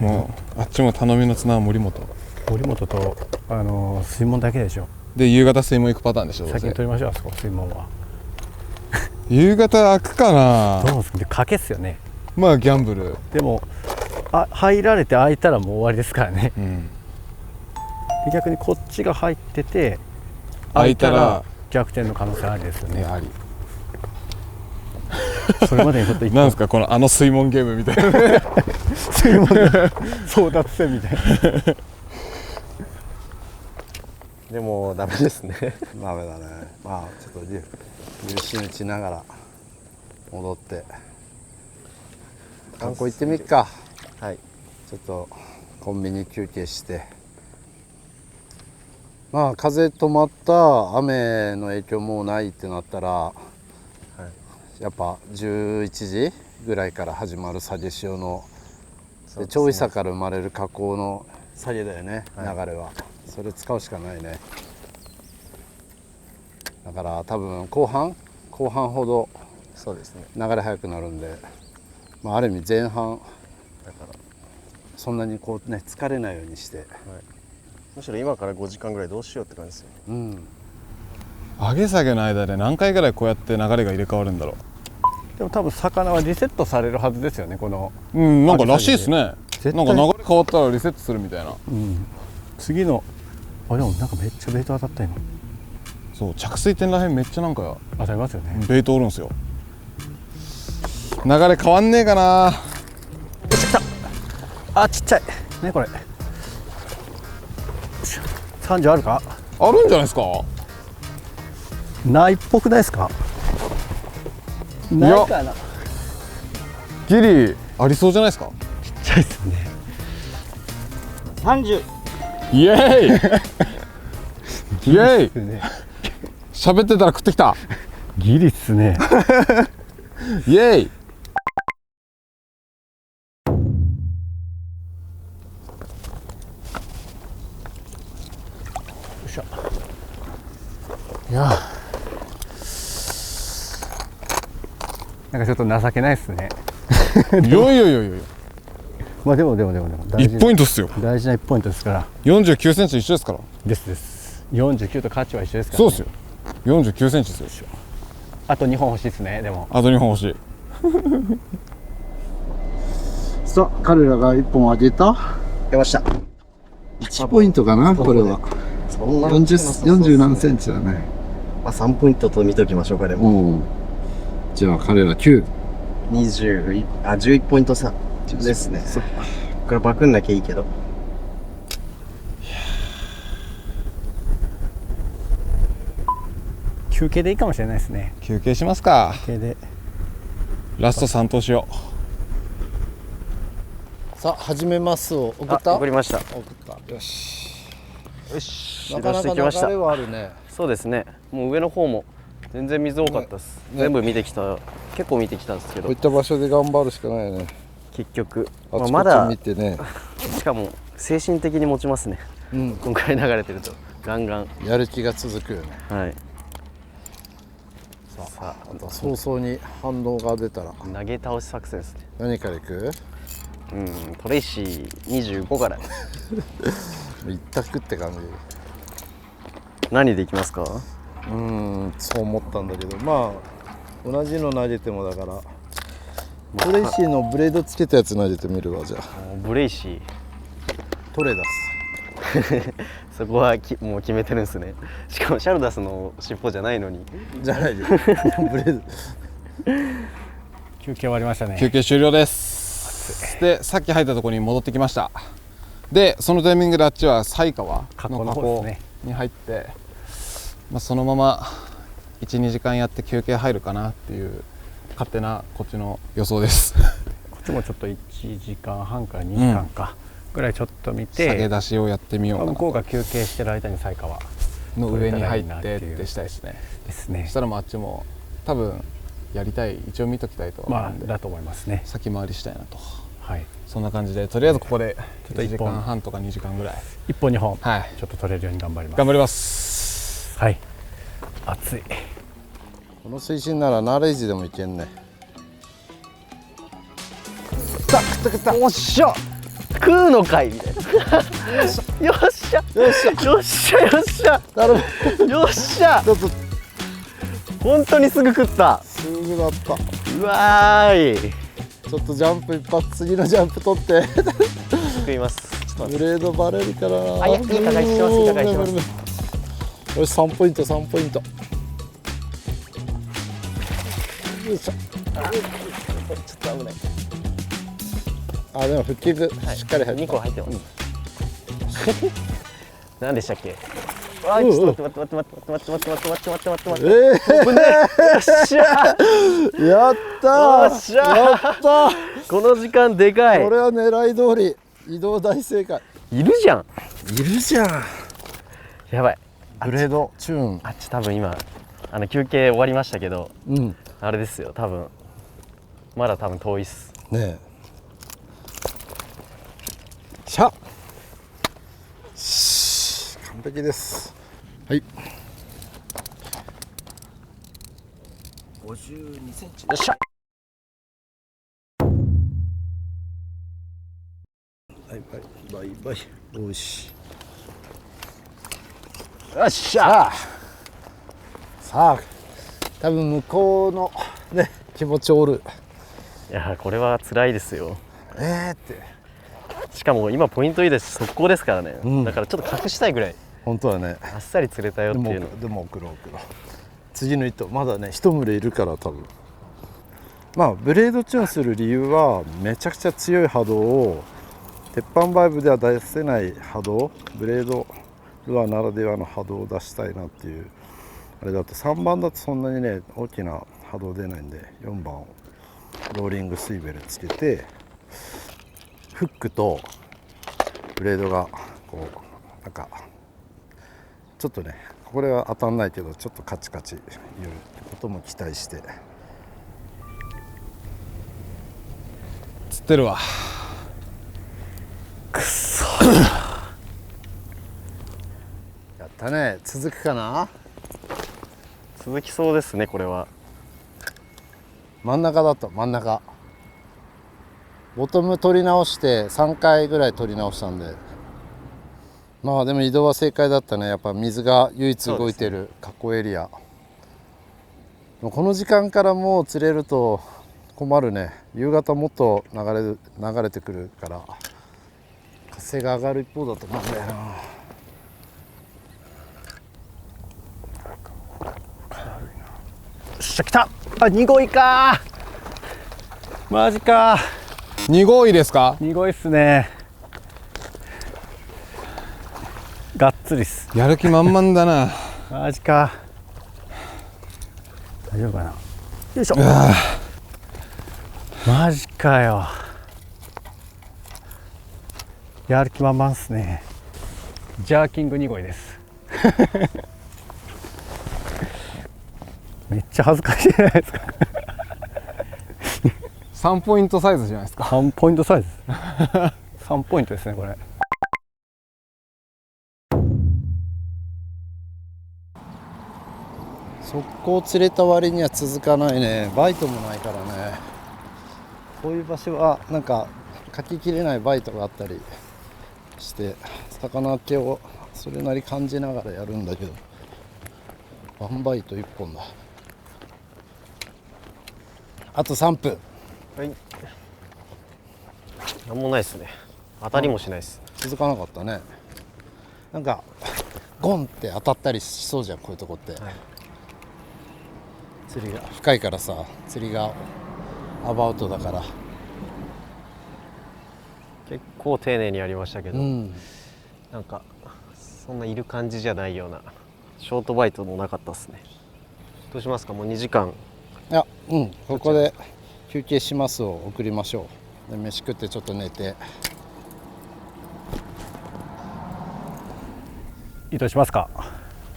もうあっちも頼みの綱は森本と水門だけでしょ。で、夕方水門行くパターンでしょ。先に取りましょう、あそこ水門は。夕方開くかな。どうですか。で、賭けっすよね。まあギャンブル。でも入られて開いたらもう終わりですからね。うん、で逆にこっちが入ってて開いたら逆転の可能性ありですよね。あり。それまでにちょっとなんですか、この水門ゲームみたいな水門争奪戦みたいなでもダメですねダメだね。まあちょっと流進打ちながら戻って観光行ってみっか。はい、ちょっとコンビニ休憩して、まあ風止まった雨の影響もうないってなったら、やっぱ11時ぐらいから始まる下げ潮ので潮位差から生まれる河口の下げだよね、流れは。それ使うしかないね。だから多分後半ほどそうですね、流れ速くなるんで、まあ、ある意味前半だからそんなにこうね疲れないようにして、むしろ今から5時間ぐらいどうしようって感じですよ。上げ下げの間で何回ぐらいこうやって流れが入れ替わるんだろう。でも多分魚はリセットされるはずですよね、この。なんからしいですね。なんか流れ変わったらリセットするみたいな。次のでもなんかめっちゃベイト当たった今。そう、着水点らへんめっちゃなんか当たりますよね。ベイトおるんですよ。流れ変わんねえかな。来た。あ、ちっちゃいねこれ。30あるか。あるんじゃないですか。ないっぽくないですか。ないかな。ギリありそうじゃないですか。ちっちゃいですね。30。イエーイイエーイ。喋ってたら食ってきた。ギリっすね。イエーイ。しょ。いやなんかちょっと情けないですね。いやいやいやいや、まあでも大事1ポイントっすよ。大事な1ポイントですから。49センチ一緒ですから。です49と価値は一緒ですから、ね、そうですよ。49センチですよ。あと2本欲しいですね。でもあと2本欲しい。さあ、彼らが1本上げた。出ました。1ポイントかな、これは。そんな40何センチだね。まあ、3ポイントと見ときましょうか。でもじゃあ彼ら9。 11ポイント差ですね。これバクんなきゃいいけど。休憩でいいかもしれないですね。休憩しますか。休憩でラスト3投しよう。さあ始めますを送った。送りました。送った。よしよし。なかなか流れはあるね。そうですね。もう上の方も全然水多かったです、全部見てきた。結構見てきたんですけど、こういった場所で頑張るしかないね。結局、あちこちまだ見てね。しかも精神的に持ちますね、こんくらい流れてるとガンガンやる気が続くよね。はい。さあ早々に反応が出たら投げ倒し作戦ですね。何からいく？トレイシー25から一択って感じ。何でいきますか？そう思ったんだけど、まあ同じの投げてもだからトレイシーのブレードつけたやつ投げてみるわ。じゃあブレイシートレダスそこはもう決めてるんですね。しかもシャルダスの尻尾じゃないのに。じゃないでブレード休憩終わりましたね。休憩終了です。でさっき入ったところに戻ってきました。でそのタイミングであっちは犀川の河口に入って、そのまま 1,2 時間やって休憩入るかなっていう勝手なこっちの予想です。こっちもちょっと1時間半から2時間かぐらいちょっと見て、下げ出しをやってみようかな。向こうが休憩してる間に犀川の上に入ってってしたいですね。ですね。そしたらもうあっちも多分やりたい、一応見ときたいと思うんで、だと思いますね。先回りしたいなと。はい。そんな感じでとりあえずここでちょっと1時間半とか2時間ぐらい1本2本、はい、ちょっと取れるように頑張ります。頑張ります。はい。暑い。この水深ならナレージでもいけんね。食ったおっしゃ食うのかいみたいな。よっしゃよっしゃよっしゃよっしゃなるほどよっしゃ。ちょっと本当にすぐ食った。すぐだった。うわーい。ちょっとジャンプ一発、次のジャンプ取って食います。ブレードバレるからな。あ、いや、いい加減してます、いい加減してます。よし、3ポイント、3ポイント。よいしょ。ちょっと危ない。あ、でも腹筋しっかり入って2個入ってます。何でしたっけ？あ、ちょっと待って。よっしゃやったー。よっしゃやったー。この時間でかい。これは狙い通り。移動大正解。いるじゃん。いるじゃん。やばい。ブレードチューン。あっち多分今休憩終わりましたけど、あれですよ。多分まだ遠いっす。ねえ。しゃ。完璧です。はい。52センチ。よっしゃ。バイバイ。よし。よっしゃ。さあ、多分向こうのね気持ちおる。いやこれは辛いですよ。ってしかも今ポイントいいですし速攻ですからね、だからちょっと隠したいぐらい。本当はね、あっさり釣れたよっていうの。でも送ろう次の糸まだね一群れいるから多分。まあブレードチューンする理由はめちゃくちゃ強い波動を鉄板バイブでは出せない波動、ブレードルアーならではの波動を出したいなっていうあれだと、3番だとそんなにね大きな波動出ないんで4番をローリングスイベルつけて、フックとブレードがこうなんかちょっとねこれは当たんないけどちょっとカチカチいうことも期待して釣ってるわ。くそやったね。続くかな。続きそうですねこれは。真ん中だった。真ん中ボトム取り直して3回ぐらい取り直したんで、まあでも移動は正解だったね。やっぱ水が唯一動いてる河口エリア、この時間からもう釣れると困るね。夕方もっと流れてくるから風が上がる一方だと思うんだよな。よっしゃ来た。あ、2号いかー。マジか2号いですか。ー。2号いっすね。がっつりっす。やる気満々だな。マジか。大丈夫かな。よいしょ。マジかよ。やる気満々っすね。ジャーキング2号いです。めっちゃ恥ずかしいじゃないですか。3ポイントサイズじゃないですか。3ポイントサイズ。3ポイントですねこれ。速攻釣れた割には続かないね。バイトもないからね。こういう場所はなんかかききれないバイトがあったりして魚手をそれなり感じながらやるんだけど、ワンバイト1本だ。あと3分。はい。なんもないですね。当たりもしないです。続かなかったね。なんかゴンって当たったりしそうじゃんこういうとこって、はい、釣りが深いからさ、釣りがアバウトだから結構丁寧にやりましたけど、うん、なんかそんないる感じじゃないような。ショートバイトもなかったですね。どうしますか。もう2時間。いや、ここで休憩しますを送りましょう。で飯食ってちょっと寝て移動しますか。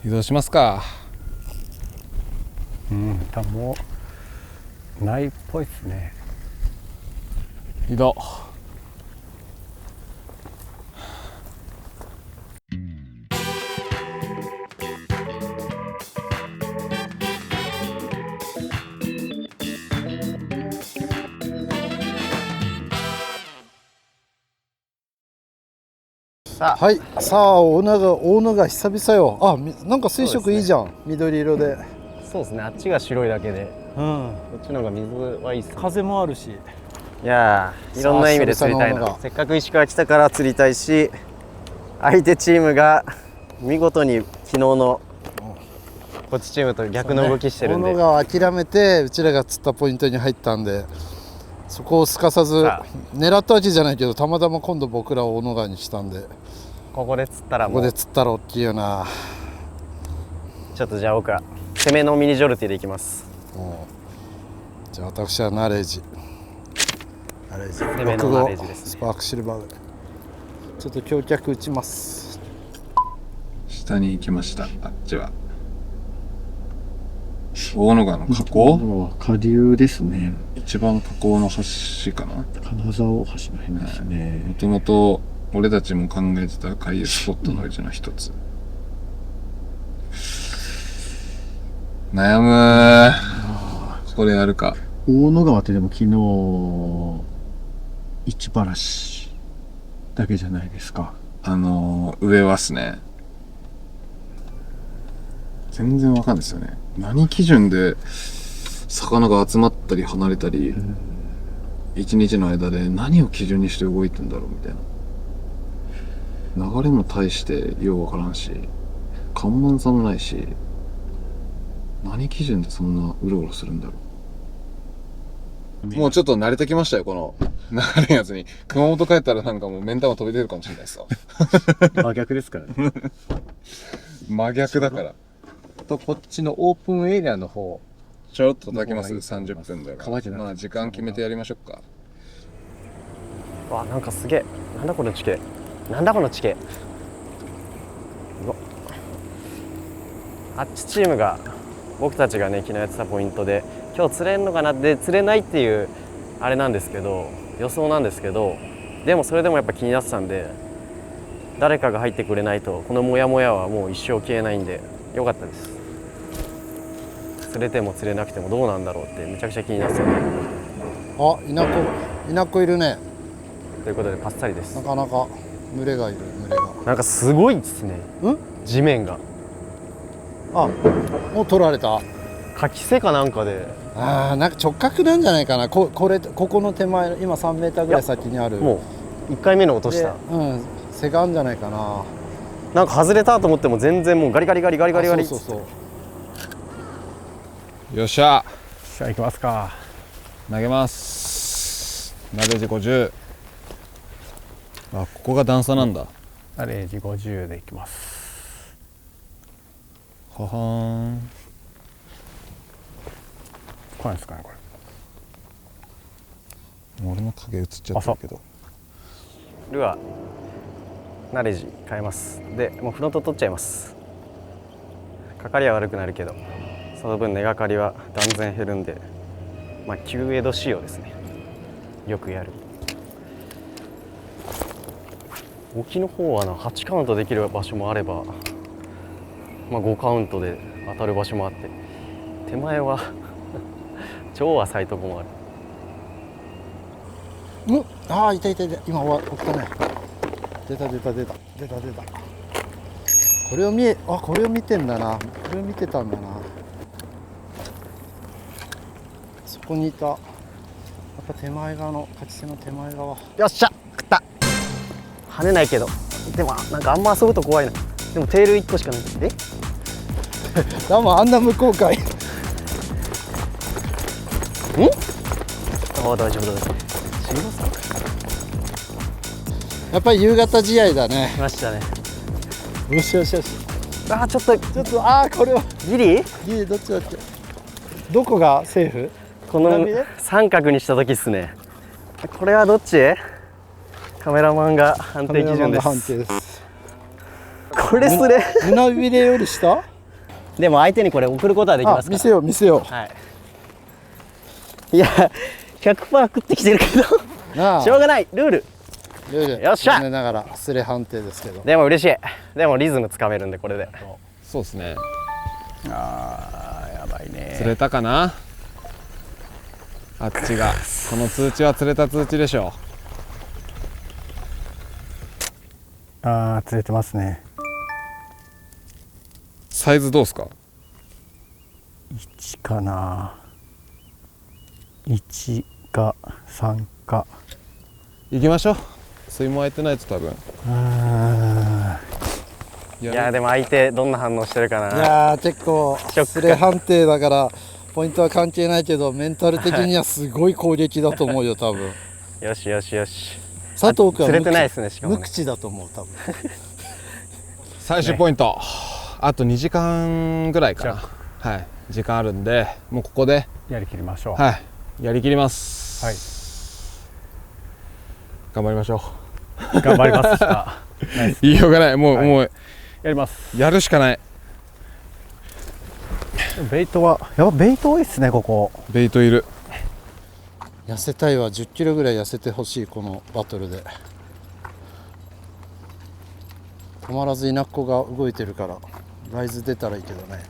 移動しますか。多分もうないっぽいっすね。移動。はい、さあ大野が久々よ。あ、なんか水色いいじゃん、緑色で。そうですね。あっちが白いだけで、こっちの方が水はいいっすね。風もあるし。いやー、いろんな意味で釣りたいな。せっかく石川来たから釣りたいし、相手チームが見事に昨日のこっちチームと逆の動きしてるんで、大野が諦めてうちらが釣ったポイントに入ったんで、そこをすかさず狙ったわけじゃないけど、たまたま今度僕らを大野川にしたんで、ここで釣ったらもうここで釣ったら大きいよな。ちょっとじゃあ僕ら攻めのミニジョルティでいきます。じゃあ私はナレージ攻めのナレージですね。スパークシルバーでちょっと橋脚打ちます。下に行きました。あっちは大野川の河口、下流ですね。一番河口の端かな。金沢大橋の辺ですね。もともと俺たちも考えてた回遊スポットのうちの一つ。悩むー。これやるか。大野川ってでも昨日市原市だけじゃないですか。上はっすね。全然わかんないですよね。何基準で魚が集まったり離れたり、一日の間で何を基準にして動いてんだろうみたいな。流れも大してようわからんし、干満さもないし、何基準でそんなうろうろするんだろう。もうちょっと慣れてきましたよ、この流れやつに。熊本帰ったらなんかもう目ん玉飛び出るかもしれないですわ。真逆ですからね。真逆だから。とこっちのオープンエリアの方ちょろっと叩きます。30分だから。川じゃなくてまあ時間決めてやりましょうか。わ、なんかすげえ。なんだこの地形。なんだこの地形。うわ、あっちチームが僕たちがね昨日やってたポイントで、今日釣れんのかなって釣れないっていうあれなんですけど、予想なんですけど、でもそれでもやっぱ気になってたんで、誰かが入ってくれないとこのモヤモヤはもう一生消えないんでよかったです。釣れても釣れなくてもどうなんだろうってめちゃくちゃ気になってたんで。あ、いなこいるね。ということでパッサリです。なかなか群れがいる、群れが。なんかすごいですね。地面が。あ、もう取られた。かきせかなんかで。ああ、なんか直角なんじゃないかな。ここの手前、今3メーターぐらい先にある。もう1回目の落とした。背があるんじゃないかな。なんか外れたと思っても全然もうガリガリガリガリガリガリ。そうそう。よっしゃ。じゃあ行きますか。投げます。ナレージ50。あ、ここが段差なんだ。ナレージ50でいきます。ははーん。これですかね、これ。俺の影映っちゃってるけど。ルアーナレージ変えます。でもうフロント取っちゃいます。かかりは悪くなるけどその分根がかりは断然減るんで、まあ旧江戸仕様ですね。よくやる。沖の方はな8カウントできる場所もあれば、まあ、5カウントで当たる場所もあって、手前は超浅いとこもある。ああ、いたいたいた。今終わったね。出た。これを見てんだな。これを見てたんだな。そこにいた。やっぱ手前側の勝ち線の手前側。よっしゃ食った。跳ねないけど、でもなんかあんま遊ぶと怖いな。でもテール1個しかない。でもあんな向こうかい。ああ大丈夫だ。やっぱり夕方試合だね。来ましたね。よし。ああちょっとこれはギリどっちだっけ。どこがセーフ？この三角にした時っすね。これはどっち？カメラマンが判定基準です。これすれ胸びれより下？でも相手にこれ送ることはできますから。見せよう。はい。いや 100% 食ってきてるけどしょうがない。ルールよっしゃ。残念ながらスレ判定ですけど。でも嬉しい。でもリズムつかめるんでこれで。そうですね。あーやばいね。釣れたかな。あっちがこの通知は釣れた通知でしょう。ああ釣れてますね。サイズどうですか。1かな。1か3か。行きましょう。水も空いてないと多分。いやでも相手どんな反応してるかな。いや結構スレ判定だからポイントは関係ないけどメンタル的にはすごい攻撃だと思うよ多分。よし。佐藤君は釣れてないですね。しかもね無口だと思う多分。最終ポイント、あと2時間ぐらいかな。はい、時間あるんでもうここでやりきりましょう。はい、やりきります。はい、頑張りましょう。頑張ります。言いようがない。もうやります。やるしかない。ベイトはやっぱベイト多いですね。ここベイトいる。痩せたいわ。10キロぐらい痩せてほしいこのバトルで。止まらず稲子が動いてるからライズ出たらいいけどね。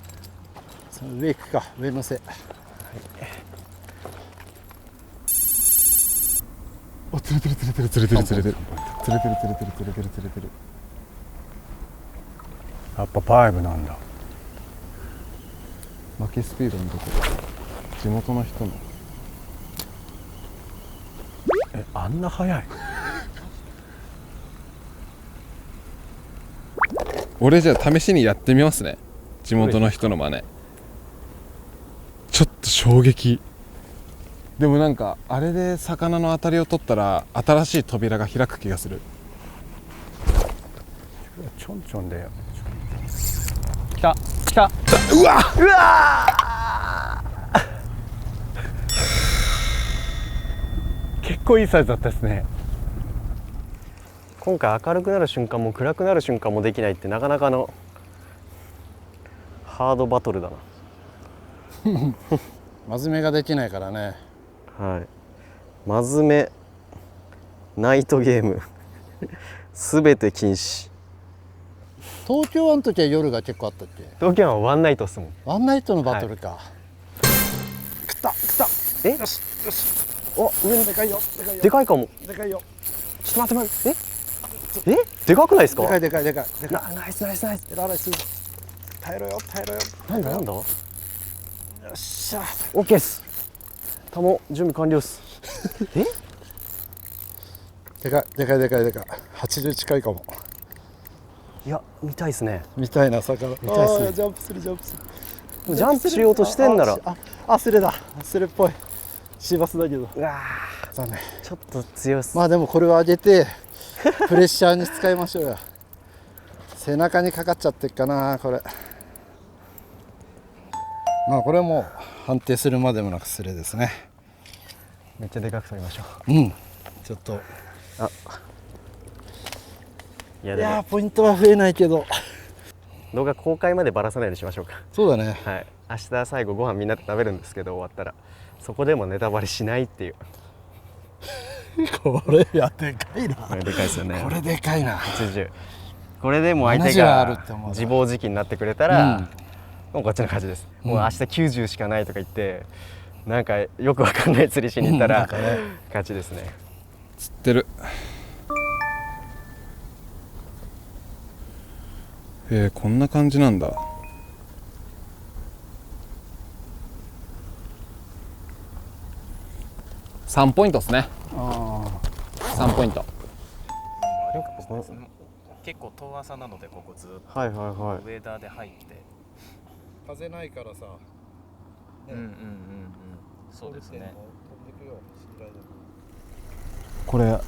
上行くか。上乗せ、はい、お、釣れてる。やっぱ5なんだ。巻きスピードのとこ地元の人のあんな速い。俺じゃあ試しにやってみますね。地元の人の真似。ちょっと衝撃。でもなんかあれで魚の当たりを取ったら新しい扉が開く気がする。ちょんちょんで来た。うわ結構いいサイズだったですね。今回明るくなる瞬間も暗くなる瞬間もできないってなかなかのハードバトルだな。真面目ができないからね。はい、真面目ナイトゲームすべて禁止。東京湾の時は夜が結構あったっけ？東京湾はワンナイトっすもん。ワンナイトのバトルか。食ったえ、よしよし。お、上にでかいよ。でかいかも。でかいよ。ちょっと待って。え、でかくないですか？でかい。ナイス。耐えろよ。なんだ。よっしゃ。オッケーっす。タモ準備完了っす。え？でかい。80近いかも。いや、見たいっすね。みたいな魚。見たいっすね。ジャンプする。ジャンプしようとしてんなら。スレっぽい。シーバスだけど。うわー、残念。ちょっと強いっす。まあでもこれを上げてプレッシャーに使いましょうよ。背中にかかっちゃってっかなこれ。まあこれはもう判定するまでもなくスレですね。めっちゃでかく取りましょう。ちょっと。いやポイントは増えないけど。動画公開までばらさないようにしましょうか。そうだね。はい。明日最後ご飯みんなで食べるんですけど、終わったらそこでもネタバレしないっていう。これでかいな。これでかいですよね。これでかいな。80。これでも相手が自暴自棄になってくれたら、もうこっちの勝ちです。もう明日90しかないとか言ってなんかよくわかんない釣りしに行ったら、勝ちですね。釣ってる。こんな感じなんだ。3ポイントですね。3ポイント。結構遠浅なのでここずっとウェーダーで入って風ないからさ。そうですね。これ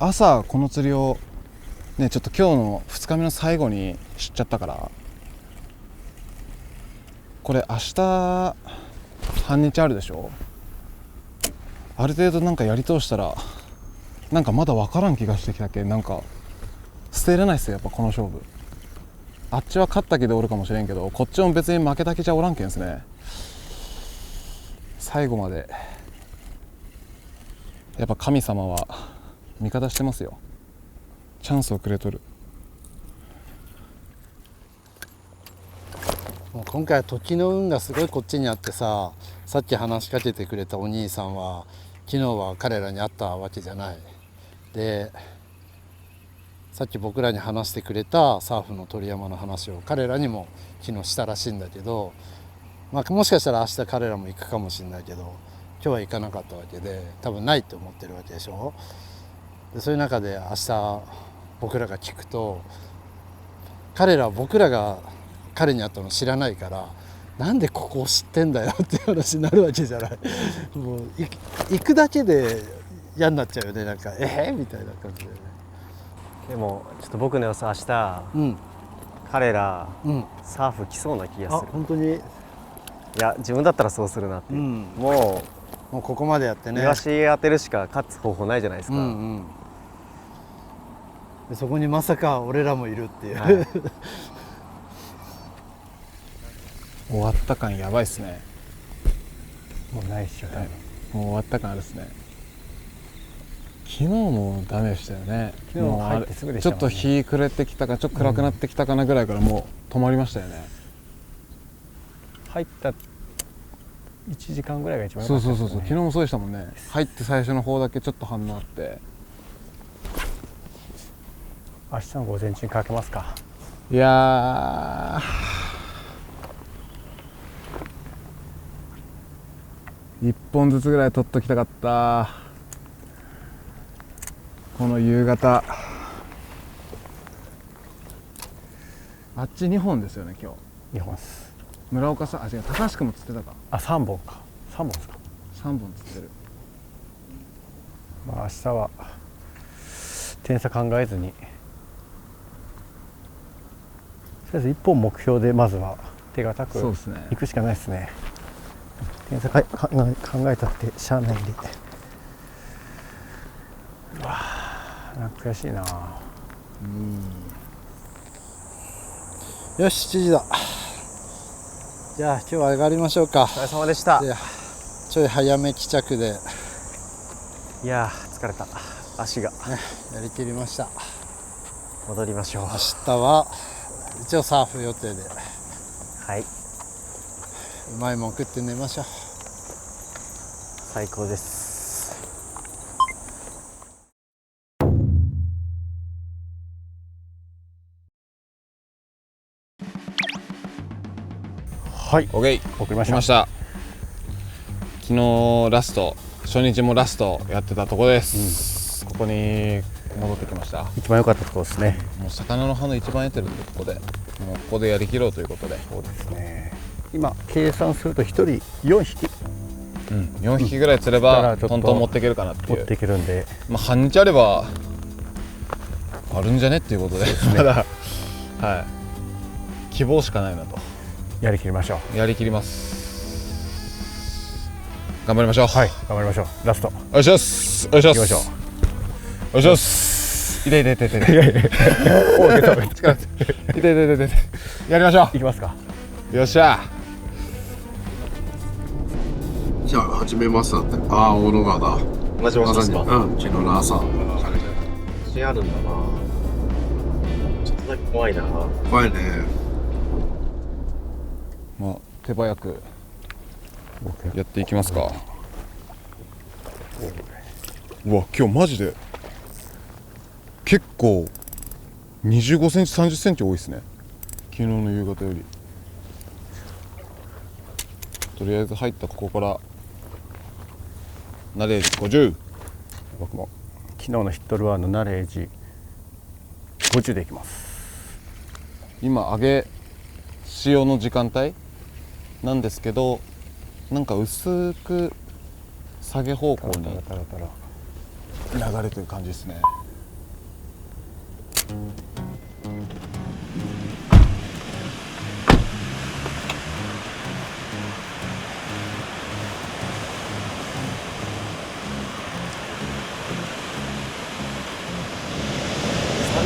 朝この釣りをねちょっと今日の2日目の最後に知っちゃったから、これ明日半日あるでしょ。ある程度なんかやり通したらなんかまだ分からん気がしてきたけん、なんか捨てれないっすよやっぱこの勝負。あっちは勝った気でおるかもしれんけど、こっちも別に負けた気じゃおらんけんですね。最後までやっぱ神様は味方してますよ。チャンスをくれとる。もう今回は時の運がすごいこっちにあってさ、さっき話しかけてくれたお兄さんは昨日は彼らに会ったわけじゃない。でさっき僕らに話してくれたサーフの鳥山の話を彼らにも昨日したらしいんだけど、まあ、もしかしたら明日彼らも行くかもしれないけど今日は行かなかったわけで、多分ないって思ってるわけでしょ。でそういう中で明日僕らが聞くと、彼らは僕らが彼に会ったの知らないから、なんでここを知ってんだよっていう話になるわけじゃない。もう行くだけで嫌になっちゃうよね、なんかみたいな感じでね。でもちょっと僕の予想明日、彼ら、サーフ来そうな気がする。本当に。いや自分だったらそうするなっていう、もうここまでやってね、イワシ当てるしか勝つ方法ないじゃないですか。でそこにまさか俺らもいるっていう、終わった感やばいっすね。もうないっしょ、もう終わった感あるっすね。昨日もダメでしたよね。昨日も入ってすぐでしたもんね。ちょっと日暮れてきたかちょっと暗くなってきたかなぐらいからもう止まりましたよね。入った1時間ぐらいが一番良かったですね。そう昨日もそうでしたもんね。入って最初の方だけちょっと反応あって。明日の午前中にかけますか。いや1本ずつぐらい取っときたかった。この夕方あっち2本ですよね今日。2本です。村岡さん、違う、高橋君も釣ってたか。3本か。3本ですか。3本釣ってる。まあ明日は点差考えずに、とりあえず1本目標でまずは手堅くいくしかないですね。点差考えたってしゃあないんで。うわー、なんか悔しいな。よし7時だ。じゃあ今日は上がりましょうか。お疲れ様でした。ちょい早め帰着で。いや疲れた。足が、やりきりました。戻りましょう。明日は一応サーフ予定ではい、うまいもん食って寝ましょう。最高です。はい、 OK 送りました。来ました。昨日ラスト、初日もラストやってたとこです、ここに戻ってきました。一番良かったところですね。もう魚の花一番得てるんで、ここでもうここでやりきろうということで。そうですね。今計算すると1人4匹、4匹ぐらい釣ればトントン持っていけるかなっていう。持っていけるんで、まあ半日あればあるんじゃねっていうことで、まだ希望しかないなと。やりきりましょやりきります。頑張りましょう。はい、頑張りましょう。ラスト。お願いします。お願いします。行きましょう。お願いします。痛い痛い痛い痛い。おー、出た。力痛い痛い痛い痛い。やりましょう。行きますか。よっしゃ。じゃあ始めますって。ああ、小野川だ。同じ場所ですか？昨日の朝。自信あるんだな。ちょっとだけ怖いな。怖いね。まあ手早くやっていきますか。うわ、今日マジで結構25センチ30センチ多いですね、昨日の夕方より。とりあえず入ったここからナレージ50。僕も昨日のヒットルアーのナレージ50でいきます。今上げ潮の時間帯なんですけど、なんか薄く下げ方向に流れてる感じですね。3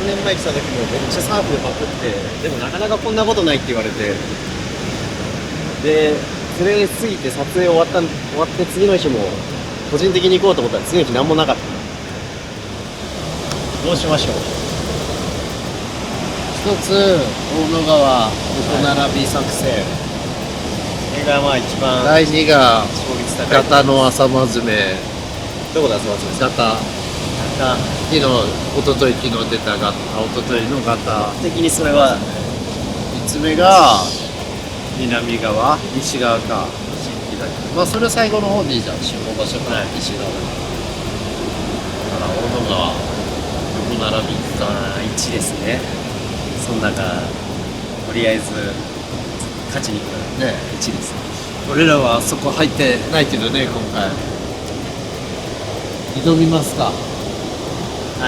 年前来た時もめっちゃサーフでパクって、でもなかなかこんなことないって言われて、で釣れすぎて撮影終わって次の日も個人的に行こうと思ったら次の日何もなかった。どうしましょう。一つ、大野川横並び作戦。これがまあ一番第2が勝率高い。ガタの朝まずめ。どこで集まってますか？ガタ。昨日、一昨日昨日出たガタ。一昨日のガタ。的にそれは3つ目が南側、西側か。まあそれ最後の方でいいじゃん。集合場所から西側。だから大野川横並びか1ですね。その中とりあえず勝ちに行くね。1です。俺らはそこ入ってないけどね、今回。挑みますか。は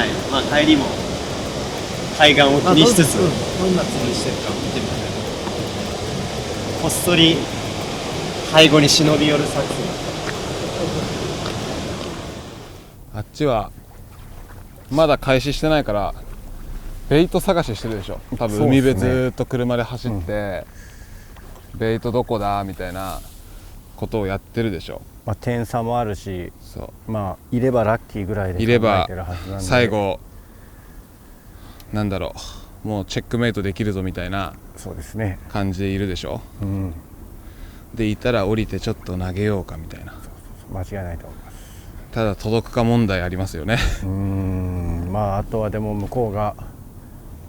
い。まあ帰りも海岸を気にしつつ、どんな釣りしてるか見てみたい。こっそり背後に忍び寄る作戦。あっちはまだ開始してないからベイト探ししてるでしょ。多分海辺ずーっと車で走って、ベイトどこだみたいなことをやってるでしょ。まあ点差もあるし、そう、まあいればラッキーぐらいでいれば考えてるはずなんで、最後なんだろう、もうチェックメイトできるぞみたいなそうですね。感じでいるでしょ。うん、でいたら降りてちょっと投げようかみたいな。間違いないと思います。ただ届くか問題ありますよね。まああとはでも向こうが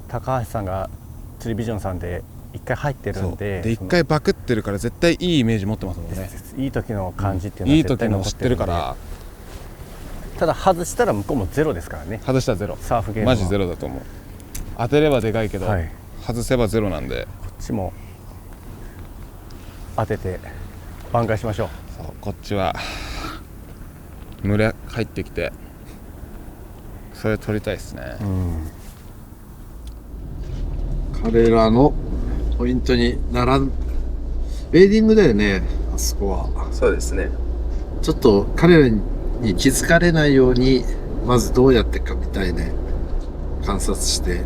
高橋さんが釣りビジョンさんで一回入ってるんで、で一回バクってるから絶対いいイメージ持ってますもんね。いい時の感じっていうのいはい絶対時の知って残ってるんで、るから。ただ外したら向こうもゼロですからね。外したらゼロ、サーフゲームはマジゼロだと思う。当てればでかいけど、はい、外せばゼロなんで、こっちも当てて挽回しましょう。そうこっちは群れ入ってきてそれ取りたいですね。彼らのポイントに並んベーディングだよね、あそこは。そうですね。ちょっと彼らに気づかれないようにまずどうやってかみたいね。観察して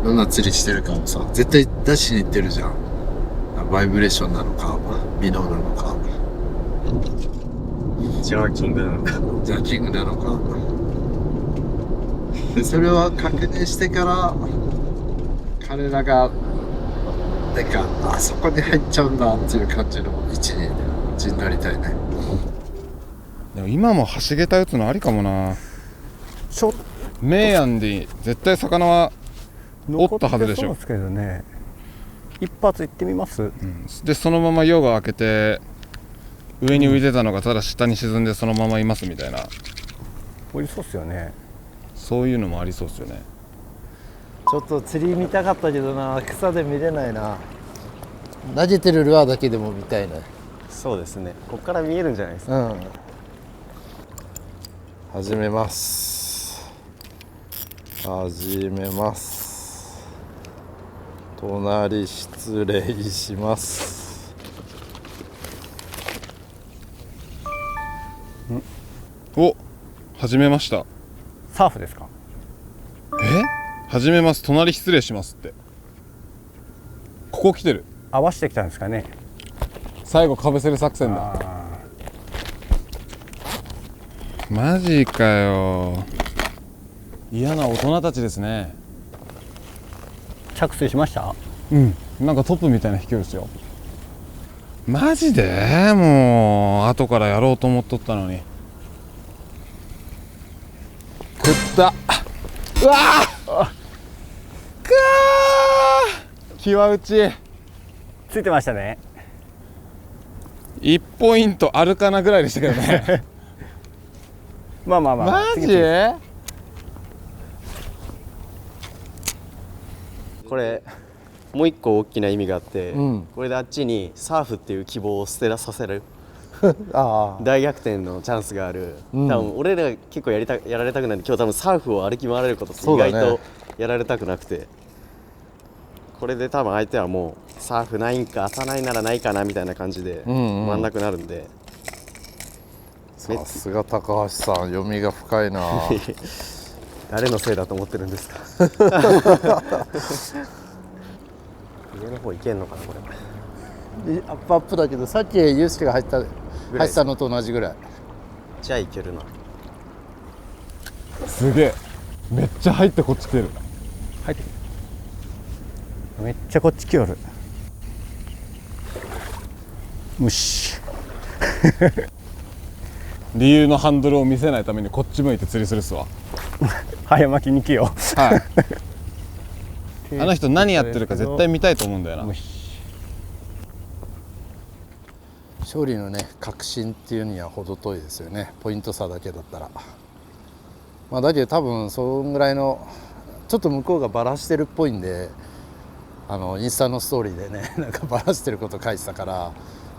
どんな釣りしてるかもさ、絶対出しに行ってるじゃん。バイブレーションなのかミノーなのかジャーキングなのかジャッキングなのかで、それは確認してから彼らがなんかあそこに入っちゃうんだっていう感じの位置になりたいね。でも今も橋桁打つのありかもな。明暗で絶対魚はおったはずでしょ。そうですけどね。一発行ってみます。でそのまま夜が明けて上に浮いてたのがただ下に沈んでそのままいますみたいな、おりそうっすよね。そういうのもありそうですよね。ちょっと釣り見たかったけどな、草で見れないな。投げてるルアーだけでも見たいね。そうですね。ここから見えるんじゃないですか。うん。始めます。始めます。隣失礼します。お、始めました。サーフですか。始めます。隣失礼しますって。ここ来てる。合わせてきたんですかね。最後かぶせる作戦だ。マジかよ。嫌な大人たちですね。着水しました。なんかトップみたいな飛距離ですよ。マジでもう後からやろうと思っとったのに。食った。うわーくー際打ちついてましたね。1ポイントあるかなぐらいでしたけどね。まあまあまあ。マジこれもう一個大きな意味があって、これであっちにサーフっていう希望を捨てらさせる大逆転のチャンスがある。多分俺ら結構やられたくないんで、今日多分サーフを歩き回れることって意外とやられたくなくて、これで多分相手はもうサーフないんか当たないならないかなみたいな感じで回んなくなるんで。さすが高橋さん、読みが深いな。誰のせいだと思ってるんですか。上の方行けんのかなこれ。アップアップだけど、さっきユースケが入ったのと同じぐらい。じゃあいけるな。すげえ、めっちゃ入ってこっち来てる。入ってめっちゃこっち来よる。むし。理由のハンドルを見せないためにこっち向いて釣りするっすわ。早巻きに来よう。はい。あの人何やってるか絶対見たいと思うんだよな。勝利のね確信っていうには程遠いですよね、ポイント差だけだったら。まあだけど多分そんぐらいのちょっと向こうがバラしてるっぽいんで、インスタのストーリーでねなんかバラしてること書いてたから、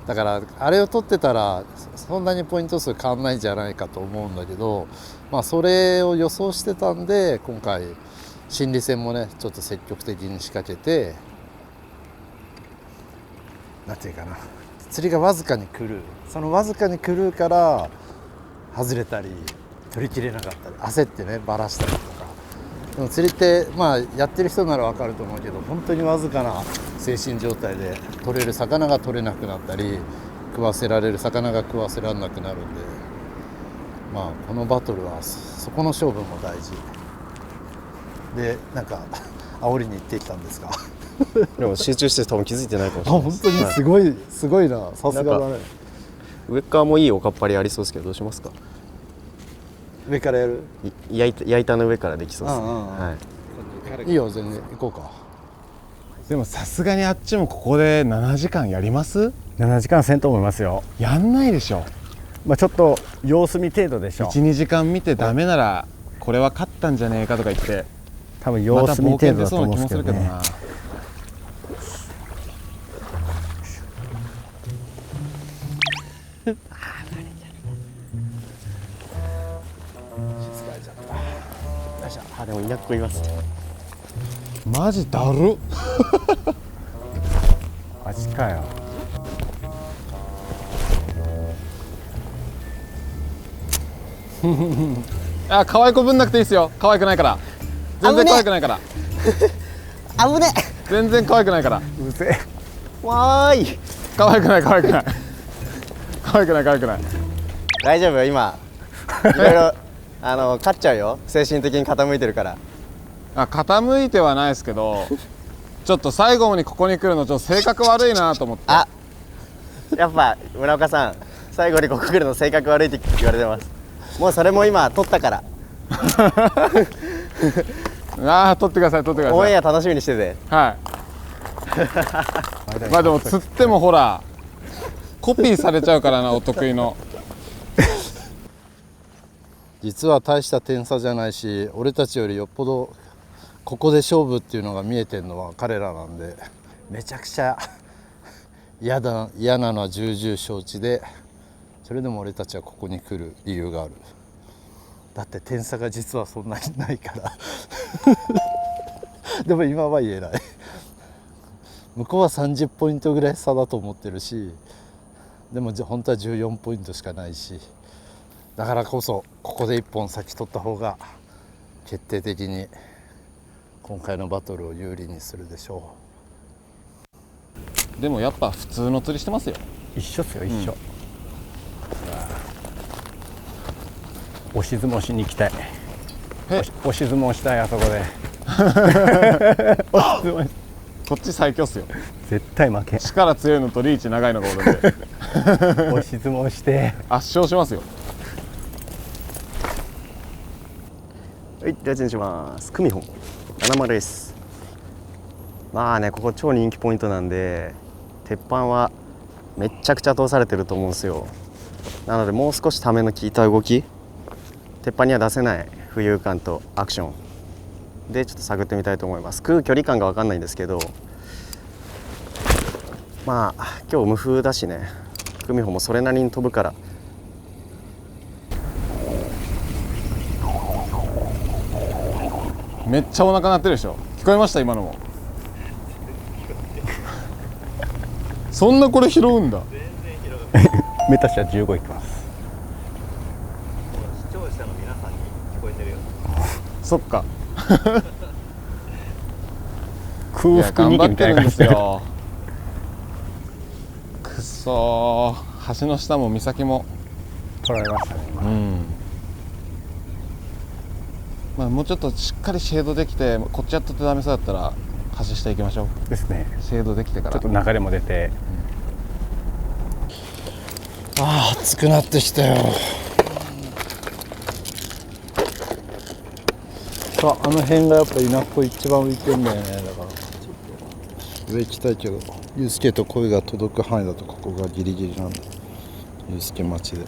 だからあれを取ってたらそんなにポイント数変わんないんじゃないかと思うんだけど、まあそれを予想してたんで今回心理戦もねちょっと積極的に仕掛けて、なんていうかな、釣りがわずかに狂う、そのわずかに狂うから外れたり取りきれなかったり焦ってねバラしたりとか。でも釣りってまあやってる人なら分かると思うけど、本当にわずかな精神状態で取れる魚が取れなくなったり、食わせられる魚が食わせられなくなるんで、まあこのバトルはそこの勝負も大事で、なんか煽りに行ってきたんですか。でも集中して多分気づいてないかもしれないです。本当にすごい、すごいな、さすがだね。上側もいいおかっぱりありそうですけど、どうしますか。上からやる？焼いたの上からできそうですね。いいよ、全然行こうか。でもさすがにあっちもここで7時間やります？ 7時間せんと思いますよ。やんないでしょ。まあちょっと様子見程度でしょ。1、2時間見てダメならこれは勝ったんじゃねえかとか言って多分様子見程度だと思うんですけどね。でもいなくいます。マジだる。マジかよ。あ、可愛い子ぶんなくていいですよ。可愛くないから。全然可愛くないから。危ね。全然可愛くないから。うぜ。わーい。可愛くない可愛くない。可愛くない可愛くない。大丈夫よ今。いろいろ勝っちゃうよ。精神的に傾いてるから。あ、傾いてはないですけど、ちょっと最後にここに来るのちょっと性格悪いなと思って。あ、やっぱ村岡さん最後にここ来るの性格悪いって言われてます。もうそれも今撮ったからああ、撮ってください、撮ってください。オンエア楽しみにしてて。はいまあでも釣ってもほらコピーされちゃうからな、お得意の。実は大した点差じゃないし、俺たちよりよっぽどここで勝負っていうのが見えてるのは彼らなんで、めちゃくちゃ嫌なのは重々承知で、それでも俺たちはここに来る理由がある。だって点差が実はそんなにないからでも今は言えない向こうは30ポイントぐらい差だと思ってるし、でも本当は14ポイントしかないし、だからこそここで1本先取った方が決定的に今回のバトルを有利にするでしょでもやっぱ普通の釣りしてますよ。一緒っすよ、一緒。押し相撲しに行きたい。押し相撲したい、あそこでこっち最強っすよ。絶対負けん。力強いのとリーチ長いのがおるんで押し相撲して圧勝しますよ。はい、レジにします。クミホン70です。まあね、ここ超人気ポイントなんで、鉄板はめっちゃくちゃ通されてると思うんですよ。なのでもう少しための効いた動き、鉄板には出せない浮遊感とアクションでちょっと探ってみたいと思います。食う距離感が分かんないんですけど、まあ今日無風だしね、クミホンもそれなりに飛ぶから、めっちゃお腹鳴ってるでしょ。聞こえました今のもそんなこれ拾うんだ。メタシャ15いきます。視聴者の皆さんに聞こえてるよ。そっか空腹に頑張ってるんでみたいな感じすよくそー、橋の下も岬も取られましたね今。まあもうちょっとしっかりシェードできて、こっちやっとってダメそうだったら橋下行きましょう。ですね。シェードできてからちょっと流れも出て、ああ暑くなってきたよ。さあ、あの辺がやっぱ稲子一番浮いてんだよね。だからちょっと上行きたいけど、ユースケと声が届く範囲だとここがギリギリなんだ。ユースケ町で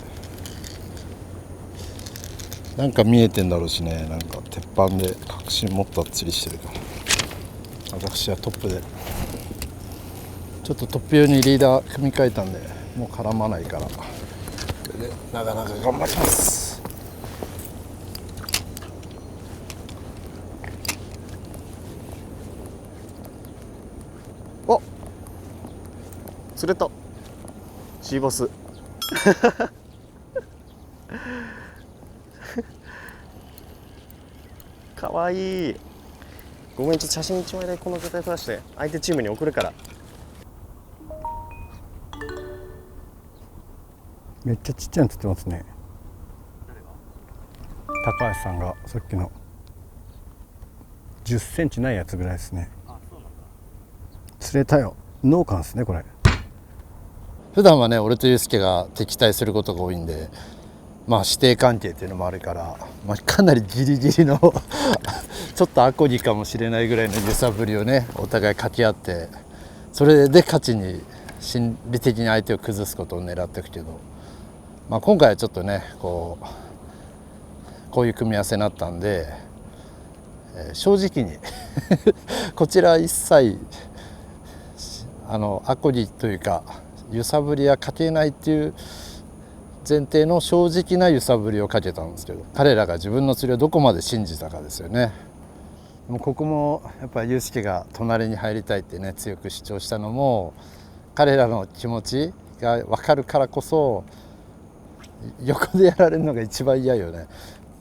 なんか見えてんだろうしね。なんか鉄板で確信持った釣りしてるから、私はトップでちょっとトップ用にリーダー組み替えたんで、もう絡まないから、これでなかなか頑張ります。お、釣れた。シーボスかわいい。ごめん、ちょっと写真1枚でこの状態撮らして相手チームに送るから。めっちゃちっちゃいの釣ってますね。高橋さんがさっきの10センチないやつぐらいですね。釣れたよ。農家ですねこれ。普段はね、俺とユースケが敵対することが多いんで、まあ師弟関係っていうのもあるから、まあ、かなりギリギリのちょっとアコギかもしれないぐらいの揺さぶりをね、お互い掛け合って、それで勝ちに心理的に相手を崩すことを狙っていくけど、まあ、今回はちょっとねこういう組み合わせになったんで、正直にこちら一切アコギというか揺さぶりはかけないっていう前提の正直な揺さぶりをかけたんですけど、彼らが自分の釣りをどこまで信じたかですよね。でもここもやっぱりユースケが隣に入りたいってね強く主張したのも、彼らの気持ちが分かるからこそ、横でやられるのが一番嫌よね。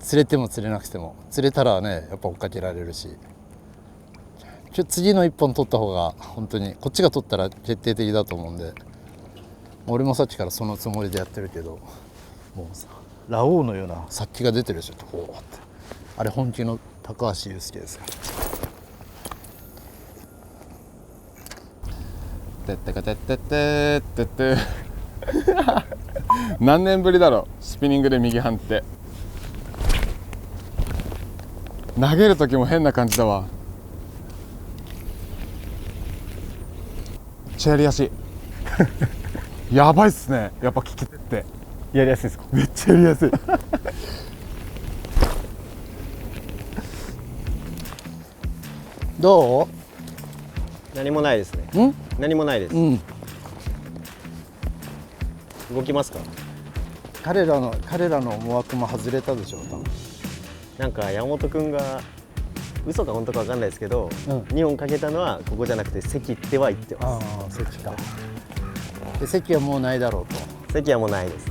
釣れても釣れなくても、釣れたらねやっぱ追っかけられるし、次の1本取った方が本当にこっちが取ったら決定的だと思うんで、俺もさっきからそのつもりでやってるけど、もうさラオウのような殺気が出てるでしょ。こうってあれ本気の高橋祐介ですから。てってかてってってってって何年ぶりだろう、スピニングで右半って投げる時も変な感じだわ。めっちゃやりやすいやばいっすね、やっぱ利き手ってやりやすいですか？めっちゃやりやすいどう？何もないですね。何もないです。動きますか？彼らの思惑も外れたでしょう、多分。なんか山本君が嘘か本当か分かんないですけど、2本かけたのはここじゃなくて関っては言ってます。ああ、関か。で、関はもうないだろうと。関はもうないです。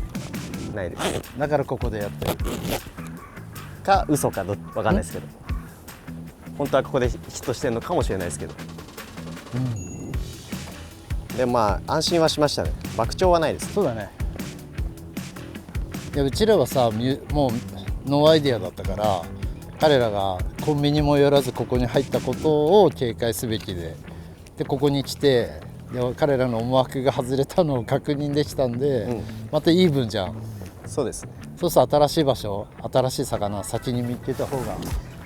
ないです。だからここでやってる。か嘘か分かんないですけど、本当はここでヒットしてるのかもしれないですけど、でまあ安心はしましたね。爆鳥はないです。そうだね。いや、うちらはさ、もうノーアイデアだったから、彼らがコンビニも寄らずここに入ったことを警戒すべきで、ここに来て、で彼らの思惑が外れたのを確認できたんで、またイーブンじゃん。そうですね。そうすると新しい場所、新しい魚先に見つけた方が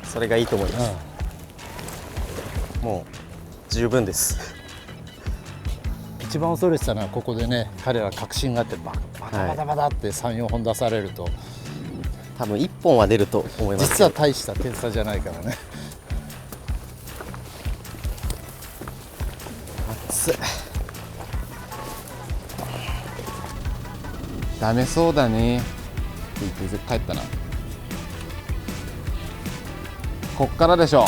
それがいいと思います。もう十分です。一番恐れてたのはここでね、彼ら確信があってバタバタバタって3、4本出されると、多分1本は出ると思います。実は大した点差じゃないからね。熱い。ダメそうだねって言って帰ったな。こっからでしょ。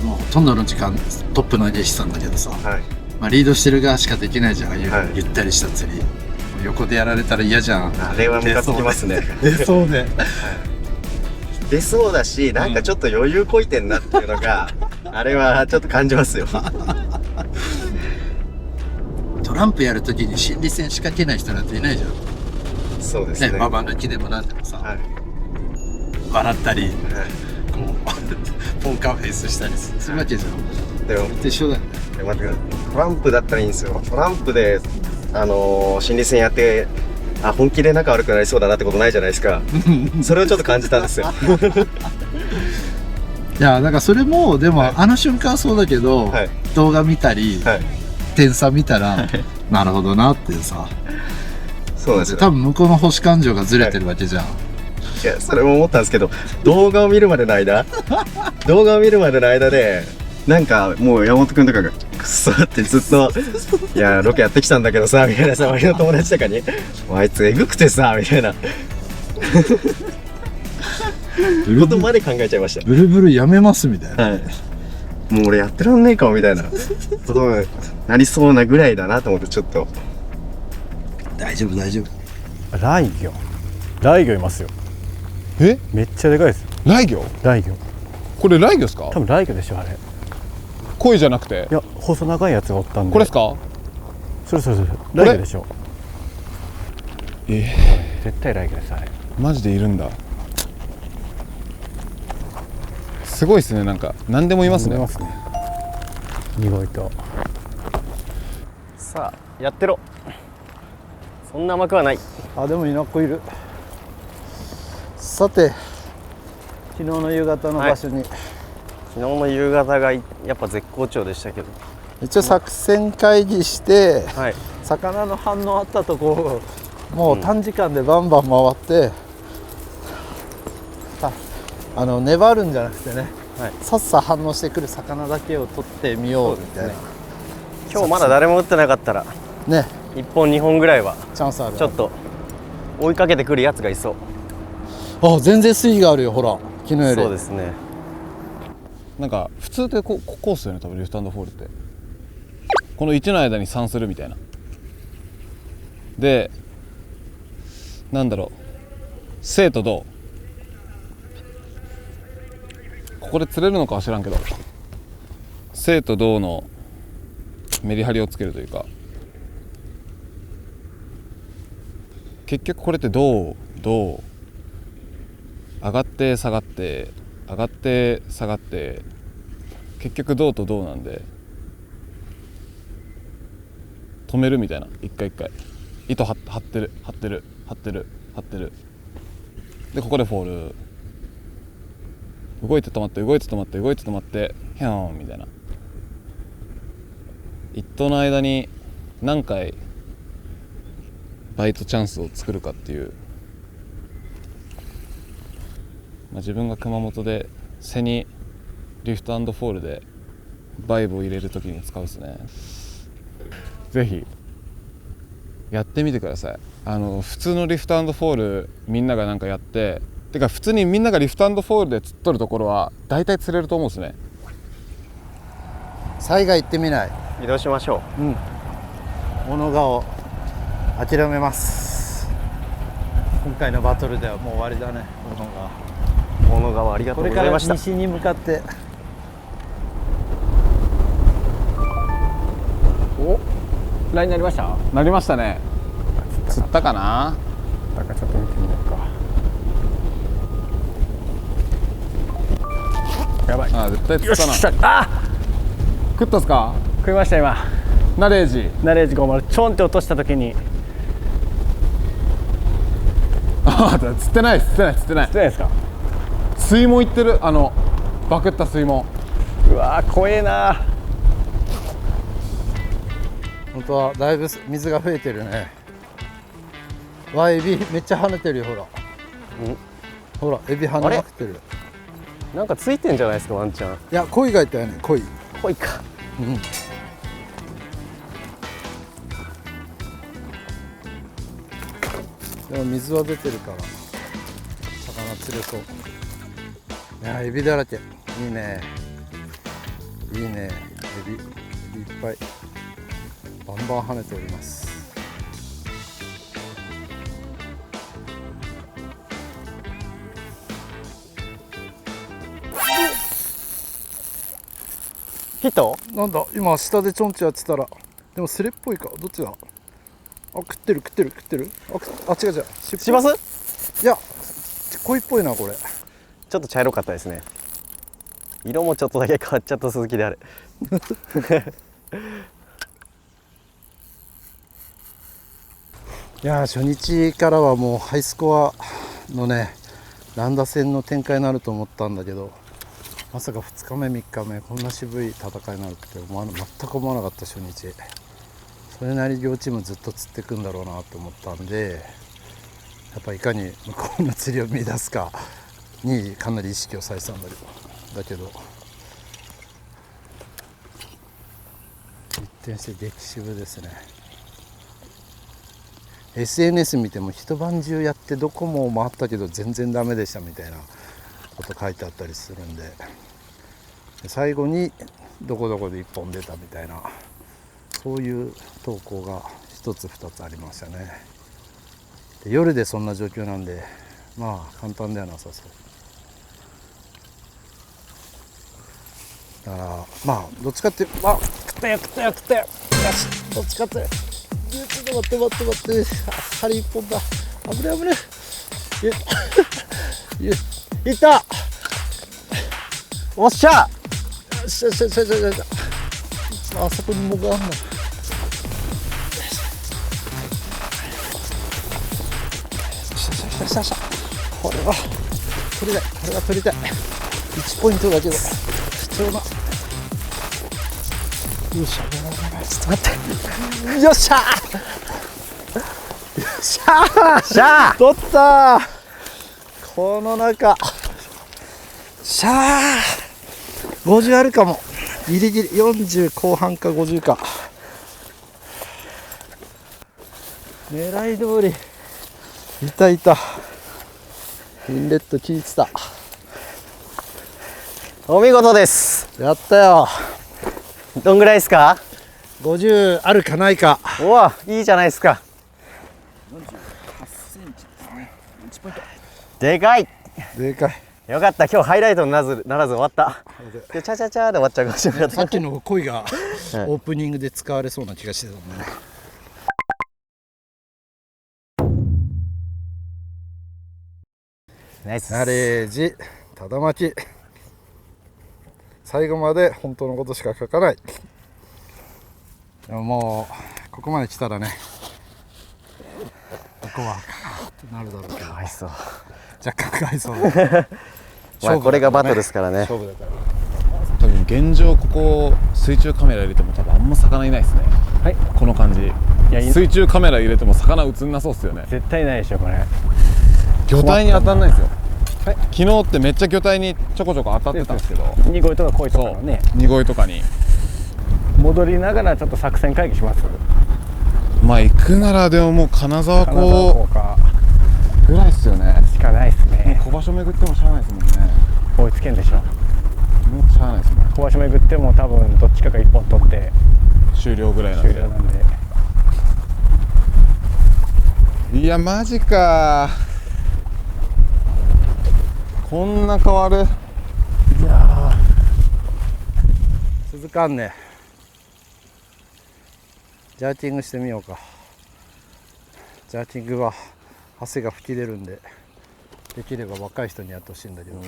もうほとんどの時間トップの上げしてたんだけどさ、まあ、リードしてる側しかできないじゃん、ゆったりした釣り。横でやられたら嫌じゃん。あれはムカつきますね。出そうで出そうだし、なんかちょっと余裕こいてんなっていうのが、あれはちょっと感じますよ。トランプやるときに心理戦仕掛けない人なんていないじゃん。そうですね。ババ抜きでもなんでもさ、笑ったり、こうポーカーフェイスしたりするわけじゃん。でも一緒だよね。待ってください。トランプだったらいいんですよ。トランプで心理戦やって、あ、本気で仲悪くなりそうだなってことないじゃないですか。それをちょっと感じたんですよ。いや、だからそれもでも、あの瞬間はそうだけど、動画見たり、点差見たら、なるほどなっていうさ。そうですよ。多分向こうの星感情がずれてるわけじゃん。いや、それも思ったんですけど、動画を見るまでの間で、なんかもう山本君とかがくっそってずっといやロケやってきたんだけどさみたいなさ、周りの友達とかにあいつえぐくてさみたいなことまで考えちゃいました。ブルブルやめますみたいな、もう俺やってらんねえかもみたいなことになりそうなぐらいだなと思って、ちょっと大丈夫大丈夫。ライギョいますよ。え、めっちゃでかいですよ。ライギョ？ライギョ。これライギョですか？多分ライギョでしょ、あれ。鯉じゃなくて？いや、細長いやつがおったんで。これですか？それライギョでしょ。絶対ライギョです、あれ。マジでいるんだ。すごいですね、なんか何でもいますね。濁いと。さあやってろ。そんな甘くはない。あ、でも稲子いる。さて、昨日の夕方の場所に、昨日の夕方がやっぱ絶好調でしたけど、一応作戦会議して、魚の反応あったところもう短時間でバンバン回って、粘るんじゃなくてね、さっさ反応してくる魚だけを取ってみようみたいな。今日まだ誰も打ってなかったらね、1本2本ぐらいはチャンスある。ちょっと追いかけてくるやつがいそう。あ、全然水位があるよ、ほら、昨日より。そうですね。なんか普通ってこうっすよね、多分リフト&フォールって。この1の間に3するみたいな。で、なんだろう、生と動、ここで釣れるのかは知らんけど、生と動のメリハリをつけるというか、結局これってどう上がって下がって上がって下がって結局銅と銅なんで止めるみたいな、一回一回糸張ってるでここでフォール、動いて止まって動いて止まって動いて止まってヒャーンみたいな、一投の間に何回バイトチャンスを作るかっていう、自分が熊本で背にリフト&フォールでバイブを入れるときに使うですね。ぜひやってみてください。普通のリフト&フォールみんながなんかやっててか、普通にみんながリフト&フォールで釣っとるところは大体釣れると思うんですね。災害行ってみない？移動しましょう。小野川を諦めます。今回のバトルではもう終わりだね。小野川、大野川ありがとうございました。これから西に向かって。お、ラインになりました？なりましたね。釣ったかな？なんかちょっと見てみようか。やばい。あ、絶対釣ったな。よっしゃ、あ、食ったっすか？食いました今。ナレージナレージ50ちょんって落とした時に。あ、釣ってない釣ってない釣ってない釣ってないですか？水門行ってる、バクった水門。うわー、怖えな。本当はだいぶ水が増えてるね。わあ、エビめっちゃ跳ねてるよ。ほら、ほらエビ跳ねまくってる。なんかついてんじゃないですか、ワンちゃん。いや、鯉がいたよね。鯉か。でも水は出てるから魚釣れそう。いや、エビだらけ。いいねいいね。エビいっぱいバンバン跳ねております。ヒット？なんだ今下でちょんちやってたら、でもスレっぽいか、どっちだ。あ、食ってる。あ、違う。します？いや、鯉っぽいなこれ。ちょっと茶色かったですね。色もちょっとだけ変わっちゃった鈴木である。いや、初日からはもうハイスコアのね乱打戦の展開になると思ったんだけど、まさか2日目3日目こんな渋い戦いになるって全く思わなかった。初日それなり両チームずっと釣っていくんだろうなと思ったんで、やっぱいかに向こうの釣りを見出すかにかなり意識をされてたんだけど一転して激渋ですね。SNS 見ても一晩中やってどこも回ったけど全然ダメでしたみたいなこと書いてあったりするんで、最後にどこどこで1本出たみたいな、そういう投稿が1つ2つありましたね。で、夜でそんな状況なんでまあ簡単ではなさそうだから、まあどっちかって食ったよよし、どっちかってちょっと待って針一本だ。危ないいった。おっしゃ。よしあそこにもがあんの。これは取りたい。1ポイントだけど貴重な。よいしょ、ちょっと待って。よっしゃー取ったー。この中しゃー50あるかも。ギリギリ40後半か50か。狙い通り。いたインレット効いてた。お見事です。やったよ。どんぐらいですか？50あるかないか。うわ、いいじゃないですか。でかい。よかった、今日ハイライトにならず終わった。で、チャチャチャで終わっちゃうかもしれない。さっきの恋がオープニングで使われそうな気がしてたんだね。ナイス。ナレージ、ただまき。最後まで本当のことしか書かない。でももうここまで来たらね、ここはカーってなるだろうけど、かわいそう。若干かわいそう。まあこれがバトルですからね。勝負だから。多分現状ここ水中カメラ入れても多分あんま魚いないですね。はい、この感じ。いや水中カメラ入れても魚映んなそうっすよね。絶対ないでしょこれ。魚体に当たんないんですよ。昨日ってめっちゃ魚体にちょこちょこ当たってたんですけど、濁いとか恋とかのね、濁いとかに戻りながらちょっと作戦会議します。まあ行くならでももう金沢金沢港港かぐらいっすよね。しかないですね。小場所巡ってもしゃあないですもんね。追いつけんでしょ。もうしゃあないですもん。小場所巡っても多分どっちかが1本取って終了ぐらいなんで。終了なんで。いやマジか、こんな変わる。いや続かんね。ジャーティングしてみようか。ジャーティングは汗が吹き出るんで、できれば若い人にやってほしいんだけど。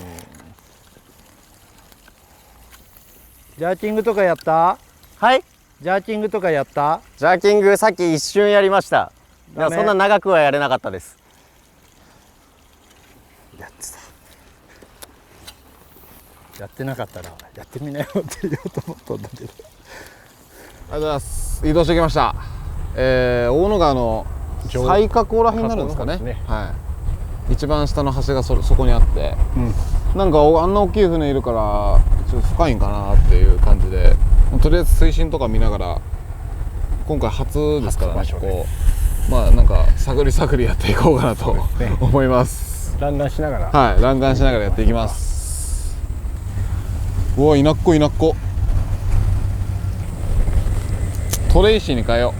ジャーティングとかやった？はい。ジャーティングとかやった？ジャーキングさっき一瞬やりました。でもダメ？そんな長くはやれなかったです。やってた。やってなかったらやってみなよって言おうと思ったんだけど。ありがとうございます。移動してきました。大野川の最下口らへんになるんですかね。はい。一番下の橋がそこにあって、なんかあんな大きい船いるからちょっと深いんかなっていう感じで、とりあえず水深とか見ながら今回初ですからね。こうまあなんか探りやっていこうかなと思います。弾丸しながら。はい、弾丸しながらやっていきます。おお、いなっこいなっこ。トレイシーに変えよ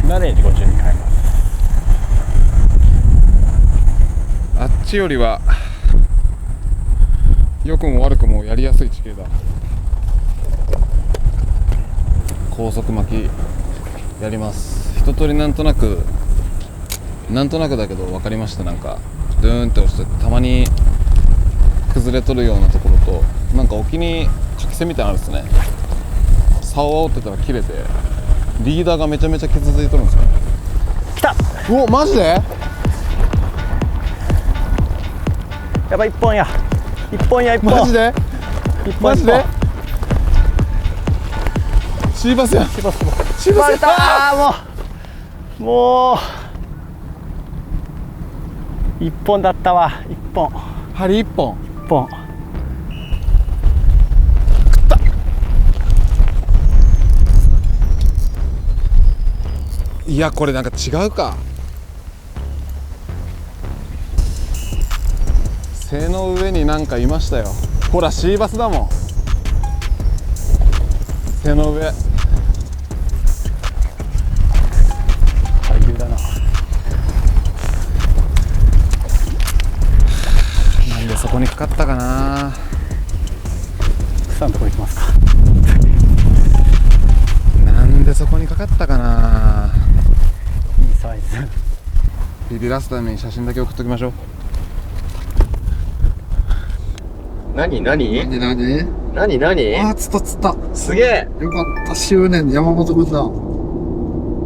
う。ナレージ50に変えます。あっちよりは良くも悪くもやりやすい地形だ。高速巻きやります。一通りなんとなくだけど分かりました。なんかドゥーンって押してたまに崩れとるようなところと、なんか沖にかきせみたいなのあるんですね。竿を煽ってたら切れてリーダーがめちゃめちゃ傷ついとるんですよ。来た。お、マジでやばい、1本や1本や1本。マジでマジでシーバスやん。シーバスやったー。もう1本だったわ。1本針1本1本食った。いやこれなんか違うか。背の上になんかいましたよ。ほらシーバスだもん。背の上大流だな。なんでそこにかかったかな。草のとこ行きますか。なんでそこにかかったかな。いいサイズ。ビビらすために写真だけ送っときましょう。何何？あ、釣ったすげえ。よかった。執念山本君だ。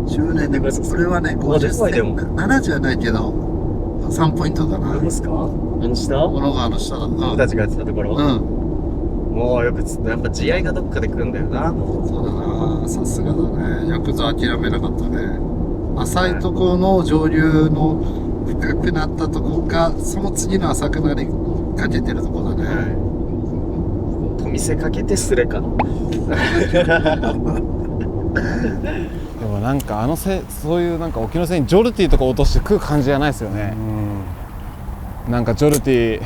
執念でこれはね50歳でも70はないけど3ポイントだな。どうですか？下？小野川の下だ。僕たちがやってたところ。うん。もうよく釣った。やっぱ地合いがどっかで来るんだよな。そうだな。さすがだね。ヤクザ諦めなかったね。浅いところの上流の深くなったところか、その次の浅くなりかけてるところだね。と見せかけてすれか。でもなんかそういうなんか沖の線にジョルティとか落として食う感じじゃないですよね。なんかジョルティ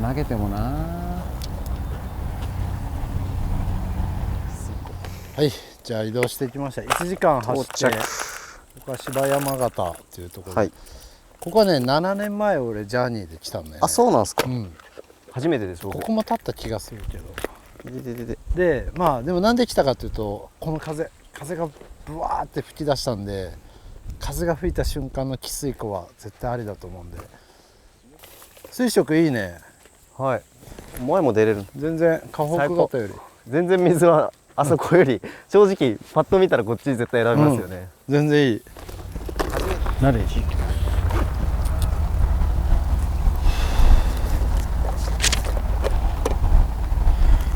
投げてもな。はい、じゃあ移動してきました。1時間走って、ここは柴山形っていうところで、はい、ここはね7年前俺ジャーニーで来たんだよね。あ、そうなんですか。うん、初めてです。ここも立った気がするけど。でまあでもなんで来たかというと、この風がブワーって吹き出したんで、風が吹いた瞬間の汽水湖は絶対ありだと思うんで。水色いいね。はい。前も出れる。全然河北型より全然水はあそこより正直パッと見たらこっち絶対選びますよね。全然いい。ナレージ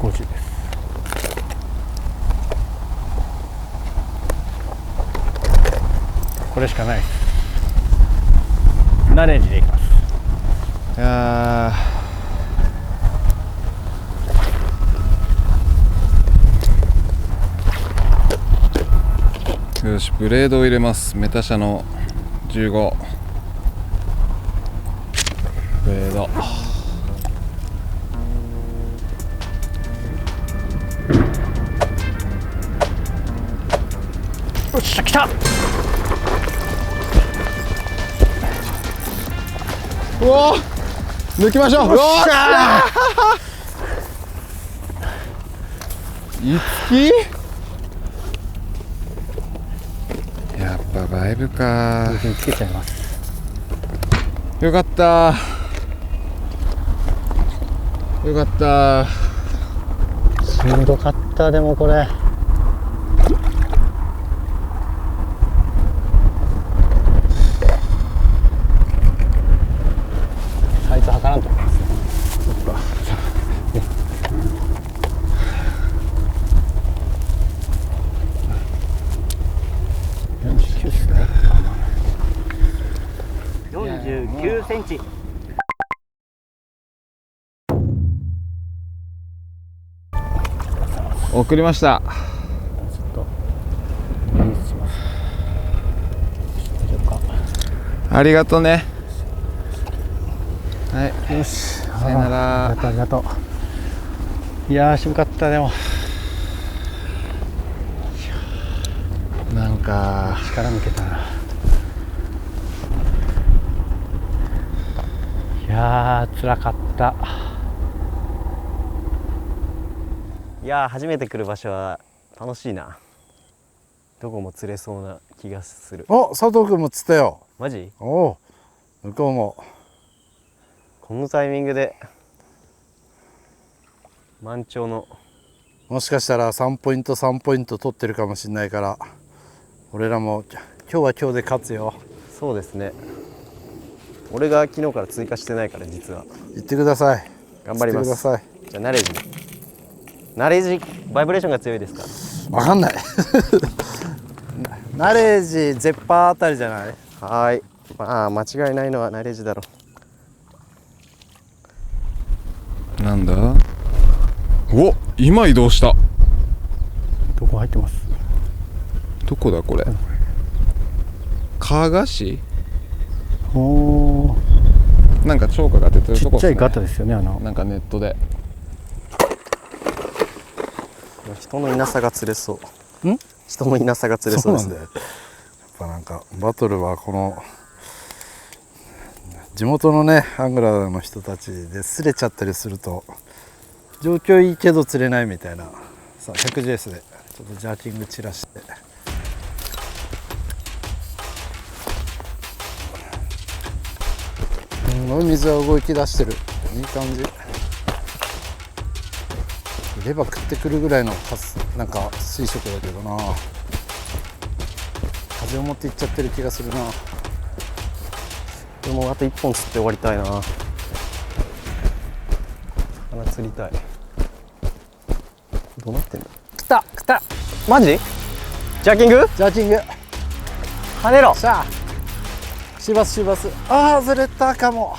50です。これしかないです。ナレージでいきます。いやーよし、ブレードを入れます。メタ社の15ブレード。よっしゃ、来た。うわ抜きましょう。うわいつきやっぱバイブか。つけちゃいます。よかったよかった。しんどかったでもこれ。サイズ測らんと。49センチ。送りました。ありがとうね。はい、よし、さよなら。ありがとう。いやー、渋かったでも。なんか力抜けたな。いやー、辛かった。いやー、初めて来る場所は楽しいな。どこも釣れそうな気がする。お、佐藤君も釣ったよ。マジ？おお、向こうも。このタイミングで満潮の。もしかしたら3ポイント3ポイント取ってるかもしれないから、俺らも今日は今日で勝つよ。そうですね。俺が昨日から追加してないから実は。行ってください。頑張ります。行ってください。じゃあナレージ。ナレージバイブレーションが強いですか？わかんない。ナレージゼッパーあたりじゃない？はい。まあ間違いないのはナレージだろう。なんだ？お、今移動した。どこ入ってます？どこだこれ？加賀市？おー。なんか釣果が出てるとこ、ちっちゃいガタですよね、なんかネットで。人のいなさが釣れそう。人のいなさが釣れそうですね。そうなんだよ。やっぱなんかバトルはこの地元のねアングラーの人たちですれちゃったりすると状況いいけど釣れないみたいな。さあ 100JS でちょっとジャーキング散らして。水は動き出してる。いい感じ。レバー食ってくるぐらいのなんか水色だけどな。風を持っていっちゃってる気がするな。でもあと1本釣って終わりたいな。魚釣りたい。どうなってんの？来たマジ？ジャーキング？ジャーキング跳ねろ。しゃあシバス。ああ外れたかも。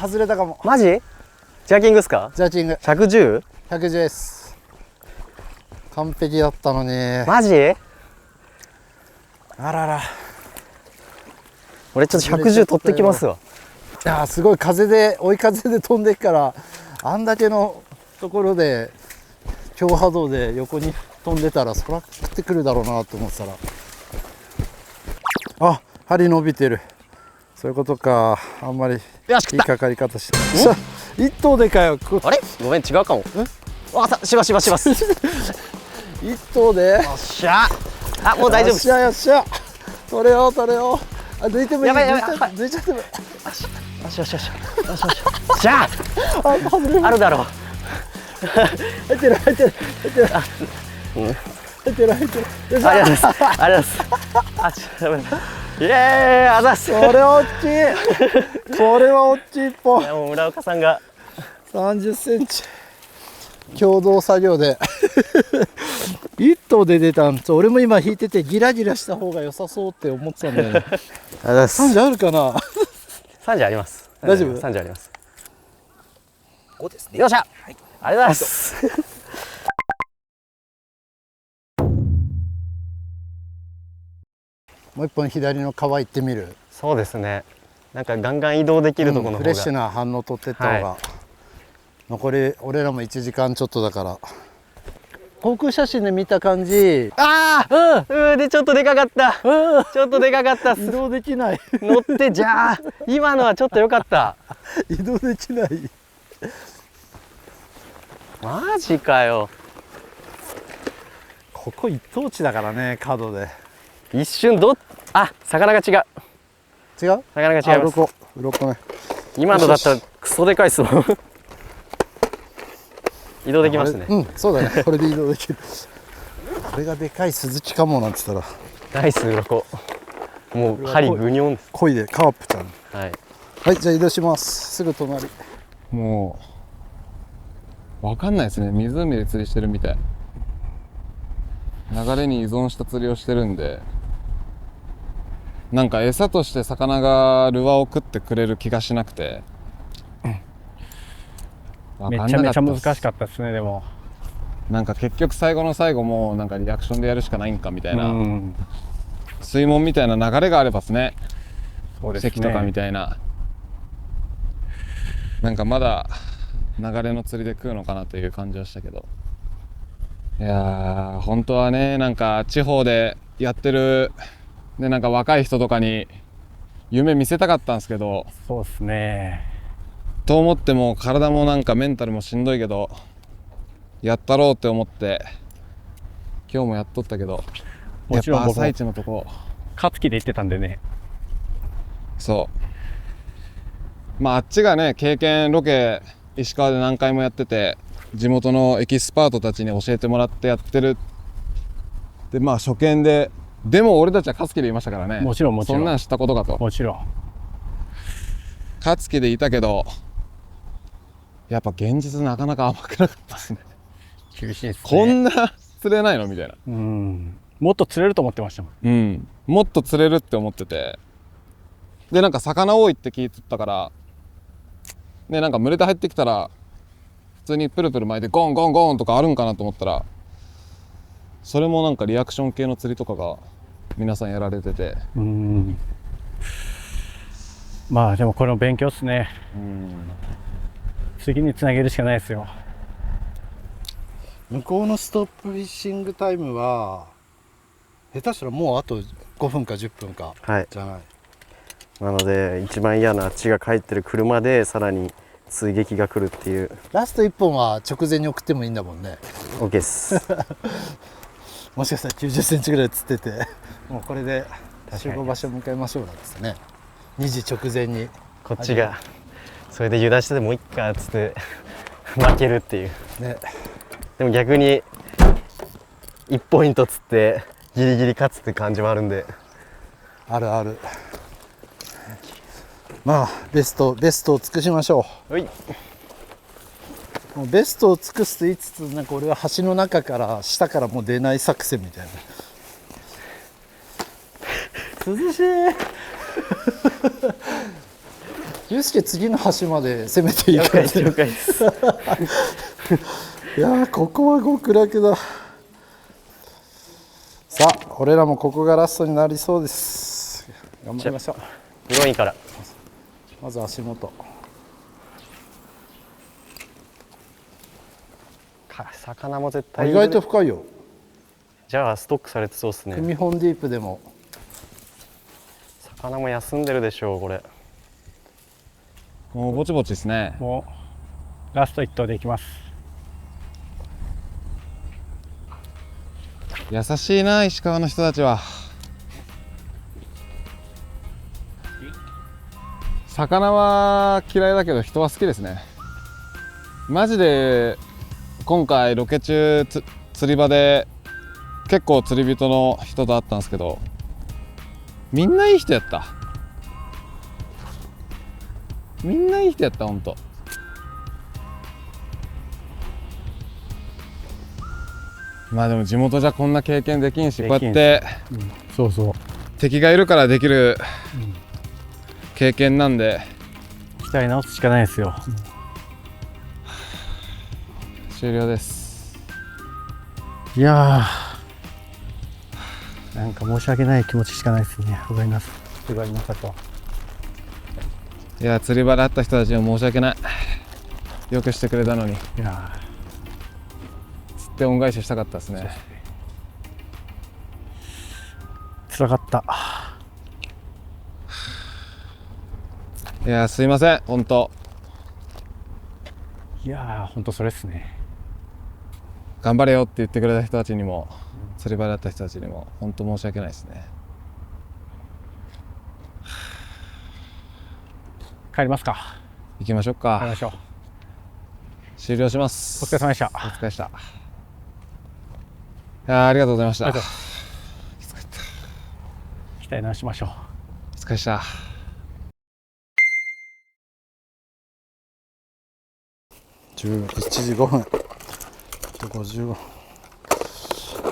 マジ？ジャーキングっすか？ジャーキング 110？ 110です。完璧だったのに。マジ？あらら。俺ちょっと110取ってきますわ。いやすごい追い風で飛んでっから、あんだけのところで強波動で横に飛んでたらそら食ってくるだろうなと思ってたら、あ、針伸びてる。そういうことか。あんまりいいかかり方して一頭でかよ。あれごめん違うかも。しばす一頭で。よっしゃ。あ、もう大丈夫。よっしゃ取れよあ、抜いてもいい。抜いちゃってもいい。よし。しゃあ。あるだろう。入ってる入ってる入ってる。入ってる入ってる。よいしょ。ありがとうございます。ありがとうございます。あ、ちょっと待って。イエーイ、あざっす。これは大きい。これは大きい一本。いや、もう村岡さんが30センチ。共同作業で1頭で出たん。俺も今引いててギラギラした方が良さそうって思ってたんだよね。30あるかな。30あります。大丈夫？30あります。5ですね。よっしゃ、ありがとうございます。もう一本左の川行ってみる。そうですね。なんかガンガン移動できるところの方が、フレッシュな反応取ってった方が、はい、残り俺らも1時間ちょっとだから。航空写真で見た感じ、ああ、でちょっとでかかった、ちょっとでかかったっす。移動できない。乗ってじゃあ今のはちょっと良かった。移動できない。マジかよ。ここ一等地だからね、角で一瞬魚が違う。違う？魚が違います。鱗ね。今のだったらクソでかいっすもん。移動できますね。うん、そうだね。これで移動できる。これがでかいスズキかもなんて言ったら。ナイス鱗。もう針グニョン。濃いでカープちゃん。はい。はい、じゃあ移動します。すぐ隣。もうわかんないですね。湖で釣りしてるみたい。流れに依存した釣りをしてるんで、なんか餌として魚がルアーを食ってくれる気がしなくて。めちゃめちゃ難しかったですね。でもなんか結局最後の最後もなんかリアクションでやるしかないんかみたいな、水門みたいな流れがあればですね。そうですね。関とかみたいな、なんかまだ流れの釣りで食うのかなという感じはしたけど、いやー本当はね、なんか地方でやってるでなんか若い人とかに夢見せたかったんですけど、そうですね。と思っても体もなんかメンタルもしんどいけどやったろうって思って今日もやっとったけど、もちろんやっぱ朝一のとこ勝木で行ってたんでね。そうまああっちがね経験ロケ石川で何回もやってて地元のエキスパートたちに教えてもらってやってるで、まあ初見ででも俺たちは勝木で言いましたからね。もちろんもちろんそんなん知ったことかと。もちろん勝木でいたけどやっぱ現実なかなか甘くなかったですね。厳しいですね。こんな釣れないのみたいな。もっと釣れると思ってましたもん。もっと釣れるって思ってて、でなんか魚多いって聞いてたから、でなんか群れて入ってきたら普通にプルプル巻いてゴンゴンゴンとかあるんかなと思ったら、それもなんかリアクション系の釣りとかが皆さんやられてて、まあでもこれも勉強っすね。次につなげるしかないですよ。向こうのストップフィッシングタイムは下手したらもうあと5分か10分かじゃない。なので一番嫌なあっちが帰ってる車でさらに追撃が来るっていう。ラスト1本は直前に送ってもいいんだもんね。 OK ですもしかしたら90センチぐらい釣っててもうこれで集合場所向かいましょうなんですね。2時直前にこっちがそれで油断しててもういっかっつって負けるっていうね。でも逆に1ポイント釣ってギリギリ勝つって感じもあるんで。あるある。まあベストを尽くしましょう。はい。もうベストを尽くすと言いつつ、なんか俺は橋の中から下からもう出ない作戦みたいな。涼しいゆうすけ次の橋まで攻めていいからね。了解です。いやーここは極楽だ。さあ俺らもここがラストになりそうです。頑張りましょう。ブロインからまず足元。魚も絶対意外と深いよ。じゃあストックされてそうですね。組本ディープでも魚も休んでるでしょう。これもうぼちぼちですね。もうラスト1投でいきます。優しいな石川の人たちは。魚は嫌いだけど人は好きですね。マジで今回ロケ中釣り場で結構釣り人の人と会ったんですけど、みんないい人やった。みんないい人やった。ほんとまあでも地元じゃこんな経験できんし、こうやって、そうそう、敵がいるからできる経験なんで、鍛え直すしかないですよ。終了です。いやー、なんか申し訳ない気持ちしかないですね。ふがいなさと。いや、釣り場で会った人たちには申し訳ない。よくしてくれたのに。いや釣って恩返ししたかったですね。辛かった。いや、すいません、本当。いやー、本当それっすね。頑張れよって言ってくれた人たちにも、釣り場で会った人たちにも本当申し訳ないですね。帰りますか。行きましょうか。帰りましょう。終了します。お疲れ様でした。お疲れでした。いや、ありがとうございました。鍛え直しましょう。お疲れでした。11時5分。あと55分。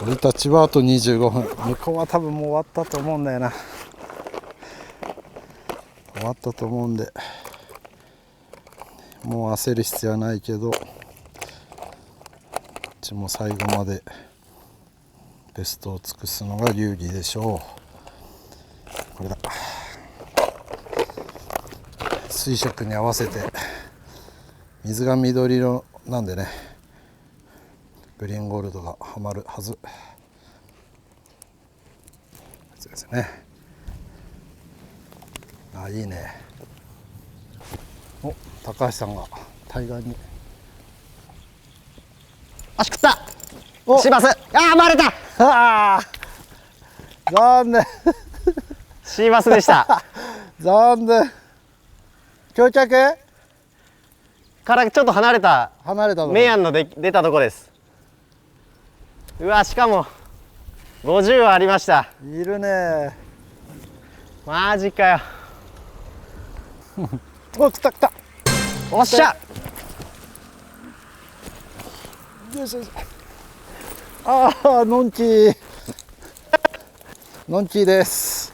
俺たちはあと25分。向こうは多分もう終わったと思うんだよな。終わったと思うんで、もう焦る必要はないけど、こっちも最後までベストを尽くすのが流儀でしょう。これだ。水色に合わせて水が緑色なんでね、グリーンゴールドがはまるはずですね。あ、いいね。お、高橋さんが対岸に。足食った。します。ああ、回れた。ああ、残念。シーバスでした。残念。橋脚からちょっと離れたメヤンの出たとこです。うわ、しかも50はありました。いるね。マジかよ。お、来た来た。おっしゃ。よしよし。ああ、のんきー。のんきーです。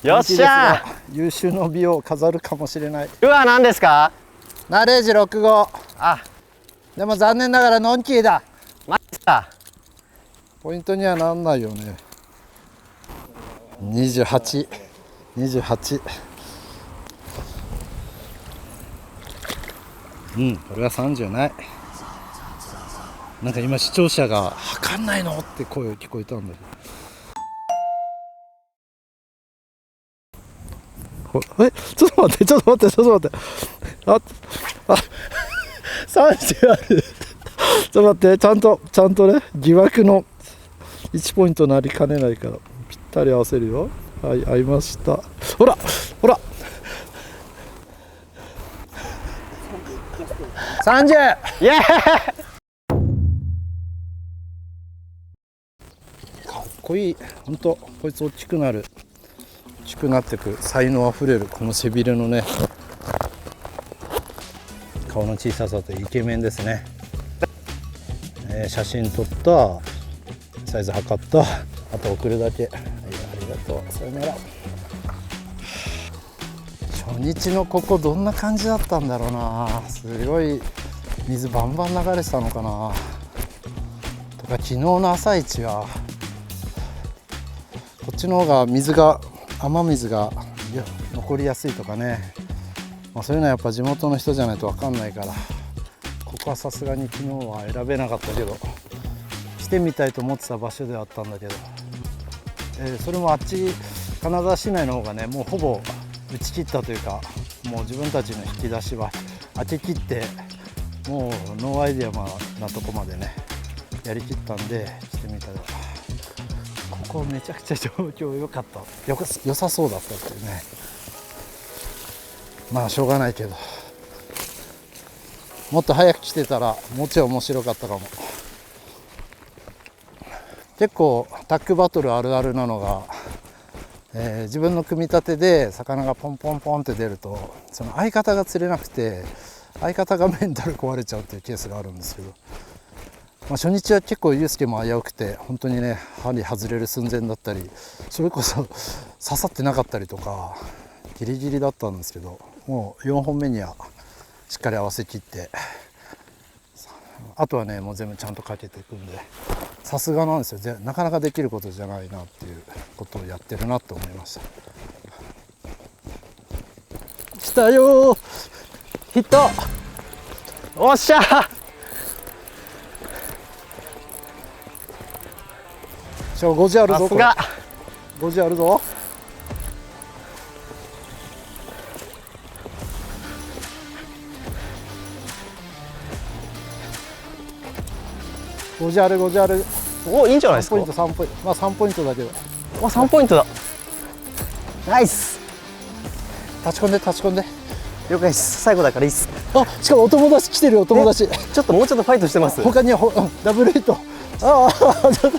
よっしゃ。優秀の美を飾るかもしれない。うわ、何ですか。ナレージ65。あ、でも残念ながらのんきーだ。マジか。ポイントにはなんないよね。28。うん、これは30ない。なんか今視聴者が「測んないの?」って声を聞こえたんだけど。ちょっと待って、あ30ある。ちょっと待って、ちゃんとね、疑惑の1ポイントなりかねないからぴったり合わせるよ。はい、合いました。ほら30。イエーイ。かっこいい。ほんとこいつ大きくなってく才能あふれるこの背びれのね、顔の小ささとイケメンですね。写真撮った、サイズ測った、あと送るだけ。はい、ありがとう。さよなら。初日のここどんな感じだったんだろうな。すごい水バンバン流れてたのかなとか、昨日の朝一はこっちの方が雨水が残りやすいとかね、そういうのはやっぱ地元の人じゃないと分かんないから、ここはさすがに昨日は選べなかったけど、来てみたいと思ってた場所ではあったんだけど、それもあっち金沢市内の方がね、もうほぼ打ち切ったというか、もう自分たちの引き出しは開け切って、もうノーアイデアなとこまでねやりきったんで、来てみたらここめちゃくちゃ状況良かった、良さそうだったっていうね。まあしょうがないけど、もっと早く来てたらもうちょい面白かったかも。結構タッグバトルあるあるなのが、自分の組み立てで魚がポンポンポンって出ると、その相方が釣れなくて相方がメンタル壊れちゃうっていうケースがあるんですけど、初日は結構ユースケも危うくて、本当にね針外れる寸前だったり、それこそ刺さってなかったりとかギリギリだったんですけど、もう4本目にはしっかり合わせきって、あとはねもう全部ちゃんとかけていくんで、さすがなんですよ。なかなかできることじゃないなっていうことをやってるなと思いました。来たよー、ヒット。おっしゃー。5時あるぞ。さすが。 5時あるぞ。5時ある5時ある。お、いいんじゃないですか。3ポイント3ポイント、3ポイントだけど。わ、3ポイントだ。ナイス。立ち込んで立ち込んで。了解です。最後だからいいっす。あ、しかもお友達来てるよ、お友達。ちょっともうちょっとファイトしてます。他にはダブルヒット。ああ、ちょっと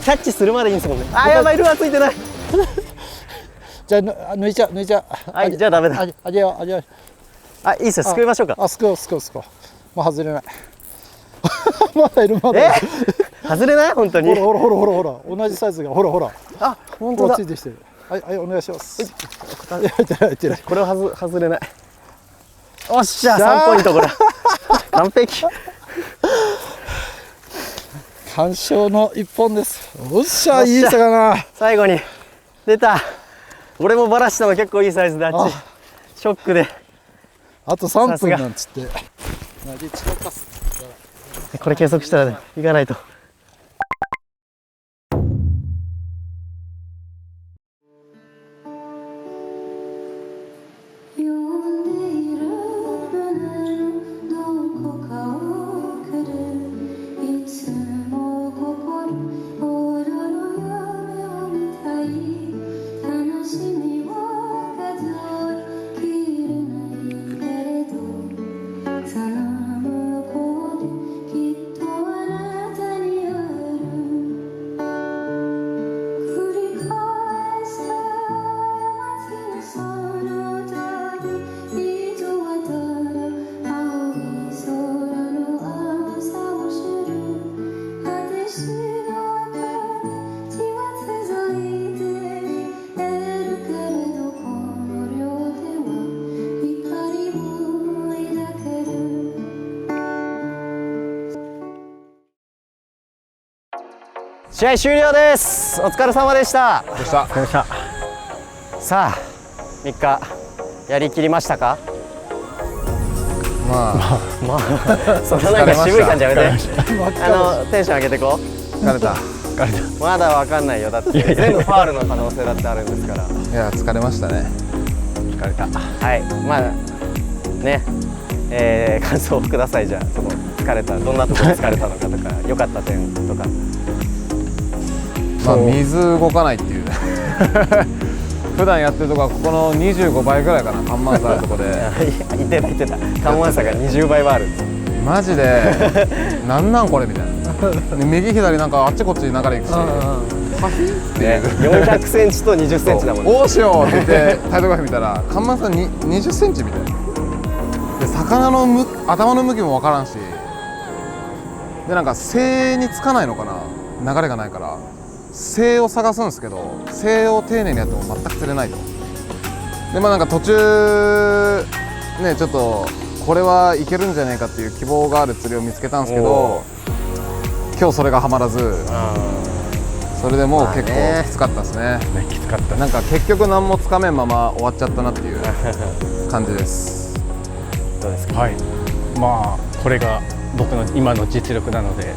キャッチするまでいいんですもんね。あ、やばい、ルアーついてない。じゃあ抜いちゃう抜いちゃう。はい、じゃあダメだ。あげようあげよう。あ、いいっすよ、すくいましょうか。あ、すくおうすくおうすくおう。もう外れない。まだいるまだいる。外れない本当に。ほらほらほらほらほら、同じサイズがほらほら。あ、本当だ。ついてきてる。はいはい、お願いします。入ってない入ってない。これは外れない。おっしゃ、3ポイントこれ。完璧。完勝の1本です。おっしゃ、いい魚。最後に出た。俺もバラしたの結構いいサイズで、あっちショックで。あと3分なんつって投げ散らかす。これ計測したらね、いかないと。試合終了です。お疲れ様でした。でした。さあ、3日やりきりましたか。まあそんななんか渋い感じやめて。テンション上げてこう。疲れた。まだわかんないよ。だって全部ファールの可能性だってあるんですから。いや、疲れましたね。疲れた。はい、まあね、感想をください。じゃあ、その疲れた、どんなところ疲れたのかとか、良かった点とか。まあ、水動かないっていう普段やってるとこはここの25倍ぐらいかな、緩慢差あるとこで言ってた言ってた、緩慢差が20倍はある。マジでなんなんこれみたいな。で右左なんかあっちこっちに流れ行くし、はひって400センチと20センチだもんね。どうしようって言ってタイトグラフ見たら緩慢差20センチみたいな。で魚の頭の向きも分からんし、でなんか背につかないのかな、流れがないから背を探すんですけど、背を丁寧にやっても全く釣れないと。でまあなんか途中ね、ちょっとこれはいけるんじゃないかっていう希望がある釣りを見つけたんですけど、今日それがはまらず、それでもう結構きつかったですね。きつかった。なんか結局何もつかめんまま終わっちゃったなっていう感じです。どうですか。はい、まあこれが僕の今の実力なので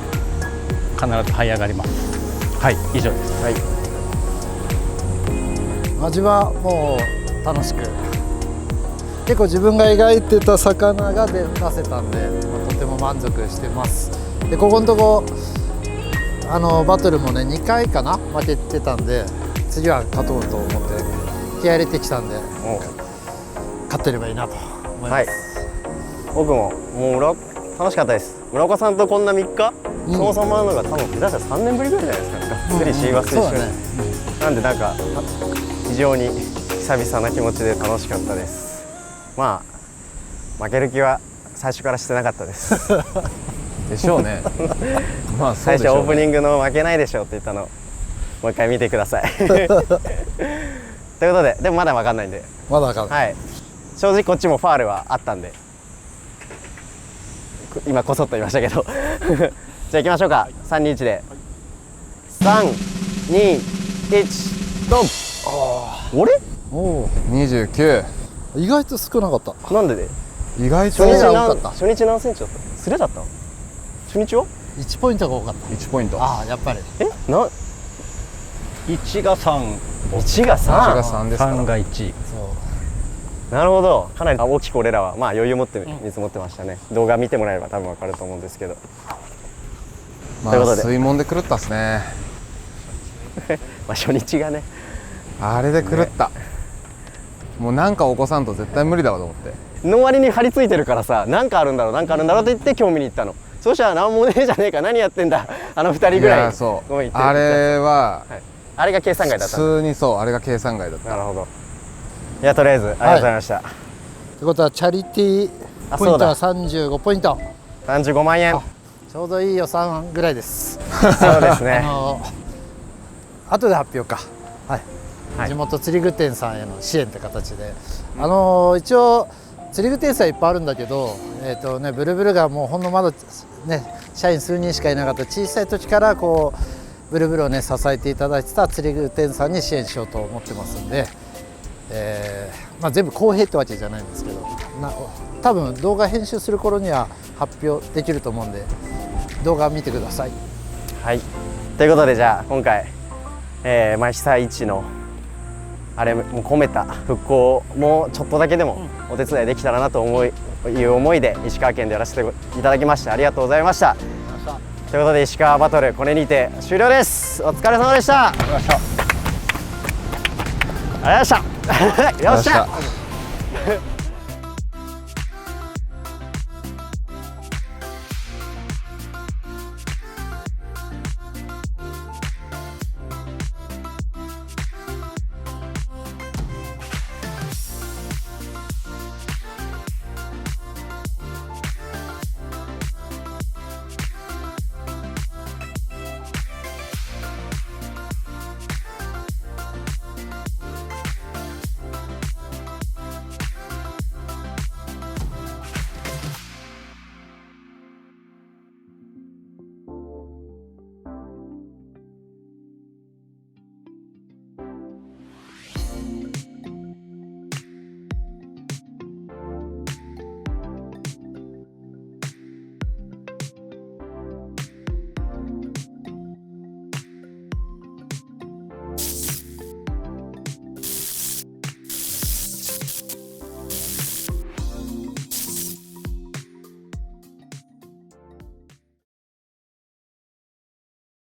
必ず這い上がります。はい、以上です。はい。味はもう楽しく、結構自分が描いてた魚が出せたんで、とても満足してます。でここのとこバトルもね2回かな負けてたんで、次は勝とうと思って気合い入れてきたんで、勝ってればいいなと思います。はい、僕ももう楽しかったです。村岡さんとこんな3日、そもそものが多分下手したら3年ぶりぐらいじゃないですか。がっつりシーバス一緒に、なんでなんか非常に久々な気持ちで楽しかったです。まあ負ける気は最初からしてなかったですでしょうねまあそう最でしょうね。初オープニングの負けないでしょって言ったのもう一回見てくださいということでもまだ分かんないんで、まだわかんない。はい、正直こっちもファールはあったんで今こそっと言いましたけどじゃあ行きましょうか。321で321ドン。俺おお、 29。意外と少なかった。なんでで意外と初日が多かった。初日何センチだった？スレだった初日は1ポイントが多かった。1ポイント。ああ、やっぱり。な1が3、 1が1が3。 3ですから。 3が1。なるほど。かなり大きく俺らはまあ余裕持って見積もってましたね。動画見てもらえれば多分分かると思うんですけどまあということで水門で狂ったっすね。まあ初日がね、あれで狂った、もうなんか起こさんと絶対無理だわと思って。の割に張り付いてるからさ、なんかあるんだろうなんかあるんだろうって言って興味に行ったの。そうしたら何もねえじゃねえか、何やってんだあの2人ぐらい。いやそうごめん言ってあれは、はい、あれが計算外だったんだ。普通にそうあれが計算外だった。なるほど。いやとりあえずありがとうございました、ということはチャリティーポイントは35ポイント。35万円。ちょうどいい予算ぐらいです。そうですね後で発表か。はい。はい、地元釣り具店さんへの支援って形で、一応釣り具店さんいっぱいあるんだけど、ブルブルがもうほんのまだね社員数人しかいなかった小さい時からこうブルブルをね支えていただいてた釣り具店さんに支援しようと思ってますんで、まあ全部公平ってわけじゃないんですけど、多分動画編集する頃には発表できると思うんで動画見てください。はい、ということでじゃあ今回、被災地のあれも込めた復興もちょっとだけでもお手伝いできたらなという思いで石川県でやらせていただきましてありがとうございました。ということで石川バトルこれにて終了です。お疲れ様でした。ありがとうございました。よっしゃ。